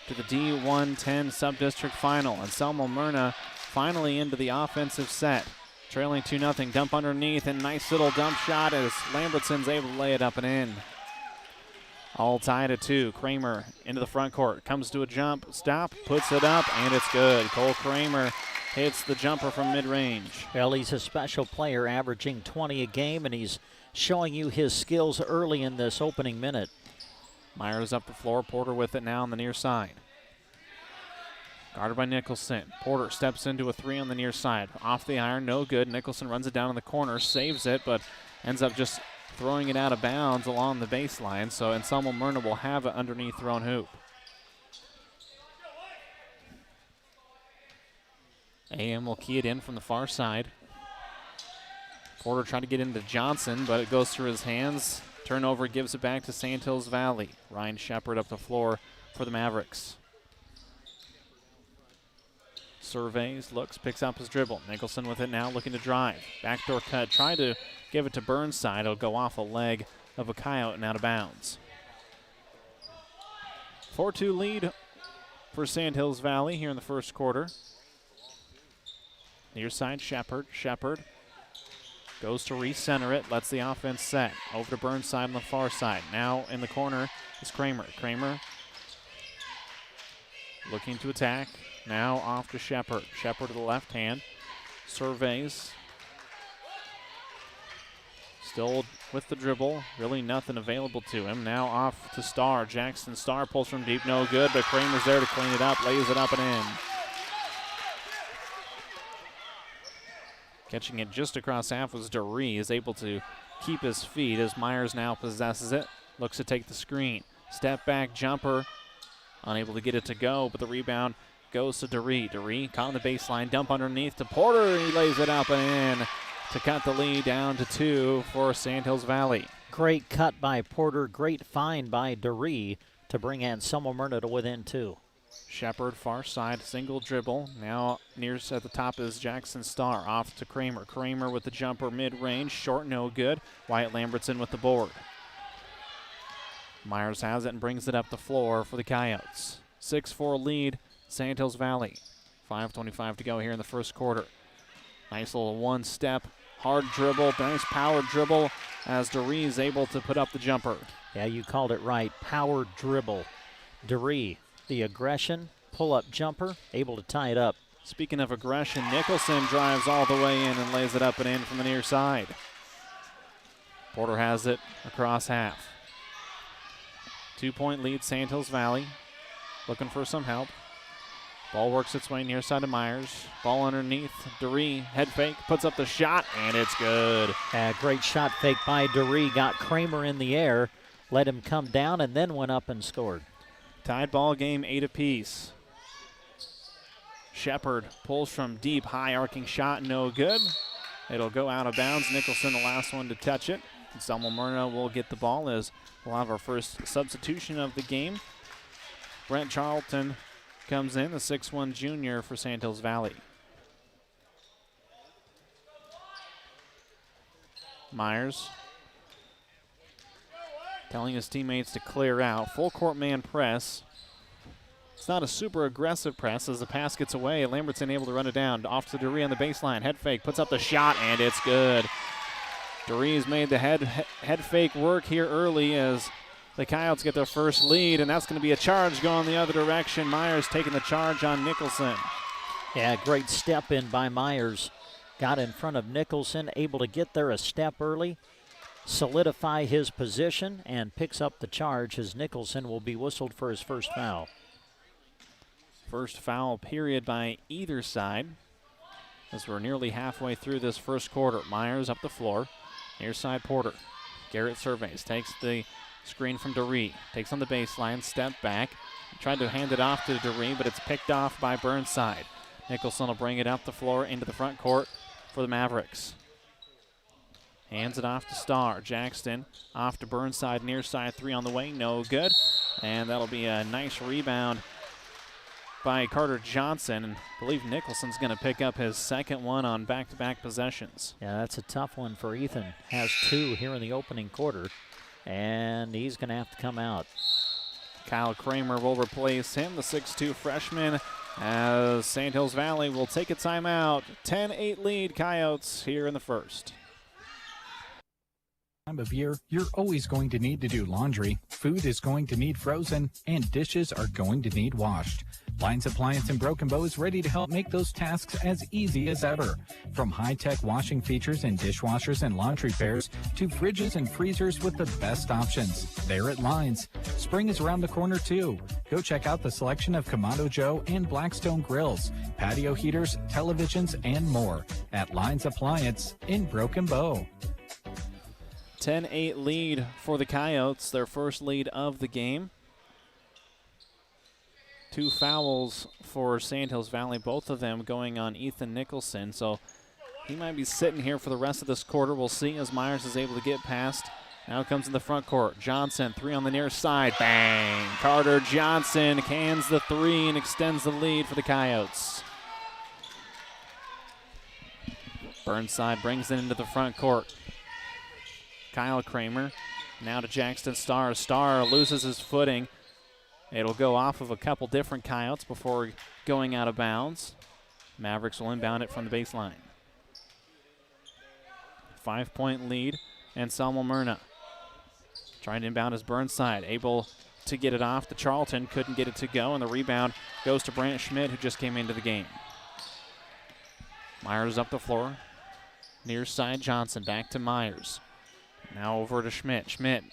to the D1-10 Subdistrict Final. Anselmo Myrna finally into the offensive set. Trailing 2-0, dump underneath, and nice little dump shot as Lambertson's able to lay it up and in. All tied at 2. Kramer into the front court. Comes to a jump, stop, puts it up, and it's good. Cole Kramer hits the jumper from mid-range. Well, he's a special player, averaging 20 a game, and he's showing you his skills early in this opening minute. Myers up the floor. Porter with it now on the near side. Guarded by Nicholson. Porter steps into a 3 on the near side. Off the iron, no good. Nicholson runs it down in the corner, saves it, but ends up just throwing it out of bounds along the baseline. So Anselmo Myrna will have it underneath their own hoop. AM will key it in from the far side. Porter trying to get into Johnson, but it goes through his hands. Turnover gives it back to Sand Hills Valley. Ryan Shepard up the floor for the Mavericks. Surveys, looks, picks up his dribble. Nicholson with it now, looking to drive. Backdoor cut, tried to give it to Burnside. It'll go off a leg of a Coyote and out of bounds. 4-2 lead for Sandhills Valley here in the first quarter. Near side, Shepard. Shepard goes to recenter it, lets the offense set. Over to Burnside on the far side. Now in the corner is Kramer. Kramer looking to attack. Now off to Shepard. Shepard to the left hand. Surveys. Still with the dribble. Really nothing available to him. Now off to Starr. Jackson Starr pulls from deep. No good, but Kramer's there to clean it up. Lays it up and in. Catching it just across half was Duree. Is able to keep his feet as Myers now possesses it. Looks to take the screen. Step back jumper. Unable to get it to go, but the rebound goes to Duree. Duree caught on the baseline. Dump underneath to Porter. He lays it up and in to cut the lead down to 2 for Sandhills Valley. Great cut by Porter. Great find by Duree to bring Anselmo Myrna to within 2. Shepard, far side, single dribble. Now nearest at the top is Jackson Starr. Off to Kramer. Kramer with the jumper mid-range. Short, no good. Wyatt Lambertson with the board. Myers has it and brings it up the floor for the Coyotes. 6-4 lead, Sandhills Valley. 5:25 to go here in the first quarter. Nice little one-step, hard dribble, nice power dribble as Duree is able to put up the jumper. Yeah, you called it right. Power dribble. Duree, the aggression, pull-up jumper, able to tie it up. Speaking of aggression, Nicholson drives all the way in and lays it up and in from the near side. Porter has it across half. 2-point lead, Sandhills Valley. Looking for some help. Ball works its way near side to Myers. Ball underneath. Duree, head fake, puts up the shot, and it's good. Great shot fake by Duree. Got Kramer in the air, let him come down, and then went up and scored. Tied ball game, 8 apiece. Shepard pulls from deep, high arcing shot, no good. It'll go out of bounds. Nicholson, the last one to touch it. Anselmo Myrna will get the ball as we'll have our first substitution of the game. Brent Charlton comes in, the 6'1 junior for Sandhills Valley. Myers telling his teammates to clear out. Full court man press. It's not a super aggressive press as the pass gets away. Lambertson able to run it down. Off to Duree on the baseline. Head fake, puts up the shot, and it's good. Duree's made the head fake work here early as the Coyotes get their first lead, and that's going to be a charge going the other direction. Myers taking the charge on Nicholson. Yeah, great step in by Myers. Got in front of Nicholson, able to get there a step early, solidify his position, and picks up the charge as Nicholson will be whistled for his first foul. First foul period by either side as we're nearly halfway through this first quarter. Myers up the floor. Near side Porter. Garrett surveys, takes the screen from Duree. Takes on the baseline, step back. Tried to hand it off to Duree, but it's picked off by Burnside. Nicholson will bring it up the floor into the front court for the Mavericks. Hands it off to Starr. Jackson off to Burnside, near side three on the way, no good. And that'll be a nice rebound by Carter Johnson, and I believe Nicholson's going to pick up his second one on back-to-back possessions. Yeah, that's a tough one for Ethan. Has 2 here in the opening quarter, and he's going to have to come out. Kyle Kramer will replace him, the 6'2 freshman, as Sandhills Valley will take a timeout. 10-8 lead Coyotes here in the first. Time of year, you're always going to need to do laundry. Food is going to need frozen, and dishes are going to need washed. Lines Appliance in Broken Bow is ready to help make those tasks as easy as ever. From high-tech washing features in dishwashers and laundry pairs to fridges and freezers with the best options. They're at Lines. Spring is around the corner too. Go check out the selection of Kamado Joe and Blackstone grills, patio heaters, televisions, and more at Lines Appliance in Broken Bow. 10-8 lead for the Coyotes, their first lead of the game. 2 fouls for Sandhills Valley, both of them going on Ethan Nicholson. So he might be sitting here for the rest of this quarter. We'll see as Myers is able to get past. Now it comes in the front court. Johnson, 3 on the near side. Bang! Carter Johnson cans the 3 and extends the lead for the Coyotes. Burnside brings it into the front court. Kyle Kramer now to Jackson Starr. Starr loses his footing. It'll go off of a couple different coyotes before going out of bounds. Mavericks will inbound it from the baseline. 5-point lead, and Selma Myrna trying to inbound as Burnside, able to get it off to Charlton, couldn't get it to go, and the rebound goes to Brant Schmidt, who just came into the game. Myers up the floor, near side Johnson, back to Myers. Now over to Schmidt. Schmidt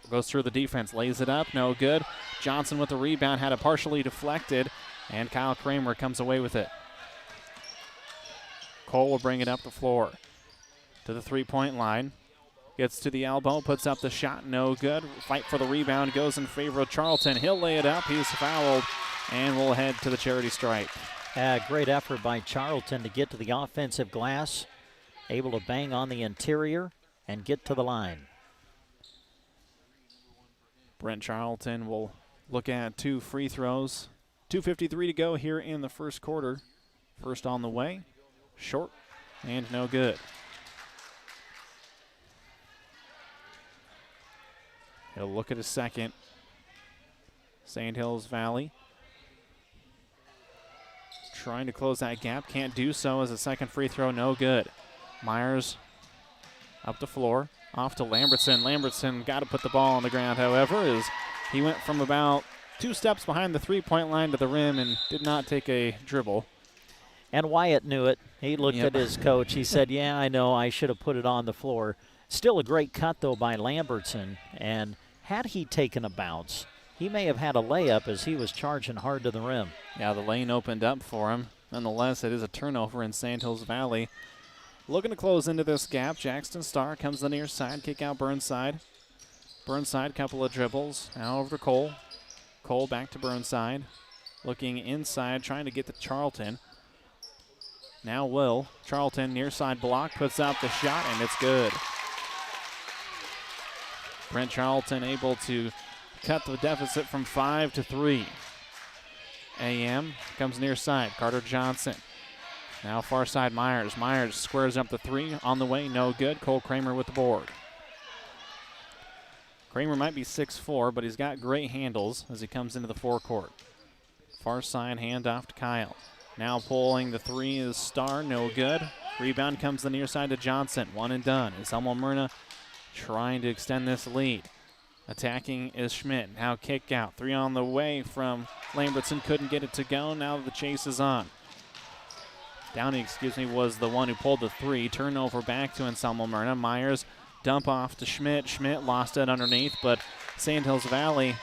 goes through the defense, lays it up, no good. Johnson with the rebound, had it partially deflected, and Kyle Kramer comes away with it. Cole will bring it up the floor to the three-point line. Gets to the elbow, puts up the shot, no good. Fight for the rebound goes in favor of Charlton. He'll lay it up, he's fouled, and we'll head to the charity stripe. Great effort by Charlton to get to the offensive glass. Able to bang on the interior and get to the line. Brent Charlton will look at 2 free throws. 2:53 to go here in the first quarter. First on the way, short and no good. He'll look at his second. St. Hills Valley trying to close that gap. Can't do so as a second free throw, no good. Myers up the floor, off to Lambertson. Lambertson got to put the ball on the ground, however, as he went from about 2 steps behind the three-point line to the rim and did not take a dribble. And Wyatt knew it. He looked at his coach. He said, yeah, I know, I should have put it on the floor. Still a great cut, though, by Lambertson. And had he taken a bounce, he may have had a layup as he was charging hard to the rim. Yeah, the lane opened up for him. Nonetheless, it is a turnover in Sand Hills Valley. Looking to close into this gap. Jackson Starr comes the near side, kick out Burnside. Burnside, couple of dribbles. Now over to Cole. Cole back to Burnside. Looking inside, trying to get to Charlton. Now Will. Charlton, near side block, puts out the shot, and it's good. Brent Charlton able to cut the deficit from 5 to 3. AM comes near side. Carter Johnson. Now far side Myers. Myers squares up the 3. On the way, no good. Cole Kramer with the board. Kramer might be 6'4", but he's got great handles as he comes into the forecourt. Far side handoff to Kyle. Now pulling the 3 is Starr, no good. Rebound comes the near side to Johnson. One and done. It's Selma Myrna trying to extend this lead. Attacking is Schmidt. Now kick out. 3 on the way from Lambertson. Couldn't get it to go. Now the chase is on. Downey, was the one who pulled the 3. Turnover back to Anselmo Myrna. Myers dump off to Schmidt. Schmidt lost it underneath, but Sand Hills Valley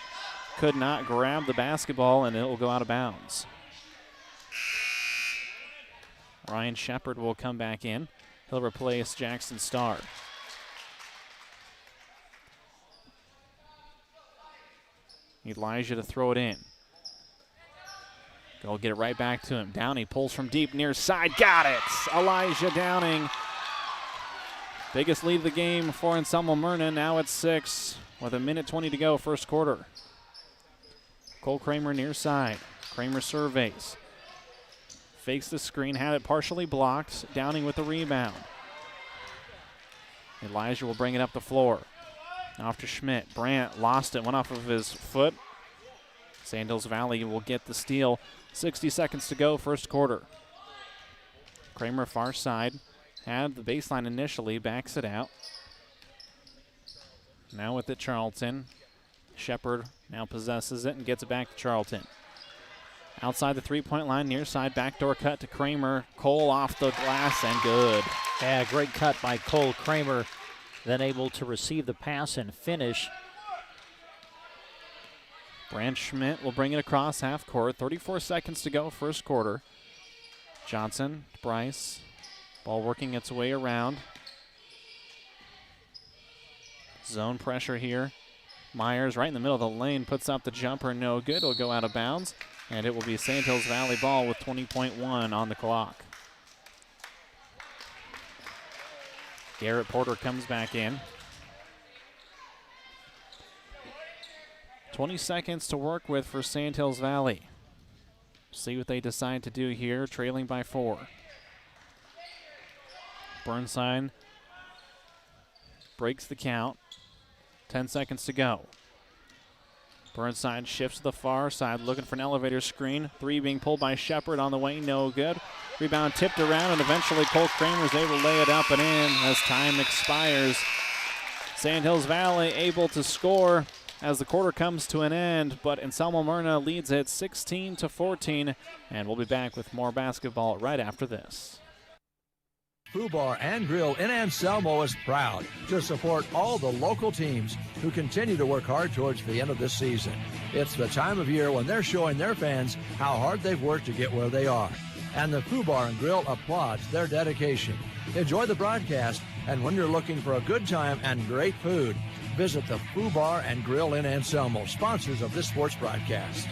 could not grab the basketball, and it will go out of bounds. Ryan Shepard will come back in. He'll replace Jackson Starr. Elijah to throw it in. Go get it right back to him. Downey pulls from deep near side. Got it! Elijah Downing. Biggest lead of the game for Anselmo Myrna. Now it's 6 with 1:20 to go, first quarter. Cole Kramer near side. Kramer surveys. Fakes the screen, had it partially blocked. Downing with the rebound. Elijah will bring it up the floor. Off to Schmidt. Brandt lost it, went off of his foot. Sand Hills Valley will get the steal. 60 seconds to go, first quarter. Kramer far side. Had the baseline initially, backs it out. Now with it, Charlton. Shepard now possesses it and gets it back to Charlton. Outside the three-point line, near side, backdoor cut to Kramer. Cole off the glass and good. Yeah, great cut by Cole Kramer. Then able to receive the pass and finish. Brant Schmidt will bring it across half court. 34 seconds to go, first quarter. Johnson, Bryce. Ball working its way around. Zone pressure here. Myers right in the middle of the lane puts up the jumper, no good. It'll go out of bounds, and it will be Sand Hills Valley ball with 20.1 on the clock. Garrett Porter comes back in. 20 seconds to work with for Sand Hills Valley. See what they decide to do here, trailing by 4. Burnside breaks the count. 10 seconds to go. Burnside shifts to the far side, looking for an elevator screen. 3 being pulled by Shepard on the way, no good. Rebound tipped around, and eventually Cole Kramer is able to lay it up and in as time expires. Sand Hills Valley able to score as the quarter comes to an end, but Anselmo Myrna leads it 16-14, and we'll be back with more basketball right after this. Foo Bar and Grill in Anselmo is proud to support all the local teams who continue to work hard towards the end of this season. It's the time of year when they're showing their fans how hard they've worked to get where they are. And the Foo Bar and Grill applauds their dedication. Enjoy the broadcast, and when you're looking for a good time and great food, visit the Foo Bar and Grill in Anselmo, sponsors of this sports broadcast.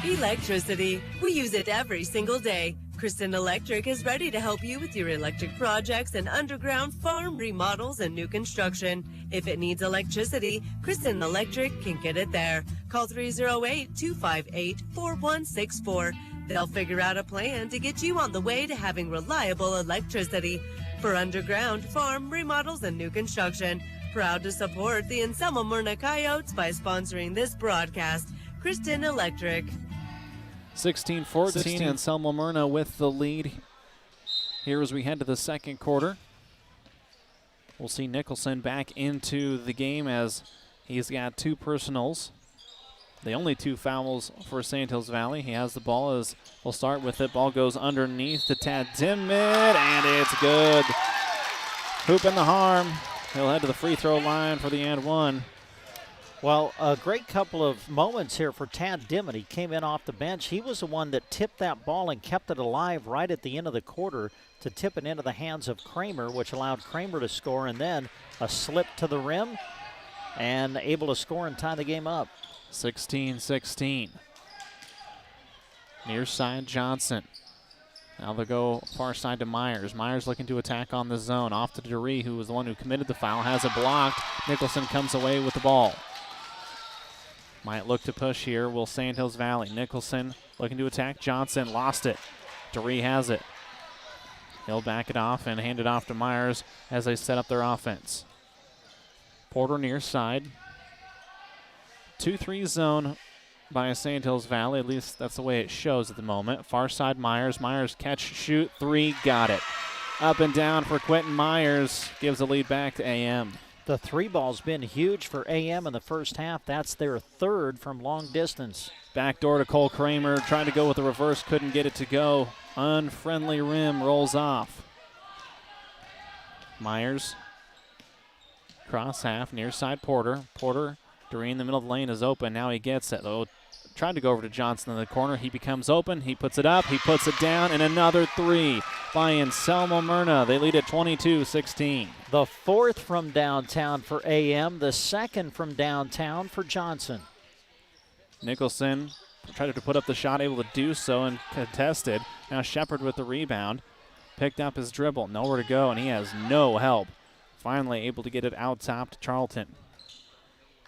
Electricity. We use it every single day. Kristen Electric is ready to help you with your electric projects and underground farm remodels and new construction. If it needs electricity, Kristen Electric can get it there. Call 308-258-4164. They'll figure out a plan to get you on the way to having reliable electricity. For underground farm remodels and new construction, proud to support the Anselmo Myrna Coyotes by sponsoring this broadcast. Kristen Electric. 16-14, Anselmo Myrna with the lead here as we head to the second quarter. We'll see Nicholson back into the game as he's got 2 personals. The only 2 fouls for Sand Hills Valley. He has the ball as we'll start with it. Ball goes underneath to Tad Dimmitt, and it's good. Hoop in the harm. He'll head to the free throw line for the and one. Well, a great couple of moments here for Tad Dimmitt. He came in off the bench. He was the one that tipped that ball and kept it alive right at the end of the quarter to tip it into the hands of Kramer, which allowed Kramer to score, and then a slip to the rim and able to score and tie the game up. 16-16. Near side Johnson. Now they'll go far side to Myers. Myers looking to attack on the zone. Off to Duree, who was the one who committed the foul. Has it blocked. Nicholson comes away with the ball. Might look to push here. Will Sand Hills Valley. Nicholson looking to attack. Johnson lost it. Duree has it. He'll back it off and hand it off to Myers as they set up their offense. Porter near side. 2-3 zone by Sand Hills Valley. At least that's the way it shows at the moment. Far side Myers. Myers catch, shoot, 3, got it. Up and down for Quentin Myers. Gives the lead back to AM. The 3 ball's been huge for AM in the first half. That's their 3rd from long distance. Back door to Cole Kramer. Tried to go with the reverse, couldn't get it to go. Unfriendly rim rolls off. Myers. Cross half, near side Porter. Porter, Duree in the middle of the lane is open. Now he gets it. Though tried to go over to Johnson in the corner. He becomes open. He puts it up. He puts it down. And another 3 by Anselmo Myrna. They lead at 22-16. The 4th from downtown for AM. The 2nd from downtown for Johnson. Nicholson tried to put up the shot, able to do so, and contested. Now Shepard with the rebound. Picked up his dribble. Nowhere to go, and he has no help. Finally able to get it out top to Charlton.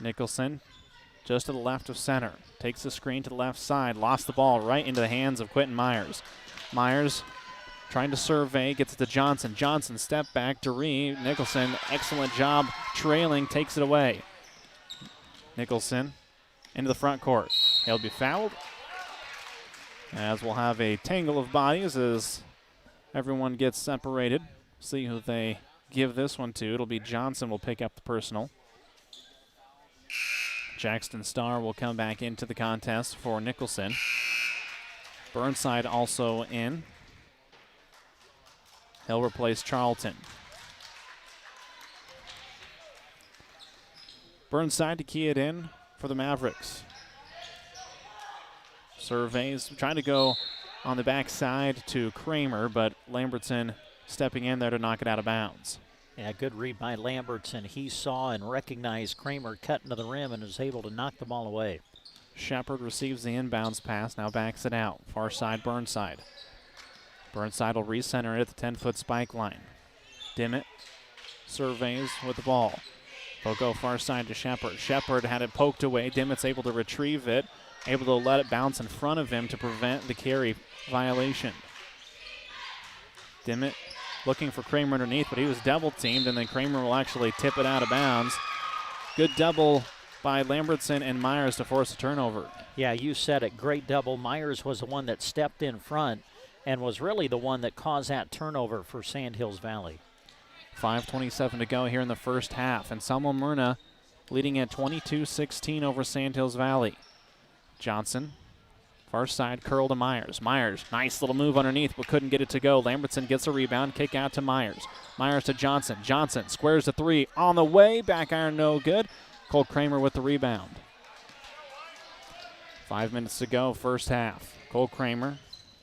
Nicholson just to the left of center. Takes the screen to the left side. Lost the ball right into the hands of Quentin Myers. Myers trying to survey. Gets it to Johnson. Johnson step back. Duree. Nicholson, excellent job trailing. Takes it away. Nicholson into the front court. He'll be fouled. As we'll have a tangle of bodies as everyone gets separated. See who they give this one to. It'll be Johnson will pick up the personal. Jackson Starr will come back into the contest for Nicholson. Burnside also in. He'll replace Charlton. Burnside to key it in for the Mavericks. Surveys, trying to go on the backside to Kramer, but Lambertson stepping in there to knock it out of bounds. Yeah, good read by Lambertson. He saw and recognized Kramer cutting to the rim and was able to knock the ball away. Shepard receives the inbounds pass, now backs it out. Far side, Burnside. Burnside will recenter it at the 10-foot spike line. Dimmitt surveys with the ball. They'll go far side to Shepard. Shepard had it poked away. Dimmitt's able to retrieve it, able to let it bounce in front of him to prevent the carry violation. Dimmitt looking for Kramer underneath, but he was double-teamed, and then Kramer will actually tip it out of bounds. Good double by Lambertson and Myers to force a turnover. Yeah, you said it. Great double. Myers was the one that stepped in front and was really the one that caused that turnover for Sandhills Valley. 5:27 to go here in the first half, and Selma Myrna leading at 22-16 over Sandhills Valley. Johnson, far side, curl to Myers. Myers, nice little move underneath, but couldn't get it to go. Lambertson gets a rebound, kick out to Myers. Myers to Johnson. Johnson squares the three on the way, back iron no good. Cole Kramer with the rebound. 5 minutes to go, first half. Cole Kramer,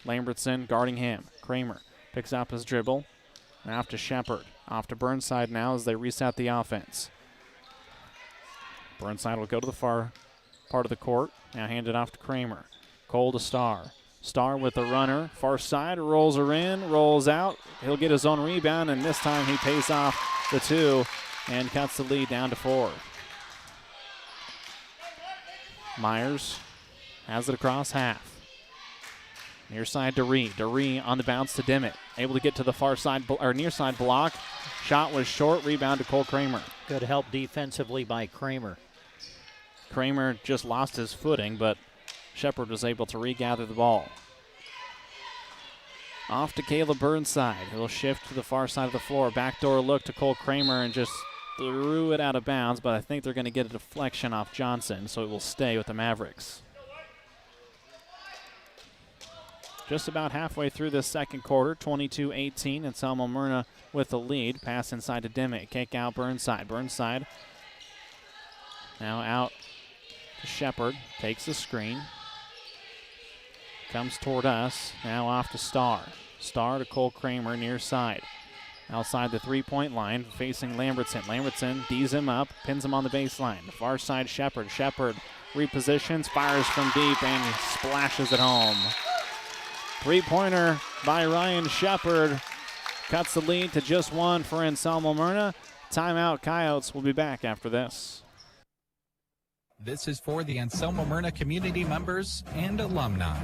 Lambertson guarding him. Kramer picks up his dribble. Now off to Shepard. Off to Burnside now as they reset the offense. Burnside will go to the far part of the court. Now hand it off to Kramer. Cole to Starr. Starr with the runner. Far side, rolls her in, rolls out. He'll get his own rebound, and this time he pays off the two and cuts the lead down to 4. Myers has it across half. Near side to Ree. DeRee on the bounce to Dimmitt. Able to get to the far side or near side block. Shot was short. Rebound to Cole Kramer. Good help defensively by Kramer. Kramer just lost his footing, but Shepard was able to regather the ball. Off to Caleb Burnside. He'll shift to the far side of the floor. Backdoor look to Cole Kramer and just threw it out of bounds, but I think they're going to get a deflection off Johnson, so it will stay with the Mavericks. Just about halfway through this second quarter, 22-18, and Selma Myrna with the lead. Pass inside to Dimmitt. Kick out Burnside. Burnside now out to Shepard. Takes the screen. Comes toward us. Now off to Starr. Starr to Cole Kramer near side. Outside the three-point line, facing Lambertson. Lambertson D's him up, pins him on the baseline. The far side, Shepard. Shepard repositions, fires from deep, and splashes it home. Three-pointer by Ryan Shepard cuts the lead to just one for Anselmo Myrna. Timeout, Coyotes. Will be back after this. This is for the Anselmo Myrna community members and alumni.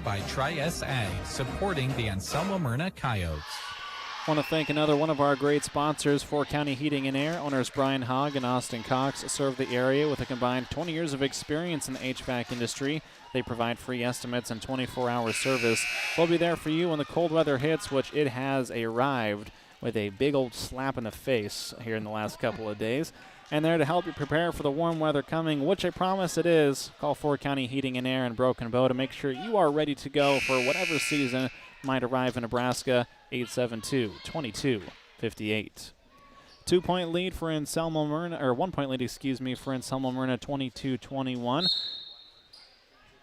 By Tri-S Ag, supporting the Anselmo Myrna Coyotes. I want to thank another one of our great sponsors, 4 County Heating and Air. Owners Brian Hogg and Austin Cox serve the area with a combined 20 years of experience in the HVAC industry. They provide free estimates and 24-hour service. They'll be there for you when the cold weather hits, which it has arrived with a big old slap in the face here in the last couple of days. And there to help you prepare for the warm weather coming, which I promise it is. Call 4 County Heating and Air in Broken Bow to make sure you are ready to go for whatever season might arrive in Nebraska. 872-2258. 2-point lead for Anselmo Myrna, or 1-point lead, for Anselmo Myrna, 22-21.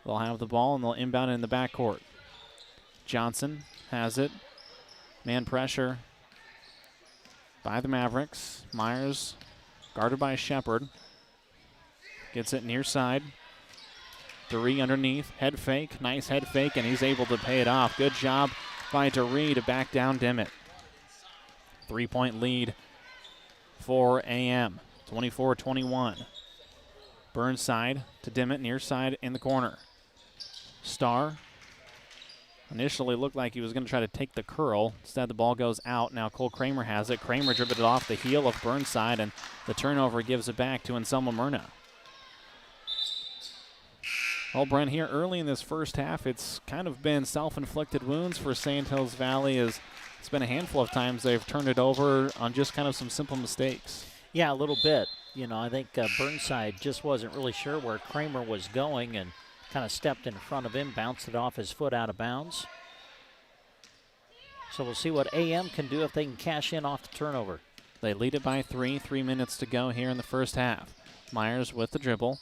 They'll have the ball and they'll inbound it in the backcourt. Johnson has it. Man pressure by the Mavericks. Myers guarded by Shepard. Gets it near side. DeRee underneath. Head fake. Nice head fake, and he's able to pay it off. Good job by DeRee to back down Dimmitt. 3-point lead for AM. 24-21. Burnside to Dimmitt, near side in the corner. Starr initially looked like he was going to try to take the curl. Instead, the ball goes out. Now Cole Kramer has it. Kramer dribbled it off the heel of Burnside, and the turnover gives it back to Anselmo Myrna. Well, Brent, here early in this first half, it's kind of been self-inflicted wounds for Sandhills Valley. It's been a handful of times they've turned it over on just kind of some simple mistakes. Yeah, a little bit. You know, I think Burnside just wasn't really sure where Kramer was going and kind of stepped in front of him, bounced it off his foot out of bounds. So we'll see what AM can do if they can cash in off the turnover. They lead it by 3. 3 minutes to go here in the first half. Myers with the dribble.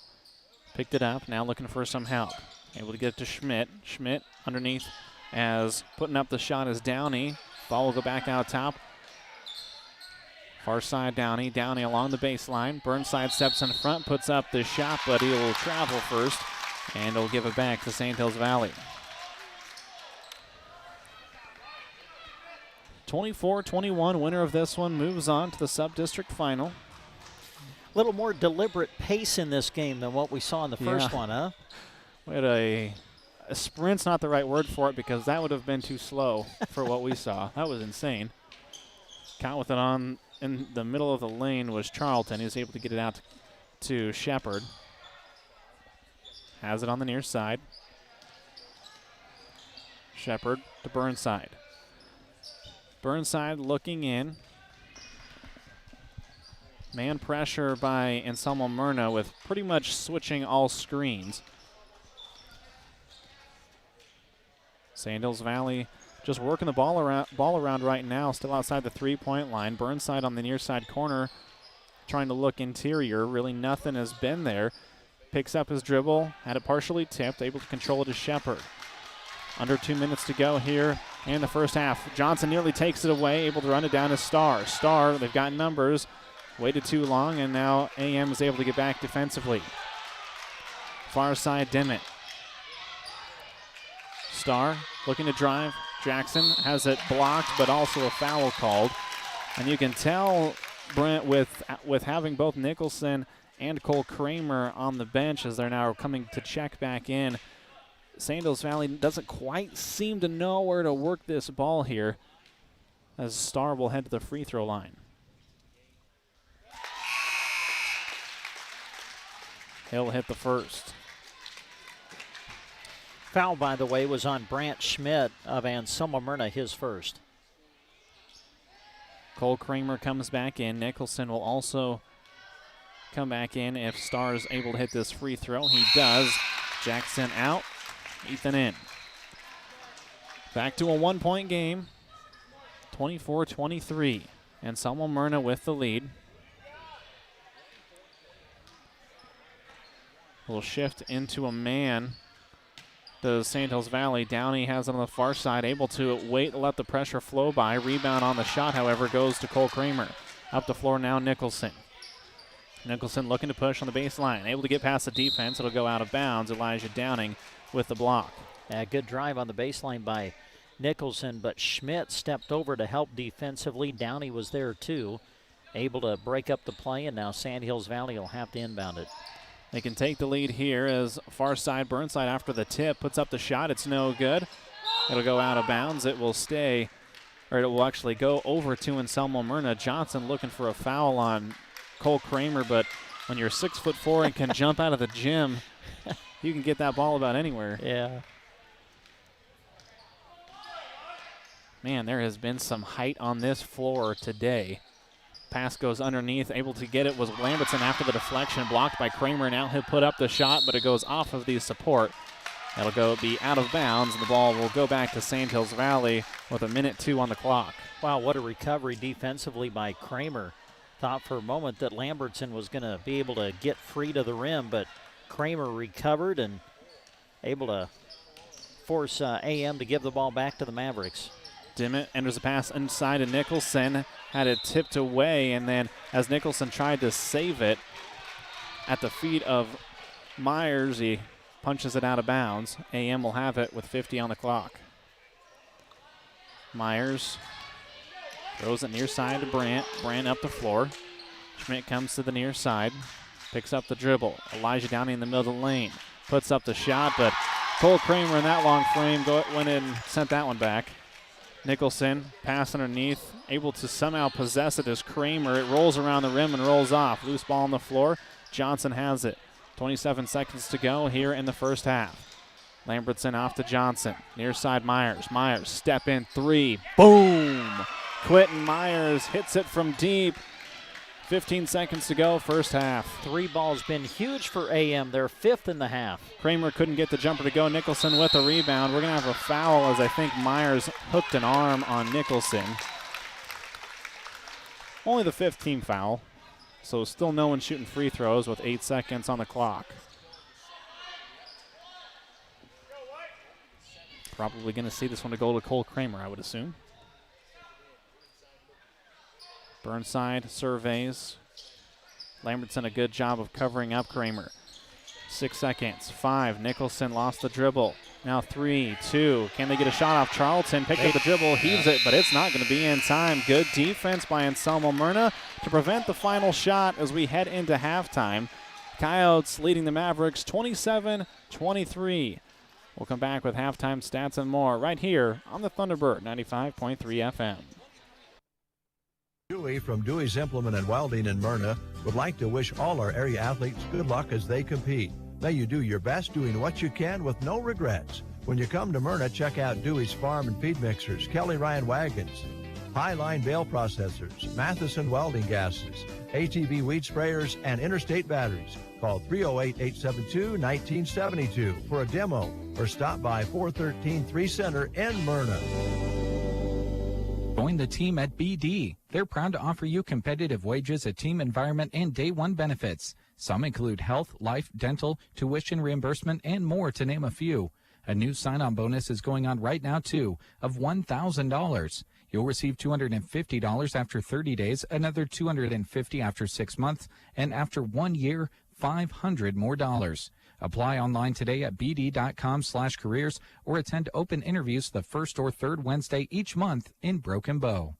Picked it up, now looking for some help. Able to get it to Schmidt. Schmidt underneath as putting up the shot is Downey. Ball will go back out top. Far side, Downey. Downey along the baseline. Burnside steps in front, puts up the shot, but he will travel first, and he'll give it back to St. Hills Valley. 24-21, winner of this one moves on to the sub-district final. A little more deliberate pace in this game than what we saw in the first one, huh? We had a sprint's not the right word for it because that would have been too slow for what we saw. That was insane. Caught with it on in the middle of the lane was Charlton. He was able to get it out to Shepard. Has it on the near side. Shepard to Burnside. Burnside looking in. Man pressure by Anselmo Myrna with pretty much switching all screens. St. Hills Valley just working the ball around right now, still outside the three-point line. Burnside on the near side corner, trying to look interior. Really nothing has been there. Picks up his dribble, had it partially tipped, able to control it to Shepard. Under 2 minutes to go here in the first half. Johnson nearly takes it away, able to run it down to Starr. Starr, they've got numbers, waited too long, and now AM is able to get back defensively. Far side, Dimmitt. Starr looking to drive. Jackson has it blocked, but also a foul called. And you can tell, Brent, with having both Nicholson and Cole Kramer on the bench as they're now coming to check back in, St. Hills Valley doesn't quite seem to know where to work this ball here as Starr will head to the free throw line. He'll hit the first. Foul, by the way, was on Brant Schmidt of Anselmo Myrna, his first. Cole Kramer comes back in. Nicholson will also come back in if Starr is able to hit this free throw. He does. Jackson out. Ethan in. Back to a one-point game. 24-23. Anselmo Myrna with the lead. We'll shift into a man. The St. Hills Valley. Downey has it on the far side, able to wait and let the pressure flow by. Rebound on the shot, however, goes to Cole Kramer. Up the floor now, Nicholson. Nicholson looking to push on the baseline. Able to get past the defense. It'll go out of bounds. Elijah Downing with the block. Good drive on the baseline by Nicholson, but Schmidt stepped over to help defensively. Downey was there too, able to break up the play, and now St. Hills Valley will have to inbound it. They can take the lead here as far side Burnside after the tip puts up the shot. It's no good. It'll go out of bounds. It will stay, or it will actually go over to Anselmo Myrna. Johnson looking for a foul on Cole Kramer, but when you're 6'4" and can jump out of the gym, you can get that ball about anywhere. Yeah. Man, there has been some height on this floor today. Pass goes underneath. Able to get it was Lambertson after the deflection. Blocked by Kramer. Now he'll put up the shot, but it goes off of the support. That'll be out of bounds, and the ball will go back to St. Hills Valley with 1:02 on the clock. Wow, what a recovery defensively by Kramer. Thought for a moment that Lambertson was going to be able to get free to the rim, but Kramer recovered and able to force AM to give the ball back to the Mavericks. Dimmitt enters the pass inside to Nicholson. Had it tipped away, and then as Nicholson tried to save it at the feet of Myers, he punches it out of bounds. AM will have it with 50 on the clock. Myers throws it near side to Brandt. Brandt up the floor. Schmidt comes to the near side. Picks up the dribble. Elijah Downey in the middle of the lane. Puts up the shot, but Cole Kramer in that long frame went in and sent that one back. Nicholson, pass underneath, able to somehow possess it as Kramer. It rolls around the rim and rolls off. Loose ball on the floor. Johnson has it. 27 seconds to go here in the first half. Lambertson off to Johnson. Near side Myers. Myers, step in three. Boom! Quentin Myers hits it from deep. 15 seconds to go, first half. Three balls been huge for AM. They're fifth in the half. Kramer couldn't get the jumper to go. Nicholson with a rebound. We're going to have a foul as I think Myers hooked an arm on Nicholson. Only the fifth team foul. So still no one shooting free throws with 8 seconds on the clock. Probably going to see this one to go to Cole Kramer, I would assume. Burnside surveys. Lambert's done a good job of covering up Kramer. 6 seconds. 5. Nicholson lost the dribble. Now 3, 2. Can they get a shot off Charlton? Picked up the dribble, heaves it, but it's not going to be in time. Good defense by Anselmo Myrna to prevent the final shot as we head into halftime. Coyotes leading the Mavericks 27-23. We'll come back with halftime stats and more right here on the Thunderbird 95.3 FM. Dewey from Dewey's Implement and Welding in Myrna would like to wish all our area athletes good luck as they compete. May you do your best doing what you can with no regrets. When you come to Myrna, check out Dewey's Farm and Feed Mixers, Kelly Ryan Wagons, Highline Bale Processors, Matheson Welding Gases, ATV Weed Sprayers, and Interstate Batteries. Call 308-872-1972 for a demo or stop by 413 3 Center in Myrna. Join the team at BD. They're proud to offer you competitive wages, a team environment, and day one benefits. Some include health, life, dental, tuition reimbursement, and more, to name a few. A new sign-on bonus is going on right now, too, of $1,000. You'll receive $250 after 30 days, another $250 after 6 months, and after 1 year, $500 more. Apply online today at bd.com/careers or attend open interviews the first or third Wednesday each month in Broken Bow.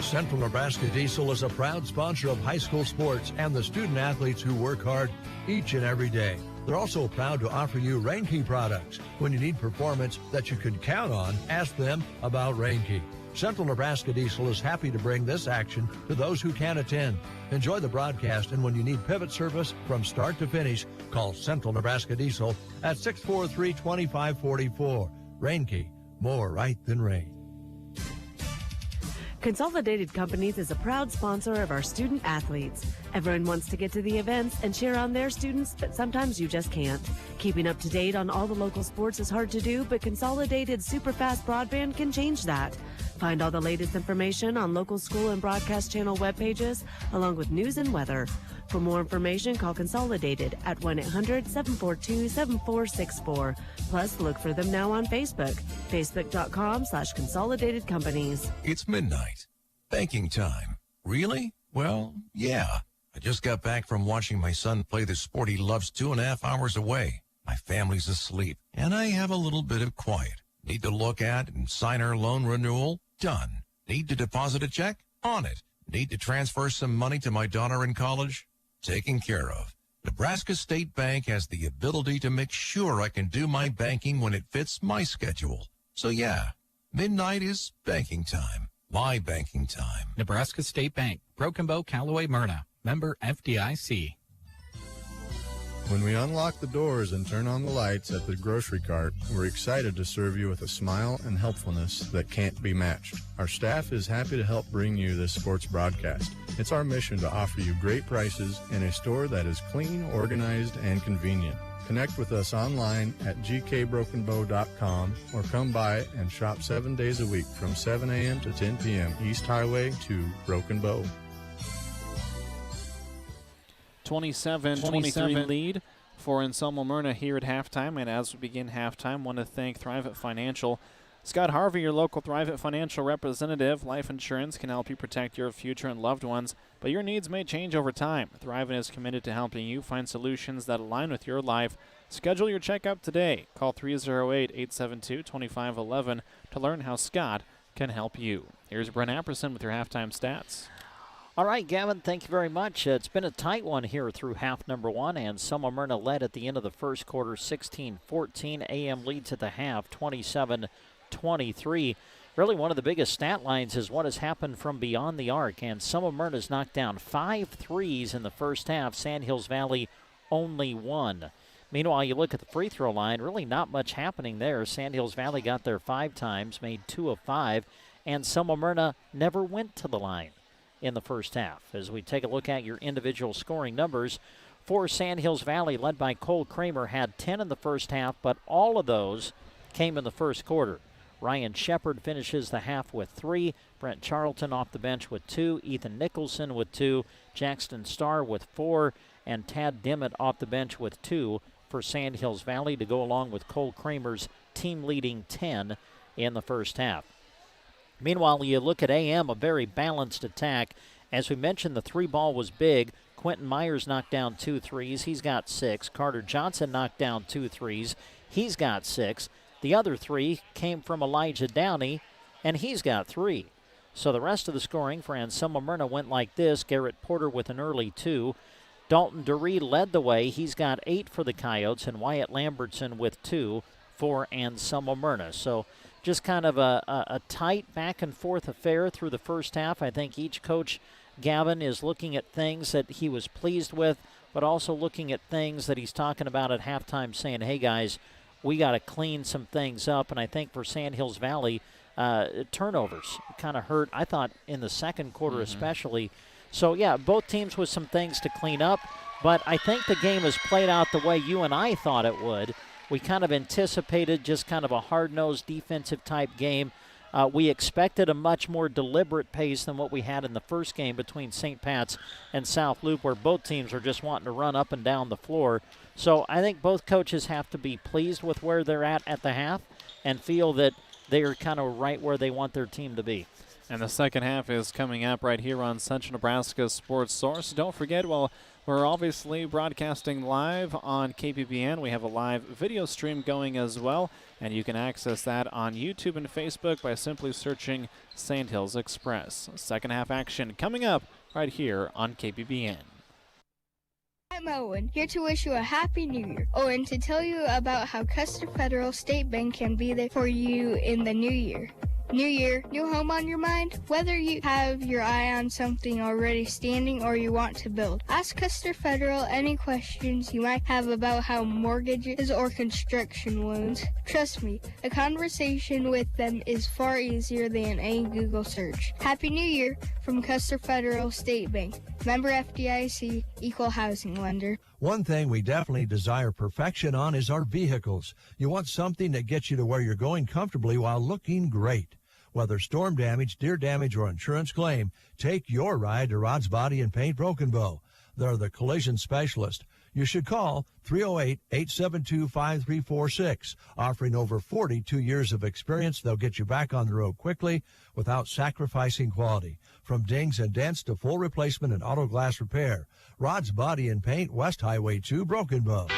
Central Nebraska Diesel is a proud sponsor of high school sports and the student athletes who work hard each and every day. They're also proud to offer you Rainke products. When you need performance that you can count on, ask them about Rainke. Central Nebraska Diesel is happy to bring this action to those who can attend. Enjoy the broadcast, and when you need pivot service from start to finish, call Central Nebraska Diesel at 643-2544. Rainke, more right than rain. Consolidated Companies is a proud sponsor of our student athletes. Everyone wants to get to the events and cheer on their students, but sometimes you just can't. Keeping up to date on all the local sports is hard to do, but Consolidated Superfast Broadband can change that. Find all the latest information on local school and broadcast channel web pages, along with news and weather. For more information, call Consolidated at 1-800-742-7464. Plus, look for them now on Facebook, facebook.com/Consolidated Companies. It's midnight. Banking time. Really? Well, yeah. I just got back from watching my son play the sport he loves 2.5 hours away. My family's asleep, and I have a little bit of quiet. Need to look at and sign our loan renewal? Done. Need to deposit a check? On it. Need to transfer some money to my daughter in college? Taken care of. Nebraska State Bank has the ability to make sure I can do my banking when it fits my schedule. So yeah, midnight is banking time. My banking time. Nebraska State Bank, Broken Bow, Callaway, Myrna. Member FDIC. When we unlock the doors and turn on the lights at the grocery cart, we're excited to serve you with a smile and helpfulness that can't be matched. Our staff is happy to help bring you this sports broadcast. It's our mission to offer you great prices in a store that is clean, organized, and convenient. Connect with us online at gkbrokenbow.com or come by and shop 7 days a week from 7 a.m. to 10 p.m. East Highway to Broken Bow. 27-23 lead for Anselmo Myrna here at halftime. And as we begin halftime, want to thank Thrivent Financial. Scott Harvey, your local Thrivent Financial representative. Life insurance can help you protect your future and loved ones, but your needs may change over time. Thrivent is committed to helping you find solutions that align with your life. Schedule your checkup today. Call 308-872-2511 to learn how Scott can help you. Here's Brent Apperson with your halftime stats. All right, Gavin, thank you very much. It's been a tight one here through half number one, and Anselmo Myrna led at the end of the first quarter, 16-14. AM leads at the half, 27-23. Really one of the biggest stat lines is what has happened from beyond the arc, and Anselmo Myrna's knocked down 5 threes in the first half. Sandhills Valley only 1. Meanwhile, you look at the free throw line, really not much happening there. Sandhills Valley got there 5 times, made 2 of 5, and Anselmo Myrna never went to the line in the first half. As we take a look at your individual scoring numbers, for Sandhills Valley, led by Cole Kramer, had 10 in the first half, but all of those came in the first quarter. Ryan Shepard finishes the half with 3. Brent Charlton off the bench with 2. Ethan Nicholson with 2. Jackson Starr with 4. And Tad Dimmitt off the bench with 2 for Sandhills Valley to go along with Cole Kramer's team-leading 10 in the first half. Meanwhile, you look at AM, a very balanced attack. As we mentioned, the 3-ball was big. Quentin Myers knocked down 2 threes. He's got 6. Carter Johnson knocked down 2 threes. He's got 6. The other 3 came from Elijah Downey, and he's got 3. So the rest of the scoring for Anselmo Myrna went like this. Garrett Porter with an early 2. Dalton Duree led the way. He's got 8 for the Coyotes, and Wyatt Lambertson with 2 for Anselmo Myrna. So just kind of a tight back-and-forth affair through the first half. I think each coach, Gavin, is looking at things that he was pleased with, but also looking at things that he's talking about at halftime, saying, hey, guys, we got to clean some things up. And I think for Sand Hills Valley, turnovers kind of hurt, I thought, in the second quarter especially. So, yeah, both teams with some things to clean up, but I think the game has played out the way you and I thought it would. We kind of anticipated just kind of a hard-nosed defensive-type game. We expected a much more deliberate pace than what we had in the first game between St. Pat's and South Loop, where both teams are just wanting to run up and down the floor. So I think both coaches have to be pleased with where they're at the half and feel that they are kind of right where they want their team to be. And the second half is coming up right here on Central Nebraska Sports Source. Don't forget, well, we're obviously broadcasting live on KBBN. We have a live video stream going as well, and you can access that on YouTube and Facebook by simply searching Sand Hills Express. Second half action coming up right here on KBBN. I'm Owen, here to wish you a Happy New Year. Oh, and to tell you about how Custer Federal State Bank can be there for you in the new year. New year, new home on your mind? Whether you have your eye on something already standing or you want to build, ask Custer Federal any questions you might have about how mortgages or construction loans. Trust me, a conversation with them is far easier than a Google search. Happy New Year from Custer Federal State Bank. Member FDIC, Equal Housing Lender. One thing we definitely desire perfection on is our vehicles. You want something that gets you to where you're going comfortably while looking great. Whether storm damage, deer damage, or insurance claim, take your ride to Rod's Body and Paint Broken Bow. They're the collision specialist. You should call 308-872-5346. Offering over 42 years of experience, they'll get you back on the road quickly without sacrificing quality. From dings and dents to full replacement and auto glass repair. Rod's Body and Paint, West Highway 2, Broken Bow.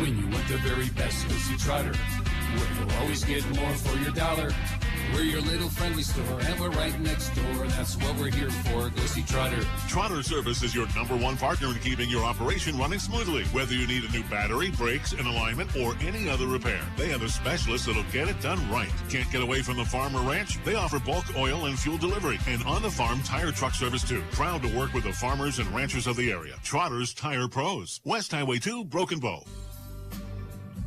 When you want the very best, go see Trotter, where you'll always get more for your dollar. We're your little friendly store, and we're right next door. That's what we're here for. Go see Trotter. Trotter Service is your #1 partner in keeping your operation running smoothly. Whether you need a new battery, brakes, an alignment, or any other repair, they have a specialist that'll get it done right. Can't get away from the farm or ranch? They offer bulk oil and fuel delivery, and on-the-farm tire truck service too. Proud to work with the farmers and ranchers of the area. Trotter's Tire Pros. West Highway 2, Broken Bow.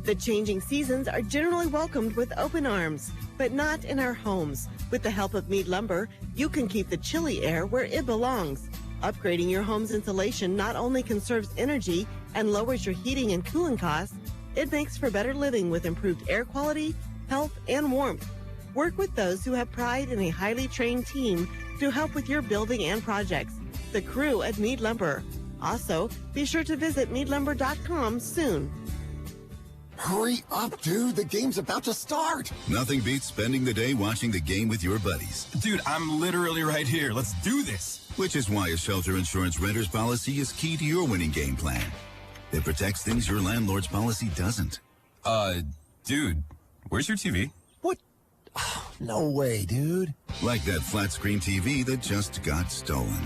The changing seasons are generally welcomed with open arms, but not in our homes. With the help of Mead Lumber, you can keep the chilly air where it belongs. Upgrading your home's insulation not only conserves energy and lowers your heating and cooling costs, it makes for better living with improved air quality, health, and warmth. Work with those who have pride in a highly trained team to help with your building and projects. The crew at Mead Lumber. Also, be sure to visit meadlumber.com soon. Hurry up, dude. The game's about to start. Nothing beats spending the day watching the game with your buddies. Dude, I'm literally right here. Let's do this. Which is why a shelter insurance renter's policy is key to your winning game plan. It protects things your landlord's policy doesn't. Dude, where's your TV? What? Oh, no way, dude. Like that flat screen TV that just got stolen.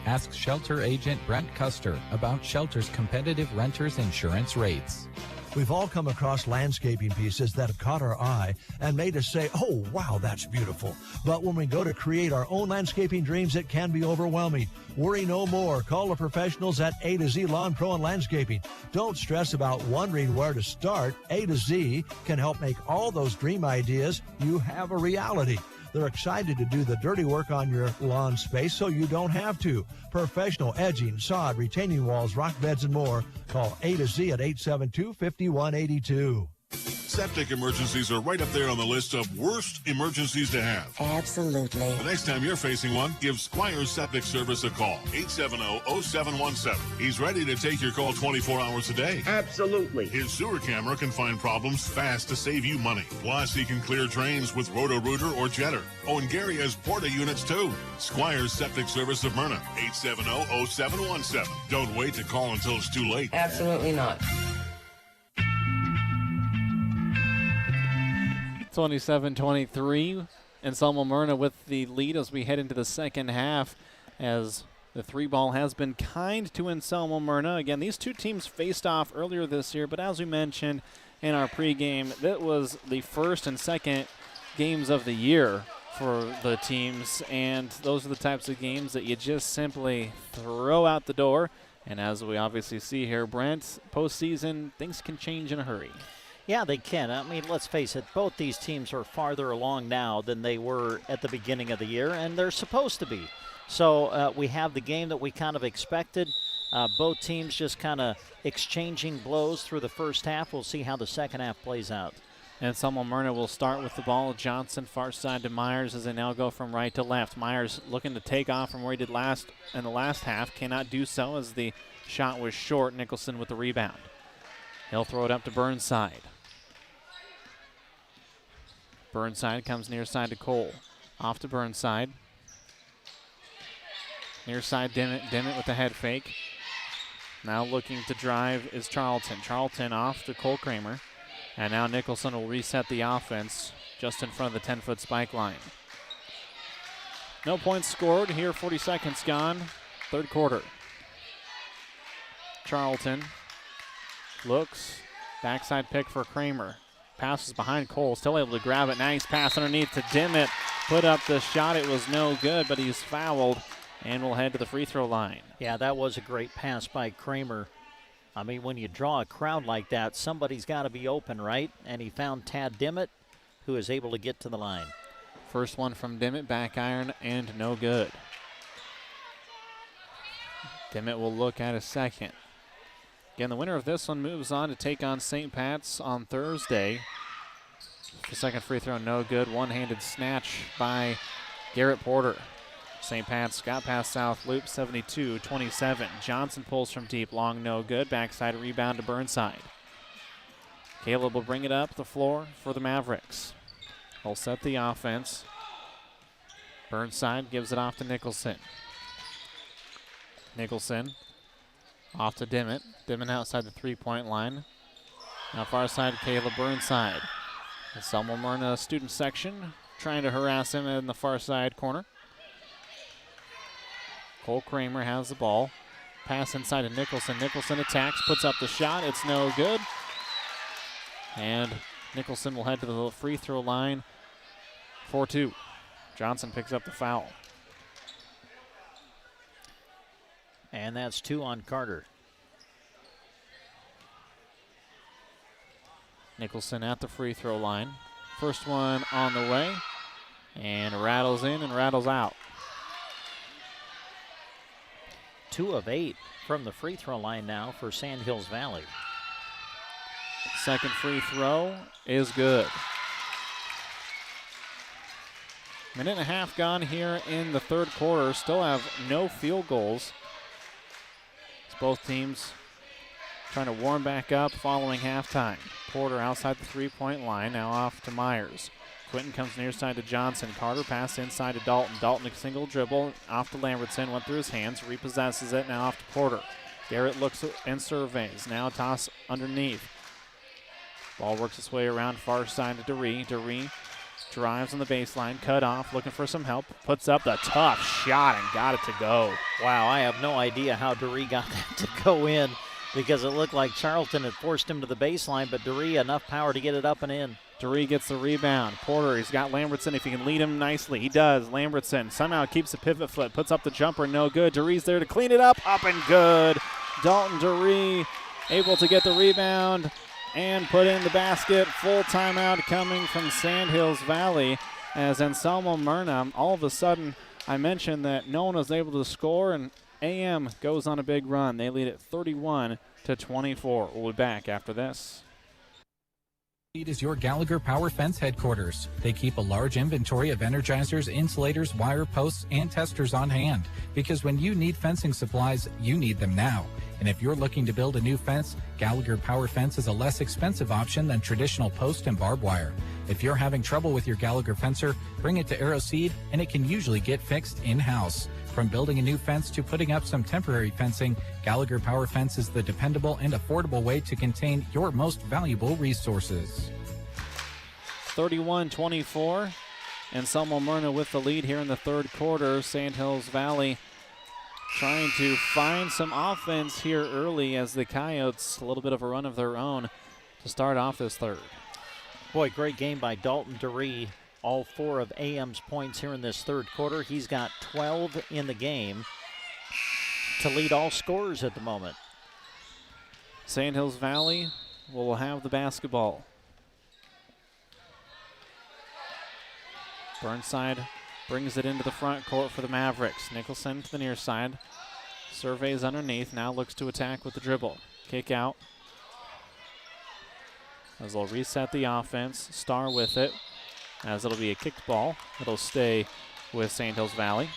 Ask Shelter Agent Brent Custer about Shelter's competitive renters insurance rates. We've all come across landscaping pieces that have caught our eye and made us say, oh, wow, that's beautiful. But when we go to create our own landscaping dreams, it can be overwhelming. Worry no more. Call the professionals at A to Z Lawn Pro and Landscaping. Don't stress about wondering where to start. A to Z can help make all those dream ideas you have a reality. They're excited to do the dirty work on your lawn space so you don't have to. Professional edging, sod, retaining walls, rock beds, and more. Call A to Z at 872-5182. Septic emergencies are right up there on the list of worst emergencies to have. Absolutely. The next time you're facing one, give Squires Septic Service a call. 870-0717. He's ready to take your call 24 hours a day. Absolutely. His sewer camera can find problems fast to save you money. Plus, he can clear drains with Roto-Rooter or Jetter. Oh, and Gary has Porta units, too. Squires Septic Service of Myrna. 870-0717. Don't wait to call until it's too late. Absolutely not. 27-23, Anselmo Myrna with the lead as we head into the second half, as the three ball has been kind to Anselmo Myrna. Again, these two teams faced off earlier this year, but as we mentioned in our pregame, that was the first and second games of the year for the teams, and those are the types of games that you just simply throw out the door. And as we obviously see here, Brent, postseason, things can change in a hurry. Yeah, they can. I mean, let's face it, both these teams are farther along now than they were at the beginning of the year, and they're supposed to be. So we have the game that we kind of expected. Both teams just kind of exchanging blows through the first half. We'll see how the second half plays out. And Anselmo Myrna will start with the ball. Johnson far side to Myers as they now go from right to left. Myers looking to take off from where he did last in the last half. Cannot do so as the shot was short. Nicholson with the rebound. He'll throw it up to Burnside. Burnside comes near side to Cole. Off to Burnside. Near side Dimmitt. Dimmitt with the head fake. Now looking to drive is Charlton. Charlton off to Cole Kramer. And now Nicholson will reset the offense just in front of the 10-foot spike line. No points scored here, 40 seconds gone. Third quarter. Charlton looks. Backside pick for Kramer. Passes behind Cole, still able to grab it. Nice pass underneath to Dimmitt. Put up the shot. It was no good, but he's fouled and will head to the free throw line. Yeah, that was a great pass by Kramer. I mean, when you draw a crowd like that, somebody's got to be open, right? And he found Tad Dimmitt, who is able to get to the line. First one from Dimmitt, back iron, and no good. Dimmitt will look at a second. Again, the winner of this one moves on to take on St. Pat's on Thursday. The second free throw, no good. One-handed snatch by Garrett Porter. St. Pat's got past South Loop, 72-27. Johnson pulls from deep, long, no good. Backside rebound to Burnside. Caleb will bring it up the floor for the Mavericks. He'll set the offense. Burnside gives it off to Nicholson. Nicholson off to Dimmitt. Dimmitt outside the three-point line. Now far side, Caleb Burnside. Anselmo Myrna student section trying to harass him in the far side corner. Cole Kramer has the ball. Pass inside to Nicholson. Nicholson attacks, puts up the shot. It's no good. And Nicholson will head to the free throw line for two. Johnson picks up the foul. And that's two on Carter. Nicholson at the free throw line. First one on the way. And rattles in and rattles out. 2 of 8 from the free throw line now for Sand Hills Valley. Second free throw is good. Minute and a half gone here in the third quarter. Still have no field goals. It's both teams trying to warm back up following halftime. Porter outside the three-point line, now off to Myers. Quinton comes near side to Johnson. Carter pass inside to Dalton. Dalton a single dribble off to Lambertson. Went through his hands, repossesses it, now off to Porter. Garrett looks and surveys. Now toss underneath. Ball works its way around far side to DeRee. DeRee drives on the baseline, cut off, looking for some help. Puts up the tough shot and got it to go. Wow, I have no idea how DeRee got that to go in, because it looked like Charlton had forced him to the baseline, but DeRee enough power to get it up and in. DeRee gets the rebound. Porter, he's got Lambertson if he can lead him nicely. He does. Lambertson somehow keeps the pivot foot, puts up the jumper, no good. DeRee's there to clean it up and good. Dalton DeRee able to get the rebound and put in the basket. Full timeout coming from Sand Hills Valley as Anselmo Myrna, all of a sudden, I mentioned that no one was able to score, and AM goes on a big run. They lead at 31-24. We'll be back after this. Is your Gallagher Power Fence headquarters. They keep a large inventory of energizers, insulators, wire posts, and testers on hand. Because when you need fencing supplies, you need them now. And if you're looking to build a new fence, Gallagher Power Fence is a less expensive option than traditional post and barbed wire. If you're having trouble with your Gallagher fencer, bring it to Aeroseed, and it can usually get fixed in-house. From building a new fence to putting up some temporary fencing, Gallagher Power Fence is the dependable and affordable way to contain your most valuable resources. 31-24, and Anselmo Myrna with the lead here in the third quarter. Sand Hills Valley trying to find some offense here early as the Coyotes a little bit of a run of their own to start off this third. Boy, great game by Dalton DeRee. All 4 of AM's points here in this third quarter. He's got 12 in the game to lead all scorers at the moment. Sand Hills Valley will have the basketball. Burnside brings it into the front court for the Mavericks. Nicholson to the near side. Surveys underneath, now looks to attack with the dribble. Kick out. As they'll reset the offense. Starr with it. As it'll be a kicked ball. It'll stay with Sand Hills Valley.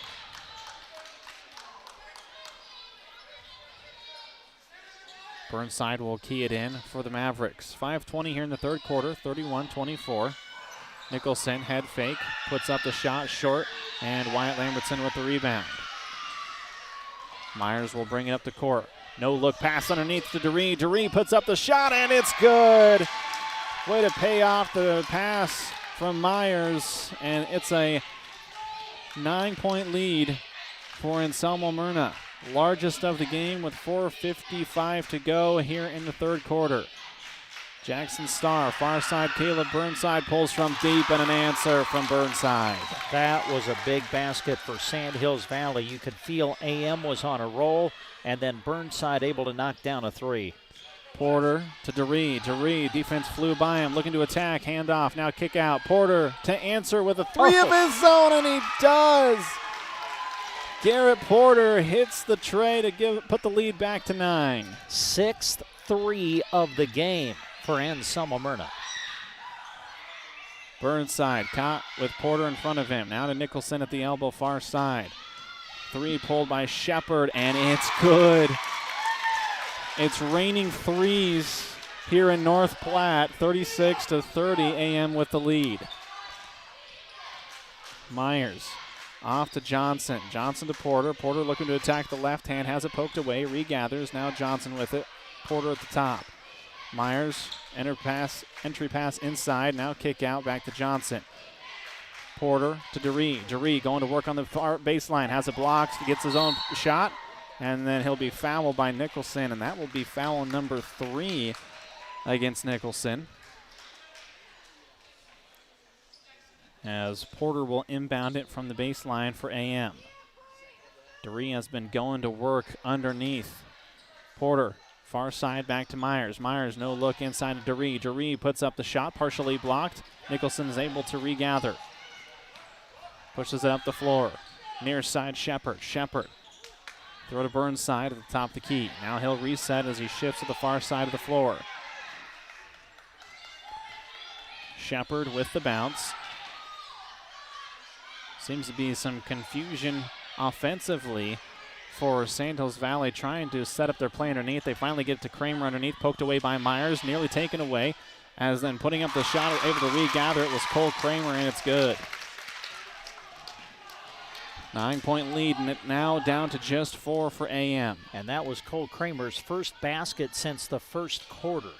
Burnside will key it in for the Mavericks. 5:20 here in the third quarter, 31-24. Nicholson, head fake, puts up the shot short, and Wyatt Lambertson with the rebound. Myers will bring it up the court. No look pass underneath to DeRee. DeRee puts up the shot, and it's good. Way to pay off the pass from Myers, and it's a 9-point lead for Anselmo Myrna. Largest of the game with 4:55 to go here in the third quarter. Jackson Starr, far side, Caleb Burnside pulls from deep, and an answer from Burnside. That was a big basket for Sand Hills Valley. You could feel AM was on a roll, and then Burnside able to knock down a 3. Porter to DeRee. DeRee, defense flew by him, looking to attack, handoff, now kick out. Porter to answer with a 3 of his own, and he does. Garrett Porter hits the tray to put the lead back to 9. 6th 3 of the game for Anselmo Myrna. Burnside caught with Porter in front of him. Now to Nicholson at the elbow, far side. 3 pulled by Shepard, and it's good. It's raining threes here in North Platte, 36-30, AM with the lead. Myers off to Johnson. Johnson to Porter. Porter looking to attack the left hand, has it poked away, regathers. Now Johnson with it. Porter at the top. Myers, entry pass inside. Now kick out, back to Johnson. Porter to DeRee. DeRee going to work on the far baseline. Has it blocked, gets his own shot, and then he'll be fouled by Nicholson, and that will be foul number 3 against Nicholson. As Porter will inbound it from the baseline for AM. DeRee has been going to work underneath. Porter, far side, back to Myers. Myers, no look inside of DeRee. DeRee puts up the shot, partially blocked. Nicholson is able to regather. Pushes it up the floor. Near side, Shepard. Shepard. Throw to Burnside at the top of the key. Now he'll reset as he shifts to the far side of the floor. Shepard with the bounce. Seems to be some confusion offensively for Sand Hills Valley trying to set up their play underneath. They finally get it to Kramer underneath, poked away by Myers, nearly taken away. As then putting up the shot, able to regather it was Cole Kramer, and it's good. 9-point lead, and it now down to just 4 for AM. And that was Cole Kramer's first basket since the first quarter.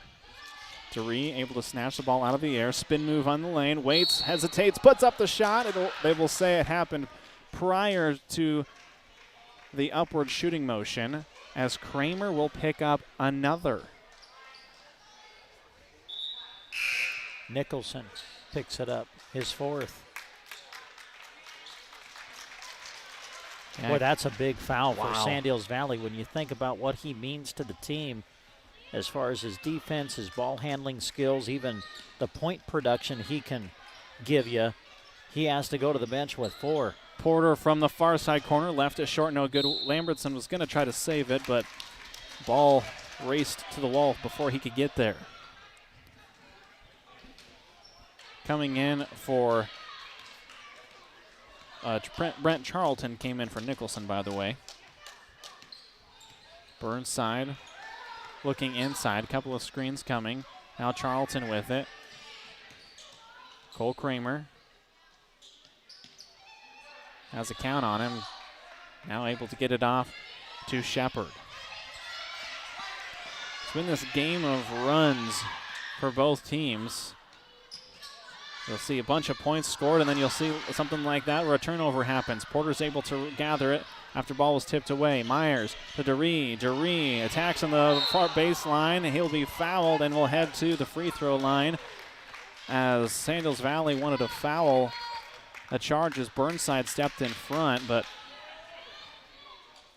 DeRee able to snatch the ball out of the air. Spin move on the lane. Waits, hesitates, puts up the shot. They will say it happened prior to the upward shooting motion, as Kramer will pick up another. Nicholson picks it up, his 4th. Yeah. Boy, that's a big foul for Sand Hills Valley when you think about what he means to the team as far as his defense, his ball handling skills, even the point production he can give you. He has to go to the bench with 4. Porter from the far side corner, left it short, no good. Lambertson was going to try to save it, but ball raced to the wall before he could get there. coming in for Brent Charlton came in for Nicholson, by the way. Burnside looking inside. A couple of screens coming. Now Charlton with it. Cole Kramer has a count on him. Now able to get it off to Shepard. It's been this game of runs for both teams. You'll see a bunch of points scored, and then you'll see something like that where a turnover happens. Porter's able to gather it after ball was tipped away. Myers to Duree. Duree attacks on the far baseline. He'll be fouled and will head to the free throw line as Sandals Valley wanted to foul a charge as Burnside stepped in front, but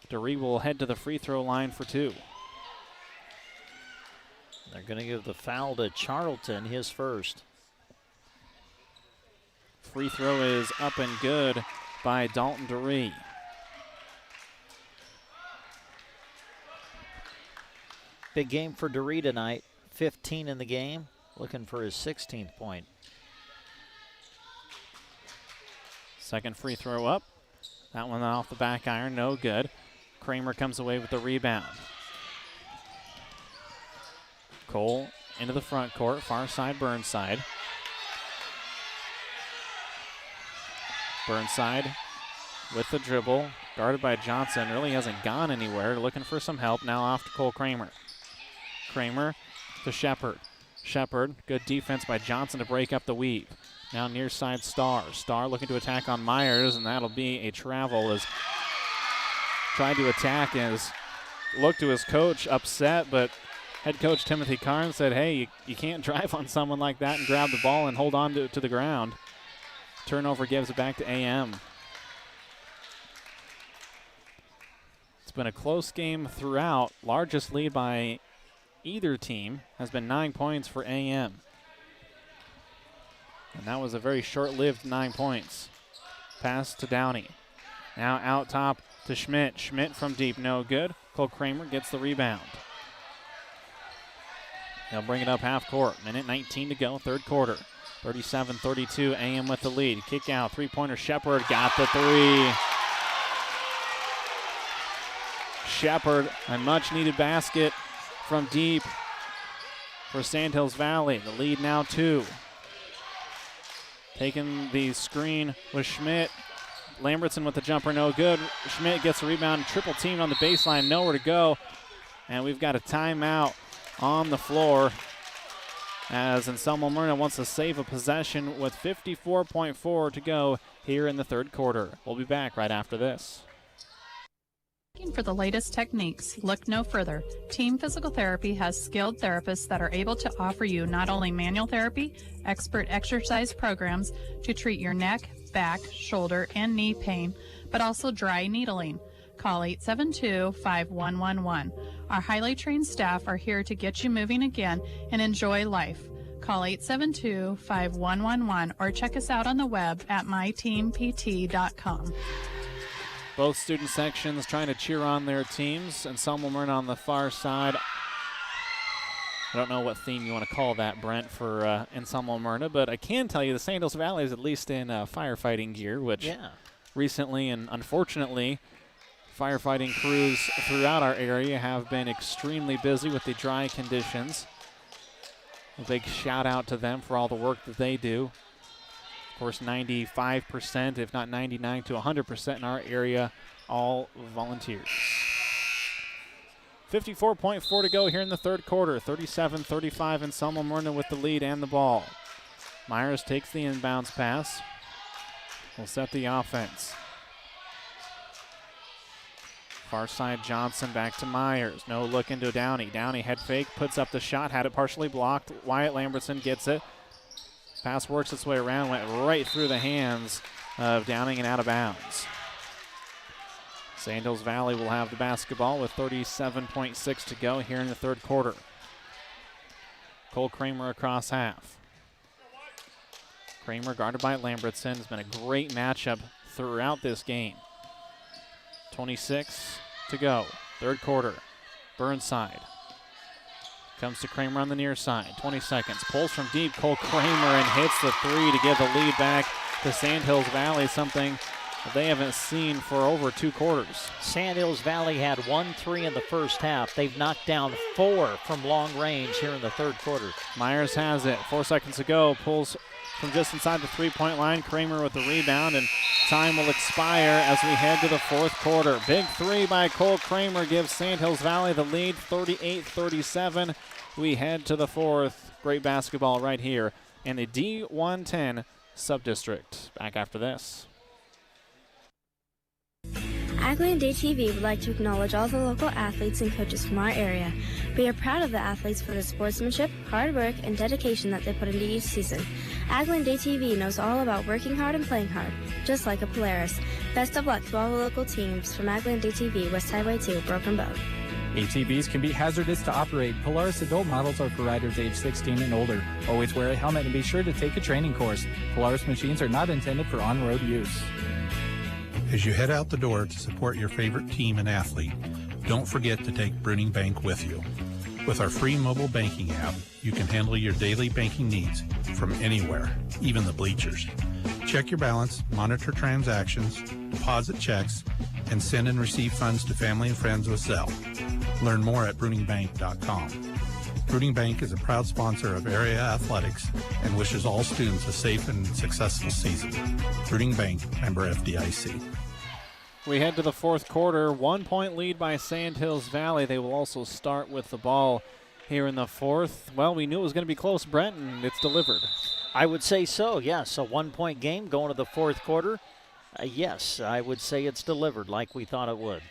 Duree will head to the free throw line for two. They're going to give the foul to Charlton, his first. Free throw is up and good by Dalton Duree. Big game for Duree tonight. 15 in the game, looking for his 16th point. Second free throw up. That one off the back iron, no good. Kramer comes away with the rebound. Cole into the front court, far side Burnside. Burnside with the dribble, guarded by Johnson. Really hasn't gone anywhere. Looking for some help. Now off to Cole Kramer. Kramer to Shepard. Shepard, good defense by Johnson to break up the weave. Now near side Starr. Starr looking to attack on Myers, and that'll be a travel as tried to attack as looked to his coach upset, but head coach Timothy Carnes said, hey, you can't drive on someone like that and grab the ball and hold on to the ground. Turnover gives it back to AM. It's been a close game throughout. Largest lead by either team has been 9 points for AM. And that was a very short-lived 9 points. Pass to Downey. Now out top to Schmidt. Schmidt from deep, no good. Cole Kramer gets the rebound. They'll bring it up half court. Minute 19 to go, third quarter. 37-32, AM with the lead. Kick out, three-pointer. Shepard got the three. Shepard, a much-needed basket from deep for Sandhills Valley. The lead now 2. Taking the screen with Schmidt. Lambertson with the jumper, no good. Schmidt gets the rebound, triple teamed on the baseline, nowhere to go. And we've got a timeout on the floor as Anselmo Myrna wants to save a possession with 54.4 to go here in the third quarter. We'll be back right after this. Looking for the latest techniques? Look no further. Team Physical Therapy has skilled therapists that are able to offer you not only manual therapy, expert exercise programs to treat your neck, back, shoulder, and knee pain, but also dry needling. Call 872-5111. Our highly trained staff are here to get you moving again and enjoy life. Call 872-5111 or check us out on the web at myteampt.com. Both student sections trying to cheer on their teams. Anselmo Myrna on the far side. I don't know what theme you want to call that, Brent, for Anselmo Myrna, but I can tell you the Sandals Valley is at least in firefighting gear, which recently and unfortunately firefighting crews throughout our area have been extremely busy with the dry conditions. A big shout out to them for all the work that they do. Of course, 95%, if not 99 to 100% in our area, all volunteers. 54.4 to go here in the third quarter. 37-35, Anselmo Myrna with the lead and the ball. Myers takes the inbounds pass. Will set the offense. Far side Johnson back to Myers. No look into Downey. Downey head fake, puts up the shot, had it partially blocked. Wyatt Lambertson gets it. Pass works its way around, went right through the hands of Downing and out of bounds. Sandhills Valley will have the basketball with 37.6 to go here in the third quarter. Cole Kramer across half. Kramer guarded by Lambertson. Has been a great matchup throughout this game. 26 to go, third quarter. Burnside Comes to Kramer on the near side. 20 seconds. Pulls from deep. Cole Kramer and hits the three to give the lead back to Sandhills Valley, something that they haven't seen for over 2 quarters. Sandhills Valley had 1 3 in the first half. They've knocked down 4 from long range here in the third quarter. Myers has it. 4 seconds to go. Pulls from just inside the three-point line. Kramer with the rebound, and time will expire as we head to the fourth quarter. Big three by Cole Kramer gives Sandhills Valley the lead, 38-37. We head to the fourth. Great basketball right here in the D1-10 Subdistrict. Back after this. Aggieland ATV would like to acknowledge all the local athletes and coaches from our area. We are proud of the athletes for the sportsmanship, hard work, and dedication that they put into each season. Aggieland ATV knows all about working hard and playing hard, just like a Polaris. Best of luck to all the local teams from Aggieland ATV, West Highway 2, Broken Bow. ATVs can be hazardous to operate. Polaris adult models are for riders age 16 and older. Always wear a helmet and be sure to take a training course. Polaris machines are not intended for on-road use. As you head out the door to support your favorite team and athlete, don't forget to take Bruning Bank with you. With our free mobile banking app, you can handle your daily banking needs from anywhere, even the bleachers. Check your balance, monitor transactions, deposit checks, and send and receive funds to family and friends with Zelle. Learn more at bruningbank.com. Bruning Bank is a proud sponsor of area athletics and wishes all students a safe and successful season. Bruning Bank, member FDIC. We head to the fourth quarter. 1 point lead by Sandhills Valley. They will also start with the ball here in the fourth. Well, we knew it was going to be close, Brent, and it's delivered. I would say so, yes. A 1 point game going to the fourth quarter. Yes, I would say it's delivered like we thought it would.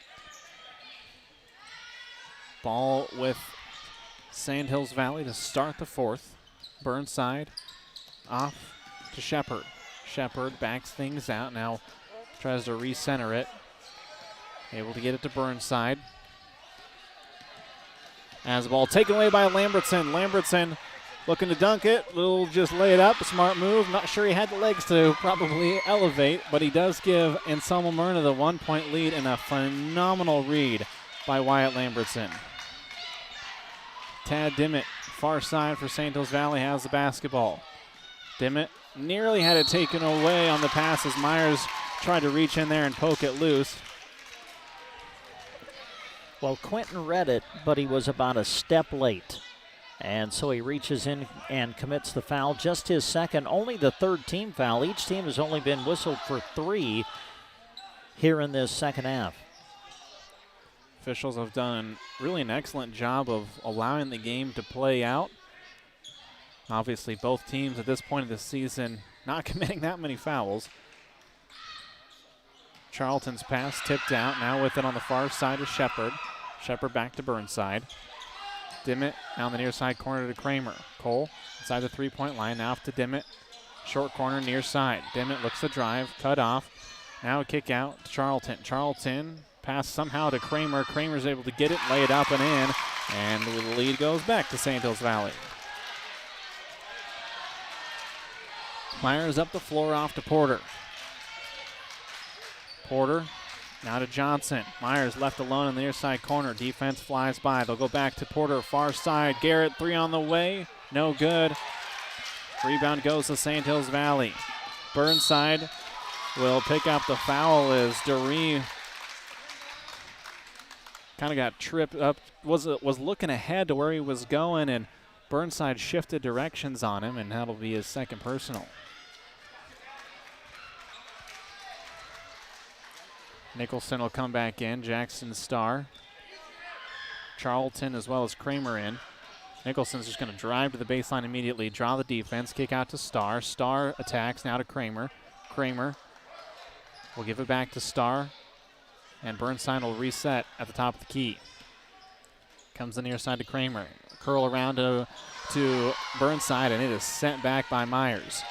Ball with Sandhills Valley to start the fourth. Burnside off to Shepard. Shepard backs things out. Now tries to recenter it. Able to get it to Burnside. As the ball taken away by Lambertson. Lambertson looking to dunk it. Little just lay it up. A smart move. Not sure he had the legs to probably elevate, but he does give Anselmo Myrna the 1 point lead and a phenomenal read by Wyatt Lambertson. Tad Dimmitt, far side for Sandhills Valley, has the basketball. Dimmitt nearly had it taken away on the pass as Myers tried to reach in there and poke it loose. Well, Quentin read it, but he was about a step late. And so he reaches in and commits the foul. Just his second, only the third team foul. Each team has only been whistled for 3 here in this second half. Officials have done really an excellent job of allowing the game to play out. Obviously, both teams at this point of the season not committing that many fouls. Charlton's pass tipped out. Now with it on the far side is Shepard. Shepard back to Burnside. Dimmitt down the near side corner to Kramer. Cole inside the three-point line. Now off to Dimmitt. Short corner near side. Dimmitt looks to drive. Cut off. Now a kick out to Charlton. Charlton pass somehow to Kramer. Kramer's able to get it, lay it up and in. And the lead goes back to Sandhills Valley. Myers up the floor off to Porter. Porter now to Johnson. Myers left alone in the near side corner. Defense flies by. They'll go back to Porter, far side. Garrett, 3 on the way. No good. Rebound goes to Sandhills Valley. Burnside will pick up the foul as Doree kind of got tripped up. Was looking ahead to where he was going, and Burnside shifted directions on him, and that'll be his second personal. Nicholson will come back in. Jackson Starr. Charlton as well as Kramer in. Nicholson's just going to drive to the baseline immediately, draw the defense, kick out to Starr. Starr attacks now to Kramer. Kramer will give it back to Starr, and Burnside will reset at the top of the key. Comes the near side to Kramer. Curl around to Burnside, and it is sent back by Myers.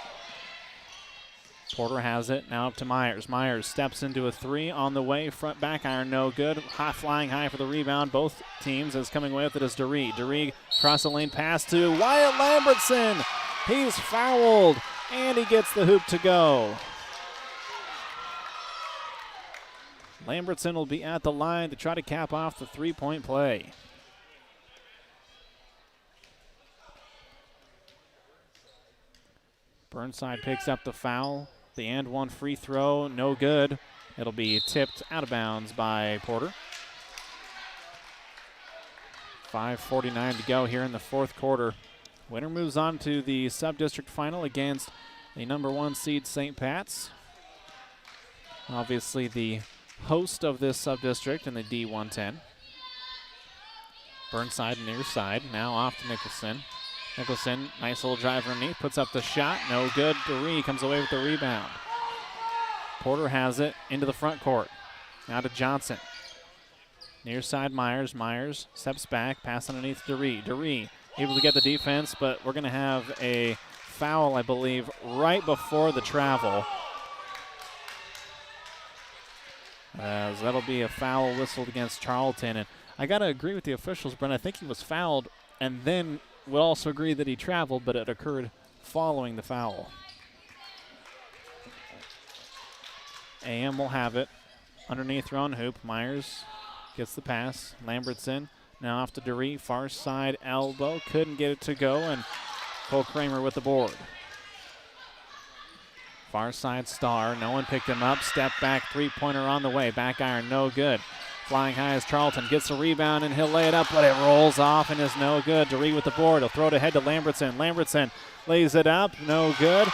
Porter has it, now up to Myers. Myers steps into a 3 on the way. Front back iron, no good. High flying high for the rebound. Both teams as coming away with it is Doree. Doree cross the lane pass to Wyatt Lambertson. He's fouled, and he gets the hoop to go. Lambertson will be at the line to try to cap off the 3-point play. Burnside picks up the foul. The and one free throw, no good. It'll be tipped out of bounds by Porter. 5:49 to go here in the fourth quarter. Winner moves on to the sub-district final against the number 1 seed St. Pat's. Obviously the host of this sub-district in the D1-10. Burnside near side, now off to Nicholson. Nicholson, nice little drive underneath, puts up the shot, no good. DeRee comes away with the rebound. Porter has it into the front court. Now to Johnson. Near side Myers. Myers steps back, pass underneath DeRee. DeRee able to get the defense, but we're going to have a foul, I believe, right before the travel. As that'll be a foul whistled against Charlton. And I got to agree with the officials, Brent. I think he was fouled, and then we'll also agree that he traveled, but it occurred following the foul. AM will have it. Underneath their own hoop. Myers gets the pass. Lambertson now off to DeRee. Far side elbow. Couldn't get it to go, and Cole Kramer with the board. Far side Star. No one picked him up. Step back three-pointer on the way. Back iron, no good. Flying high as Charlton gets the rebound, and he'll lay it up, but it rolls off and is no good. DeRee with the board. He'll throw it ahead to Lambertson. Lambertson lays it up. No good.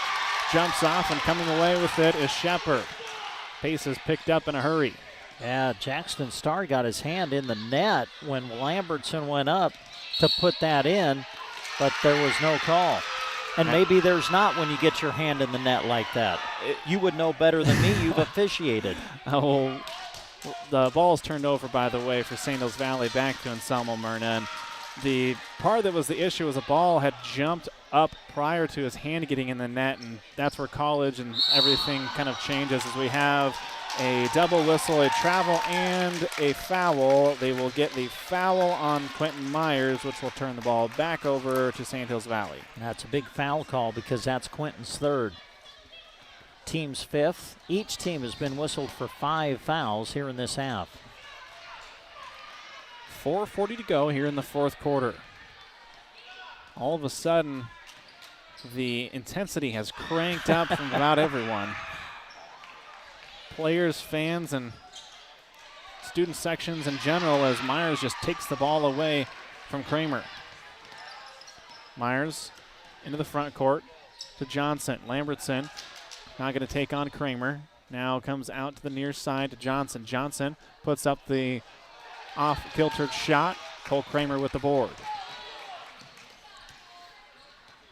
Jumps off, and coming away with it is Shepard. Pace is picked up in a hurry. Yeah, Jackson Starr got his hand in the net when Lambertson went up to put that in, but there was no call. And maybe there's not when you get your hand in the net like that. You would know better than me. You've officiated. Oh, the ball's turned over, by the way, for St. Hills Valley back to Anselmo Myrna. And the part that was the issue was the ball had jumped up prior to his hand getting in the net, and that's where college and everything kind of changes as we have a double whistle, a travel, and a foul. They will get the foul on Quentin Myers, which will turn the ball back over to St. Hills Valley. That's a big foul call because that's Quentin's third. Team's fifth. Each team has been whistled for 5 fouls here in this half. 4:40 to go here in the fourth quarter. All of a sudden, the intensity has cranked up from about everyone. Players, fans, and student sections in general as Myers just takes the ball away from Kramer. Myers into the front court to Johnson. Lambertson not going to take on Kramer. Now comes out to the near side to Johnson. Johnson puts up the off-kiltered shot. Cole Kramer with the board.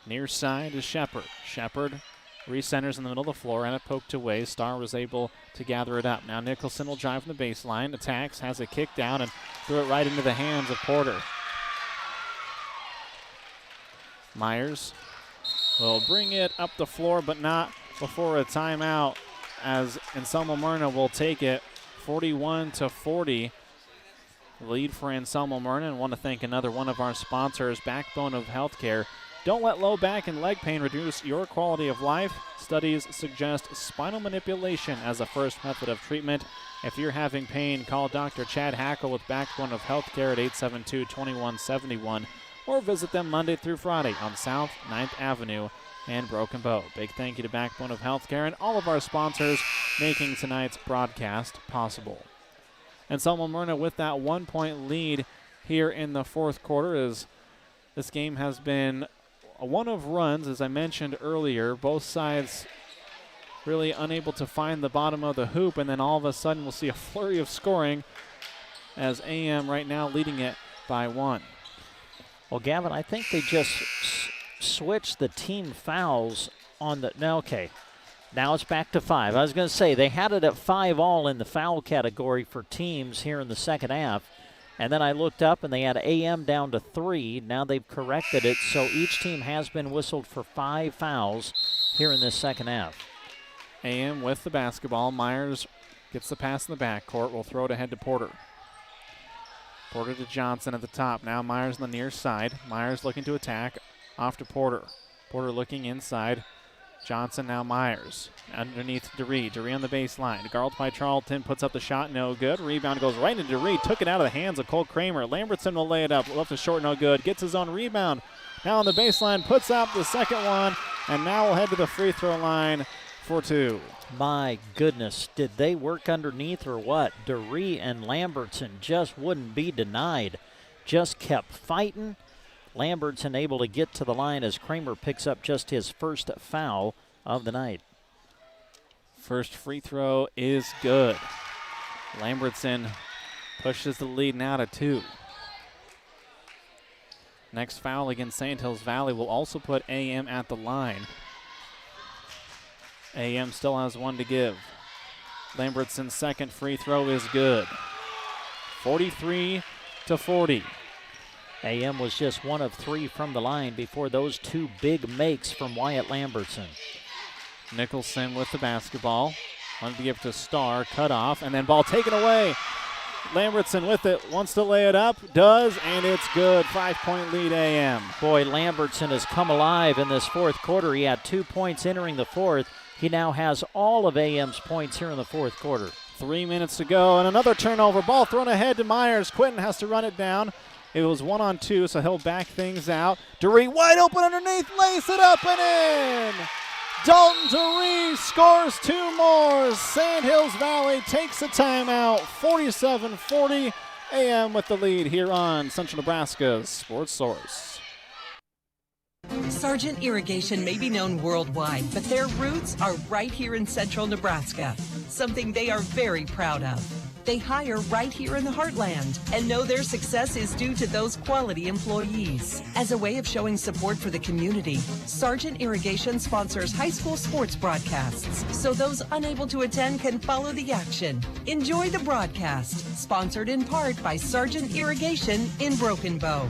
Near side is Shepard. Shepard recenters in the middle of the floor and it poked away. Starr was able to gather it up. Now Nicholson will drive from the baseline, attacks, has it kicked down, and threw it right into the hands of Porter. Myers will bring it up the floor, but not before a timeout, as Anselmo Myrna will take it 41-40. Lead for Anselmo Myrna, and want to thank another one of our sponsors, Backbone of Healthcare. Don't let low back and leg pain reduce your quality of life. Studies suggest spinal manipulation as a first method of treatment. If you're having pain, call Dr. Chad Hackle with Backbone of Healthcare at 872-2171 or visit them Monday through Friday on South 9th Avenue and Broken Bow. Big thank you to Backbone of Healthcare and all of our sponsors making tonight's broadcast possible. Anselmo Myrna with that 1-point lead here in the fourth quarter, as this game has been one of runs, as I mentioned earlier. Both sides really unable to find the bottom of the hoop, and then all of a sudden we'll see a flurry of scoring as AM right now leading it by 1. Well, Gavin, I think they just switched the team fouls on the – no, okay. Now it's back to 5. I was going to say they had it at 5 all in the foul category for teams here in the second half. And then I looked up, and they had AM down to 3. Now they've corrected it, so each team has been whistled for 5 fouls here in this second half. AM with the basketball. Myers gets the pass in the backcourt. Will throw it ahead to Porter. Porter to Johnson at the top. Now Myers on the near side. Myers looking to attack. Off to Porter. Porter looking inside. Johnson, now Myers. Underneath DeRee. DeRee on the baseline. Guarded by Charlton. Puts up the shot. No good. Rebound goes right into DeRee. Took it out of the hands of Cole Kramer. Lambertson will lay it up. Left to short. No good. Gets his own rebound. Now on the baseline. Puts up the second one. And now we'll head to the free throw line for two. My goodness, did they work underneath or what? DeRee and Lambertson just wouldn't be denied. Just kept fighting. Lambertson able to get to the line as Kramer picks up just his first foul of the night. First free throw is good. Lambertson pushes the lead now to 2. Next foul against St. Hills Valley will also put AM at the line. AM still has one to give. Lambertson's second free throw is good. 43-40. AM was just 1 of 3 from the line before those 2 big makes from Wyatt Lambertson. Nicholson with the basketball. Wanted to give to Starr, cut off, and then ball taken away. Lambertson with it, wants to lay it up, does, and it's good. 5-point lead AM. Boy, Lambertson has come alive in this fourth quarter. He had 2 points entering the fourth. He now has all of AM's points here in the fourth quarter. 3 minutes to go, and another turnover. Ball thrown ahead to Myers. Quinton has to run it down. It was 1-on-2, so he'll back things out. DeRee wide open underneath, lays it up and in. Dalton DeRee scores 2 more. Sand Hills Valley takes a timeout. 47-40. AM with the lead here on Central Nebraska's Sports Source. Sargent Irrigation may be known worldwide, but their roots are right here in Central Nebraska, something they are very proud of. They hire right here in the heartland and know their success is due to those quality employees. As a way of showing support for the community, Sargent Irrigation sponsors high school sports broadcasts so those unable to attend can follow the action. Enjoy the broadcast, sponsored in part by Sargent Irrigation in Broken Bow.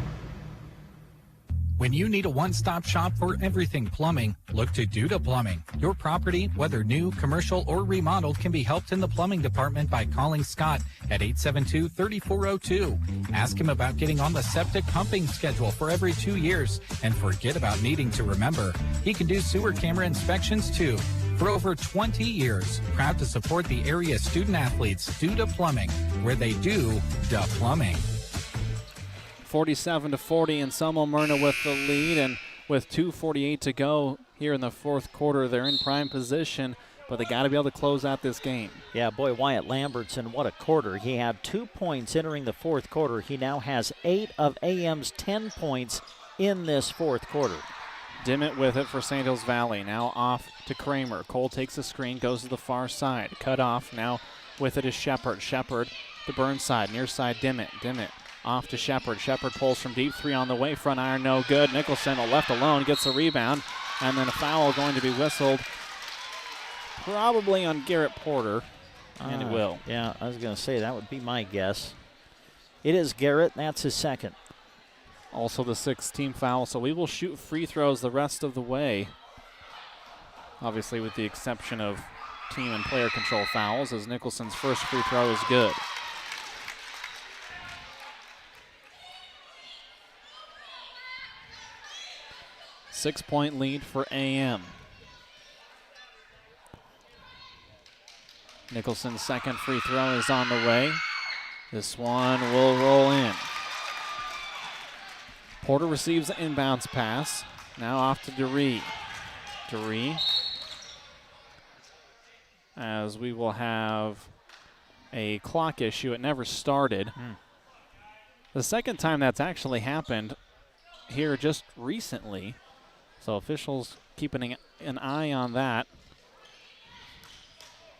When you need a one-stop shop for everything plumbing, look to Duda Plumbing. Your property, whether new, commercial, or remodeled, can be helped in the plumbing department by calling Scott at 872-3402. Ask him about getting on the septic pumping schedule for every 2 years, and forget about needing to remember. He can do sewer camera inspections too. For over 20 years, proud to support the area student athletes, Duda Plumbing, where they do the plumbing. 47-40, and Selma Myrna with the lead, and with 2:48 to go here in the fourth quarter, they're in prime position, but they got to be able to close out this game. Yeah, boy, Wyatt Lambertson, what a quarter. He had 2 points entering the fourth quarter. He now has 8 of AM's 10 points in this fourth quarter. Dimmitt with it for St. Hills Valley. Now off to Kramer. Cole takes a screen, goes to the far side. Cut off. Now with it is Shepard. Shepard to Burnside. Near side Dimmitt. Dimmitt off to Shepard. Shepard pulls from deep. 3 on the way. Front iron no good. Nicholson left alone. Gets the rebound. And then a foul going to be whistled. Probably on Garrett Porter. And it will. Yeah, I was going to say that would be my guess. It is Garrett. That's his second. Also the 6th team foul. So we will shoot free throws the rest of the way. Obviously with the exception of team and player control fouls, as Nicholson's first free throw is good. Six-point lead for AM. Nicholson's second free throw is on the way. This one will roll in. Porter receives the inbounds pass. Now off to DeRee. DeRee, as we will have a clock issue. It never started. The second time that's actually happened here just recently. So officials keeping an eye on that.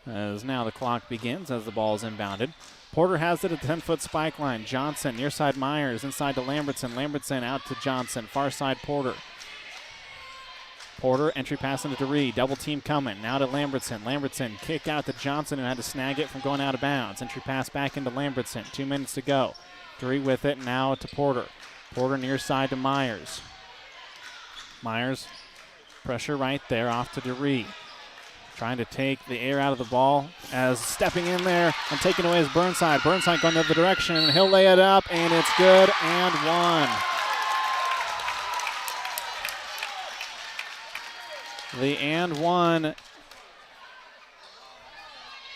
As now the clock begins as the ball is inbounded. Porter has it at the 10-foot spike line. Johnson, near side Myers, inside to Lambertson. Lambertson out to Johnson, far side Porter. Porter, entry pass into DeRee, double team coming. Now to Lambertson. Lambertson kick out to Johnson and had to snag it from going out of bounds. Entry pass back into Lambertson, 2 minutes to go. DeRee with it, now to Porter. Porter near side to Myers. Myers, pressure right there, off to DeRee. Trying to take the air out of the ball as stepping in there and taking away is Burnside. Burnside going the other direction, and he'll lay it up, and it's good and one. The and one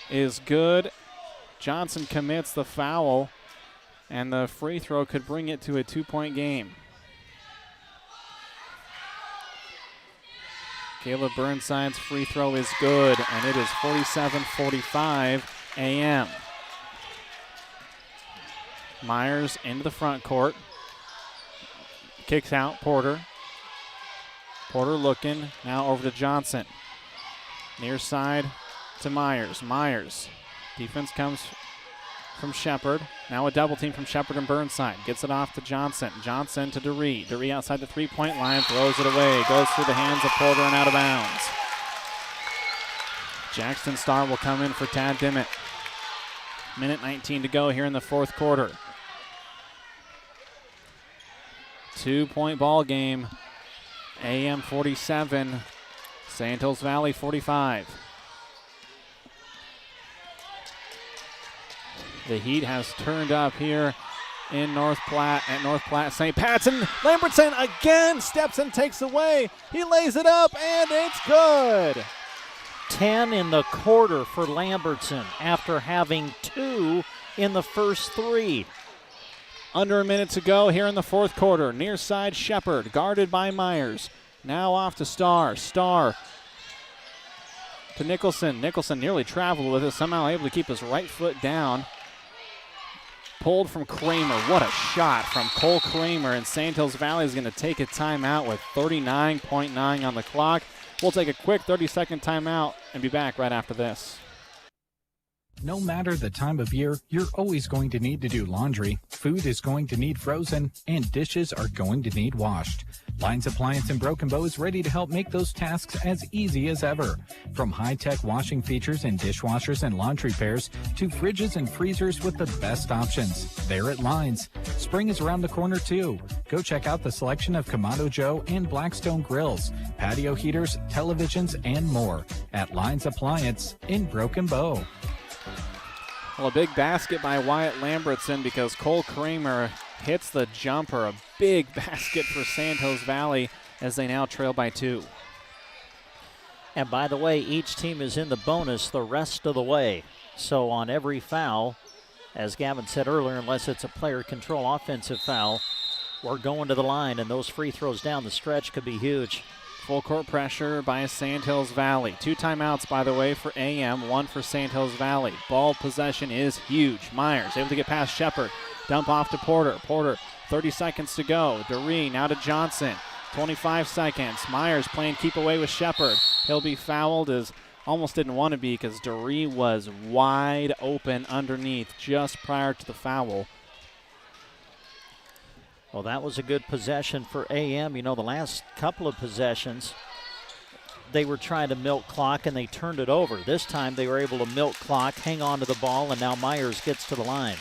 is good. Johnson commits the foul, and the free throw could bring it to a 2-point game. Caleb Burnside's free throw is good, and it is 47-45 AM. Myers into the front court. Kicks out Porter. Porter looking, now over to Johnson. Near side to Myers. Myers. Defense comes from Shepard. Now a double team from Shepard and Burnside. Gets it off to Johnson. Johnson to DeRee. DeRee outside the three-point line, throws it away. Goes through the hands of Porter and out of bounds. Jackson Starr will come in for Tad Dimmitt. Minute 19 to go here in the fourth quarter. 2-point ball game. AM 47, Santos Valley 45. The heat has turned up here in North Platte at North Platte St. Pat's, and Lambertson again steps and takes away. He lays it up, and it's good. 10 in the quarter for Lambertson after having 2 in the first 3. Under a minute to go here in the fourth quarter. Near side Shepard, guarded by Myers. Now off to Starr. Starr to Nicholson. Nicholson nearly traveled with it, somehow able to keep his right foot down. Pulled from Kramer. What a shot from Cole Kramer, and Santos Valley is going to take a timeout with 39.9 on the clock. We'll take a quick 30-second timeout and be back right after this. No matter the time of year, you're always going to need to do laundry. Food is going to need frozen, and dishes are going to need washed. Lines Appliance in Broken Bow is ready to help make those tasks as easy as ever. From high-tech washing features in dishwashers and laundry pairs to fridges and freezers with the best options. They're at Lines. Spring is around the corner, too. Go check out the selection of Kamado Joe and Blackstone grills, patio heaters, televisions, and more at Lines Appliance in Broken Bow. Well, a big basket by Wyatt Lambertson because Cole Kramer hits the jumper. A big basket for Santos Valley as they now trail by 2. And by the way, each team is in the bonus the rest of the way. So on every foul, as Gavin said earlier, unless it's a player control offensive foul, we're going to the line, and those free throws down the stretch could be huge. Full court pressure by Santos Valley. 2 timeouts, by the way, for AM, 1 for Santos Valley. Ball possession is huge. Myers able to get past Shepard. Dump off to Porter. Porter, 30 seconds to go. DeRee now to Johnson. 25 seconds. Myers playing keep away with Shepard. He'll be fouled as almost didn't want to be because DeRee was wide open underneath just prior to the foul. Well, that was a good possession for AM. You know, the last couple of possessions, they were trying to milk clock, and they turned it over. This time they were able to milk clock, hang on to the ball, and now Myers gets to the line.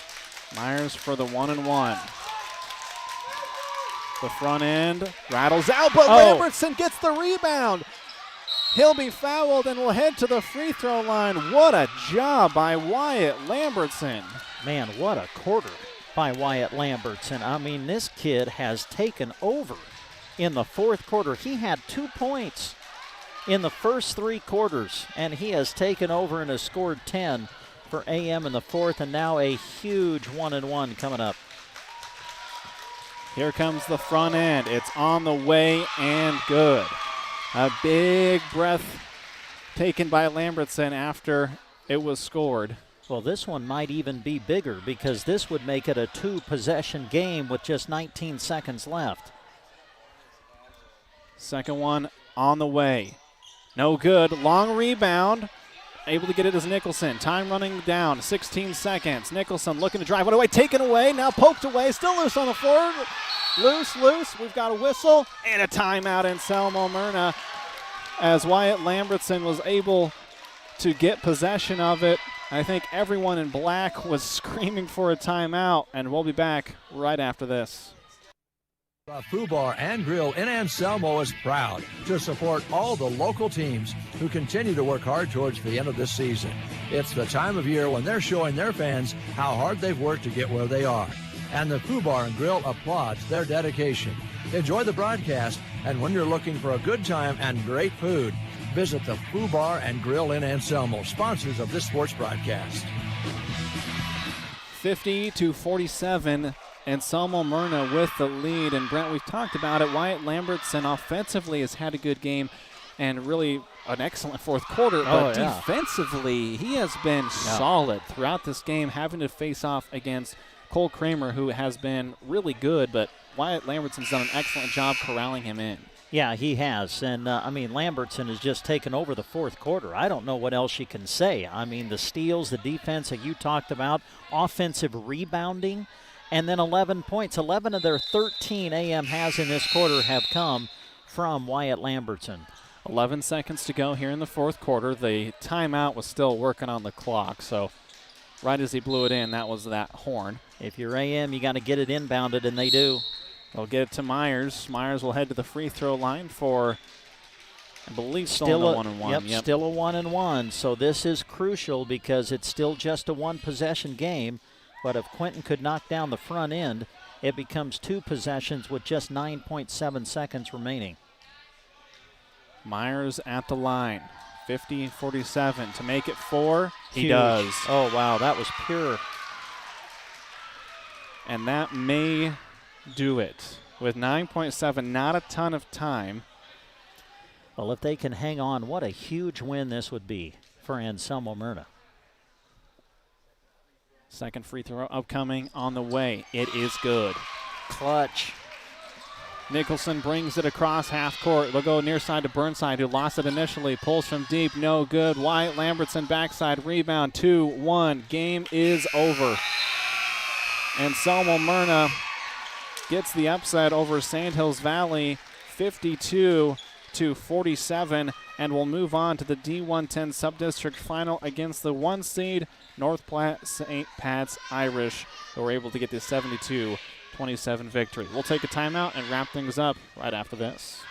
Myers for the 1-and-1. The front end rattles out, but Lambertson gets the rebound. He'll be fouled and will head to the free throw line. What a job by Wyatt Lambertson. Man, what a quarter by Wyatt Lambertson. I mean, this kid has taken over in the fourth quarter. He had 2 points in the first 3 quarters, and he has taken over and has scored 10 for AM in the fourth, and now a huge 1-and-1 coming up. Here comes the front end. It's on the way and good. A big breath taken by Lambertson after it was scored. Well, this one might even be bigger because this would make it a 2-possession game with just 19 seconds left. Second one on the way. No good. Long rebound. Able to get it as Nicholson. Time running down. 16 seconds. Nicholson looking to drive it away. Taken away. Now poked away. Still loose on the floor. Loose. We've got a whistle and a timeout in Selma Myrna as Wyatt Lambertson was able to get possession of it. I think everyone in black was screaming for a timeout, and we'll be back right after this. The Foo Bar and Grill in Anselmo is proud to support all the local teams who continue to work hard towards the end of this season. It's the time of year when they're showing their fans how hard they've worked to get where they are. And the Foo Bar and Grill applauds their dedication. Enjoy the broadcast, and when you're looking for a good time and great food, visit the Foo Bar and Grill in Anselmo, sponsors of this sports broadcast. 50-47, Anselmo Myrna with the lead. And Brent, we've talked about it. Wyatt Lambertson offensively has had a good game. and really an excellent fourth quarter. But defensively, he has been solid throughout this game, having to face off against Cole Kramer, who has been really good, but Wyatt Lambertson's done an excellent job corralling him in. Yeah, he has. And, Lambertson has just taken over the fourth quarter. I don't know what else you can say. I mean, the steals, the defense that you talked about, offensive rebounding, and then 11 points. 11 of their 13 AM has in this quarter have come from Wyatt Lambertson. 11 seconds to go here in the fourth quarter. The timeout was still working on the clock, so right as he blew it in, that was that horn. If you're AM, you got to get it inbounded, and they do. They'll get it to Myers. Myers will head to the free throw line for, I believe, still a 1-and-1. Yep, still a 1-and-1. So this is crucial because it's still just a one-possession game. But if Quentin could knock down the front end, it becomes 2 possessions with just 9.7 seconds remaining. Myers at the line. 50-47 to make it 4. He Huge. Does. Oh, wow, that was pure. And that may do it. With 9.7, not a ton of time. Well, if they can hang on, what a huge win this would be for Anselmo Myrna. Second free throw upcoming on the way. It is good. Clutch. Nicholson brings it across half court. They'll go near side to Burnside, who lost it initially. Pulls from deep, no good. Wyatt Lambertson backside rebound, 2-1. Game is over. Anselmo Myrna gets the upset over Sandhills Valley, 52-47, and will move on to the D1-10 Subdistrict final against the 1 seed North Platte St. Pat's Irish, who were able to get the 72-27 victory. We'll take a timeout and wrap things up right after this.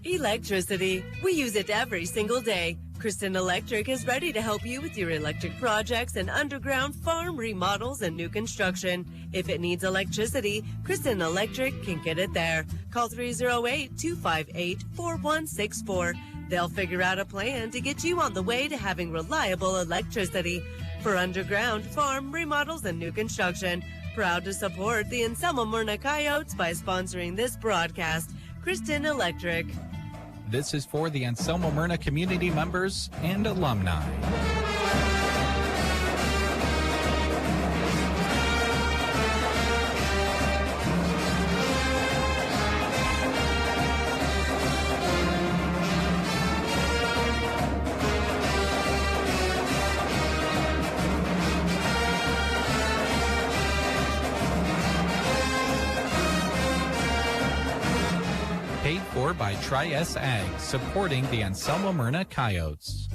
Electricity. We use it every single day. Kristen Electric is ready to help you with your electric projects and underground farm remodels and new construction. If it needs electricity, Kristen Electric can get it there. Call 308-258-4164. They'll figure out a plan to get you on the way to having reliable electricity. For underground farm remodels and new construction, proud to support the Anselmo Myrna Coyotes by sponsoring this broadcast. Kristen Electric. This is for the Anselmo Myrna community members and alumni. Paid for by Tri-S Ag, supporting the Anselmo Myrna Coyotes.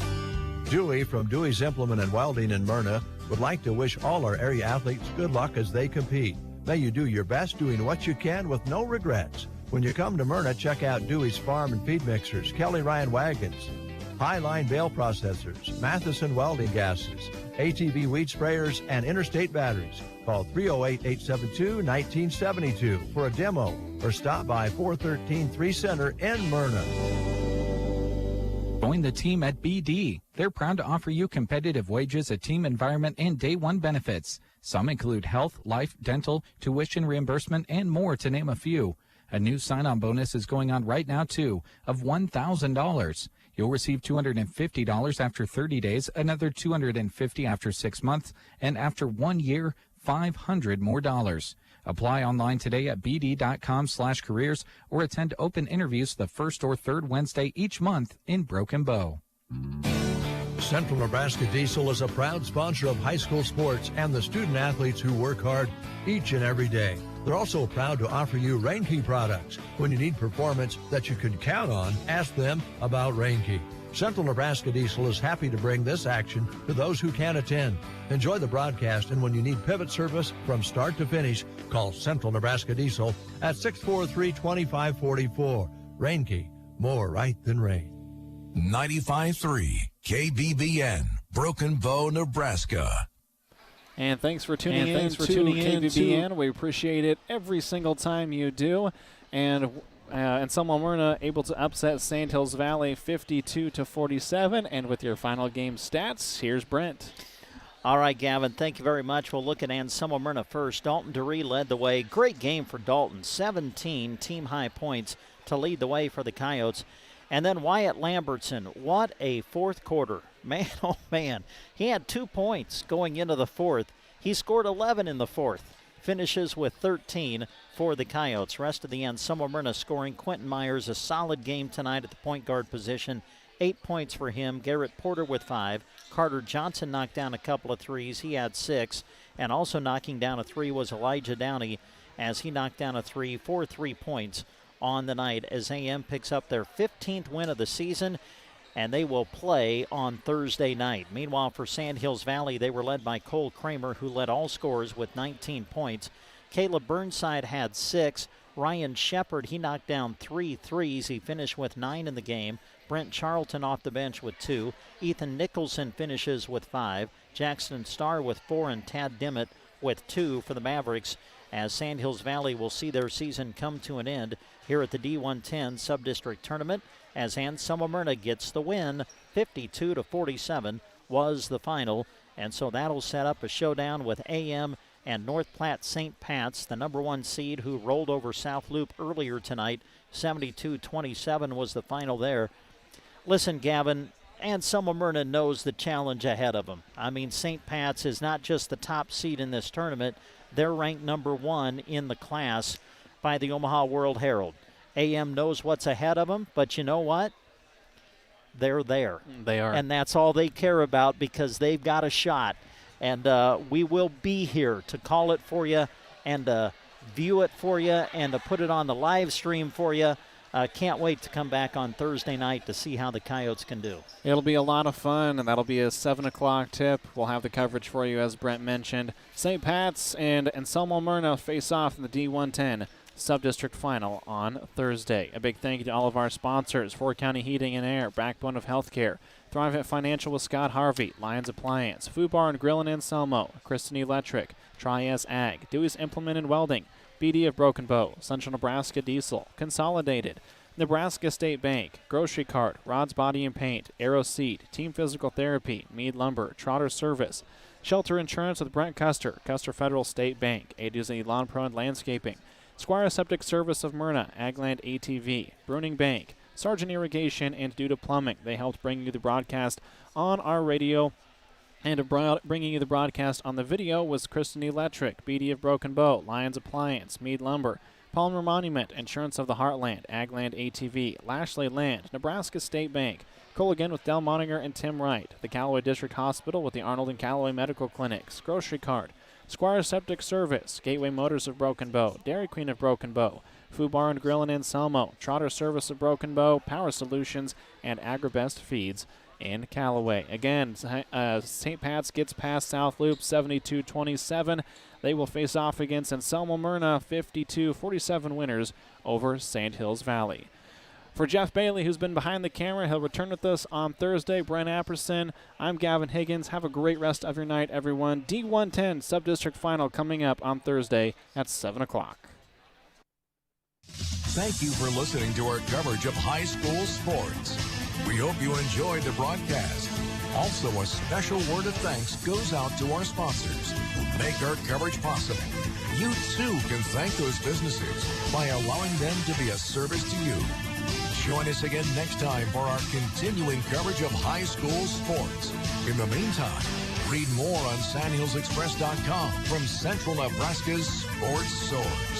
Dewey from Dewey's Implement and Welding in Myrna would like to wish all our area athletes good luck as they compete. May you do your best doing what you can with no regrets. When you come to Myrna, check out Dewey's Farm and Feed Mixers, Kelly Ryan Wagons, Highline Bale Processors, Matheson Welding Gases, ATV Weed Sprayers, and Interstate Batteries. Call 308-872-1972 for a demo or stop by 413 3 Center in Myrna. Join the team at BD. They're proud to offer you competitive wages, a team environment, and day one benefits. Some include health, life, dental, tuition reimbursement, and more, to name a few. A new sign-on bonus is going on right now, too, of $1,000. You'll receive $250 after 30 days, another $250 after 6 months, and after 1 year, $500 more. Apply online today at bd.com/careers or attend open interviews the first or third Wednesday each month in Broken Bow. Central Nebraska Diesel is a proud sponsor of high school sports and the student athletes who work hard each and every day. They're also proud to offer you Rainke products. When you need performance that you can count on, ask them about Rainke. Central Nebraska Diesel is happy to bring this action to those who can attend. Enjoy the broadcast, and when you need pivot service from start to finish, call Central Nebraska Diesel at 643-2544. Rainke, more right than rain. 95.3 KBBN, Broken Bow, Nebraska. And thanks for tuning in to KBBN. We appreciate it every single time you do. And Anselmo Myrna able to upset Sandhills Valley 52-47. And with your final game stats, here's Brent. All right, Gavin, thank you very much. We'll look at Anselmo Myrna first. Dalton DeRee led the way. Great game for Dalton. 17 team-high points to lead the way for the Coyotes. And then Wyatt Lambertson, what a fourth quarter. Man, oh man, he had 2 points going into the fourth. He scored 11 in the fourth. Finishes with 13 for the Coyotes. Rest of the end, Smyrna scoring. Quentin Myers, a solid game tonight at the point guard position. 8 points for him. Garrett Porter with 5. Carter Johnson knocked down a couple of threes. He had 6. And also knocking down a 3 was Elijah Downey as he knocked down a 3 for 3 points on the night as AM picks up their 15th win of the season, and they will play on Thursday night. Meanwhile, for Sandhills Valley, they were led by Cole Kramer, who led all scorers with 19 points. Caleb Burnside had 6. Ryan Shepard, he knocked down 3 threes. He finished with 9 in the game. Brent Charlton off the bench with 2. Ethan Nicholson finishes with 5. Jackson Starr with 4, and Tad Dimmitt with 2 for the Mavericks, as Sandhills Valley will see their season come to an end here at the D1-10 Subdistrict Tournament, as Smyrna gets the win. 52-47 was the final, and so that'll set up a showdown with AM and North Platte St. Pat's, the number 1 seed, who rolled over South Loop earlier tonight. 72-27 was the final there. Listen, Gavin, and Smyrna knows the challenge ahead of them. I mean, St. Pat's is not just the top seed in this tournament. They're ranked number 1 in the class by the Omaha World Herald. AM knows what's ahead of them, but you know what? They're there. They are. And that's all they care about, because they've got a shot. And we will be here to call it for you and view it for you and to put it on the live stream for you. Can't wait to come back on Thursday night to see how the Coyotes can do. It'll be a lot of fun, and that'll be a 7 o'clock tip. We'll have the coverage for you, as Brent mentioned. St. Pat's and Smyrna face off in the D1-10 Subdistrict Final on Thursday. A big thank you to all of our sponsors: Fort County Heating and Air, Backbone of Healthcare, Thrivent Financial with Scott Harvey, Lions Appliance, Food Bar and Grill in Anselmo, Kristen Electric, Tri-S Ag, Dewey's Implement and Welding, BD of Broken Bow, Central Nebraska Diesel, Consolidated, Nebraska State Bank, Grocery Cart, Rod's Body and Paint, Aero Seed, Team Physical Therapy, Mead Lumber, Trotter Service, Shelter Insurance with Brent Custer, Custer Federal State Bank, A to Z Lawn Pro and Landscaping, Squire Septic Service of Myrna, Agland ATV, Bruning Bank, Sargent Irrigation, and Duda Plumbing. They helped bring you the broadcast on our radio, and bringing you the broadcast on the video was Kristen Electric, BD of Broken Bow, Lions Appliance, Mead Lumber, Palmer Monument, Insurance of the Heartland, Agland ATV, Lashley Land, Nebraska State Bank, Cole again with Del Moninger and Tim Wright, the Callaway District Hospital with the Arnold and Callaway Medical Clinics, Grocery Cart, Squire Septic Service, Gateway Motors of Broken Bow, Dairy Queen of Broken Bow, Food Bar and Grill in Anselmo, Trotter Service of Broken Bow, Power Solutions, and Agribest Feeds in Callaway. Again, St. Pat's gets past South Loop 72-27. They will face off against Smyrna, 52-47 winners over Sandhills Valley. For Jeff Bailey, who's been behind the camera, he'll return with us on Thursday. Brent Apperson, I'm Gavin Higgins. Have a great rest of your night, everyone. D1-10 Subdistrict Final coming up on Thursday at 7 o'clock. Thank you for listening to our coverage of high school sports. We hope you enjoyed the broadcast. Also, a special word of thanks goes out to our sponsors who make our coverage possible. You, too, can thank those businesses by allowing them to be a service to you. Join us again next time for our continuing coverage of high school sports. In the meantime, read more on SandhillsExpress.com from Central Nebraska's sports source.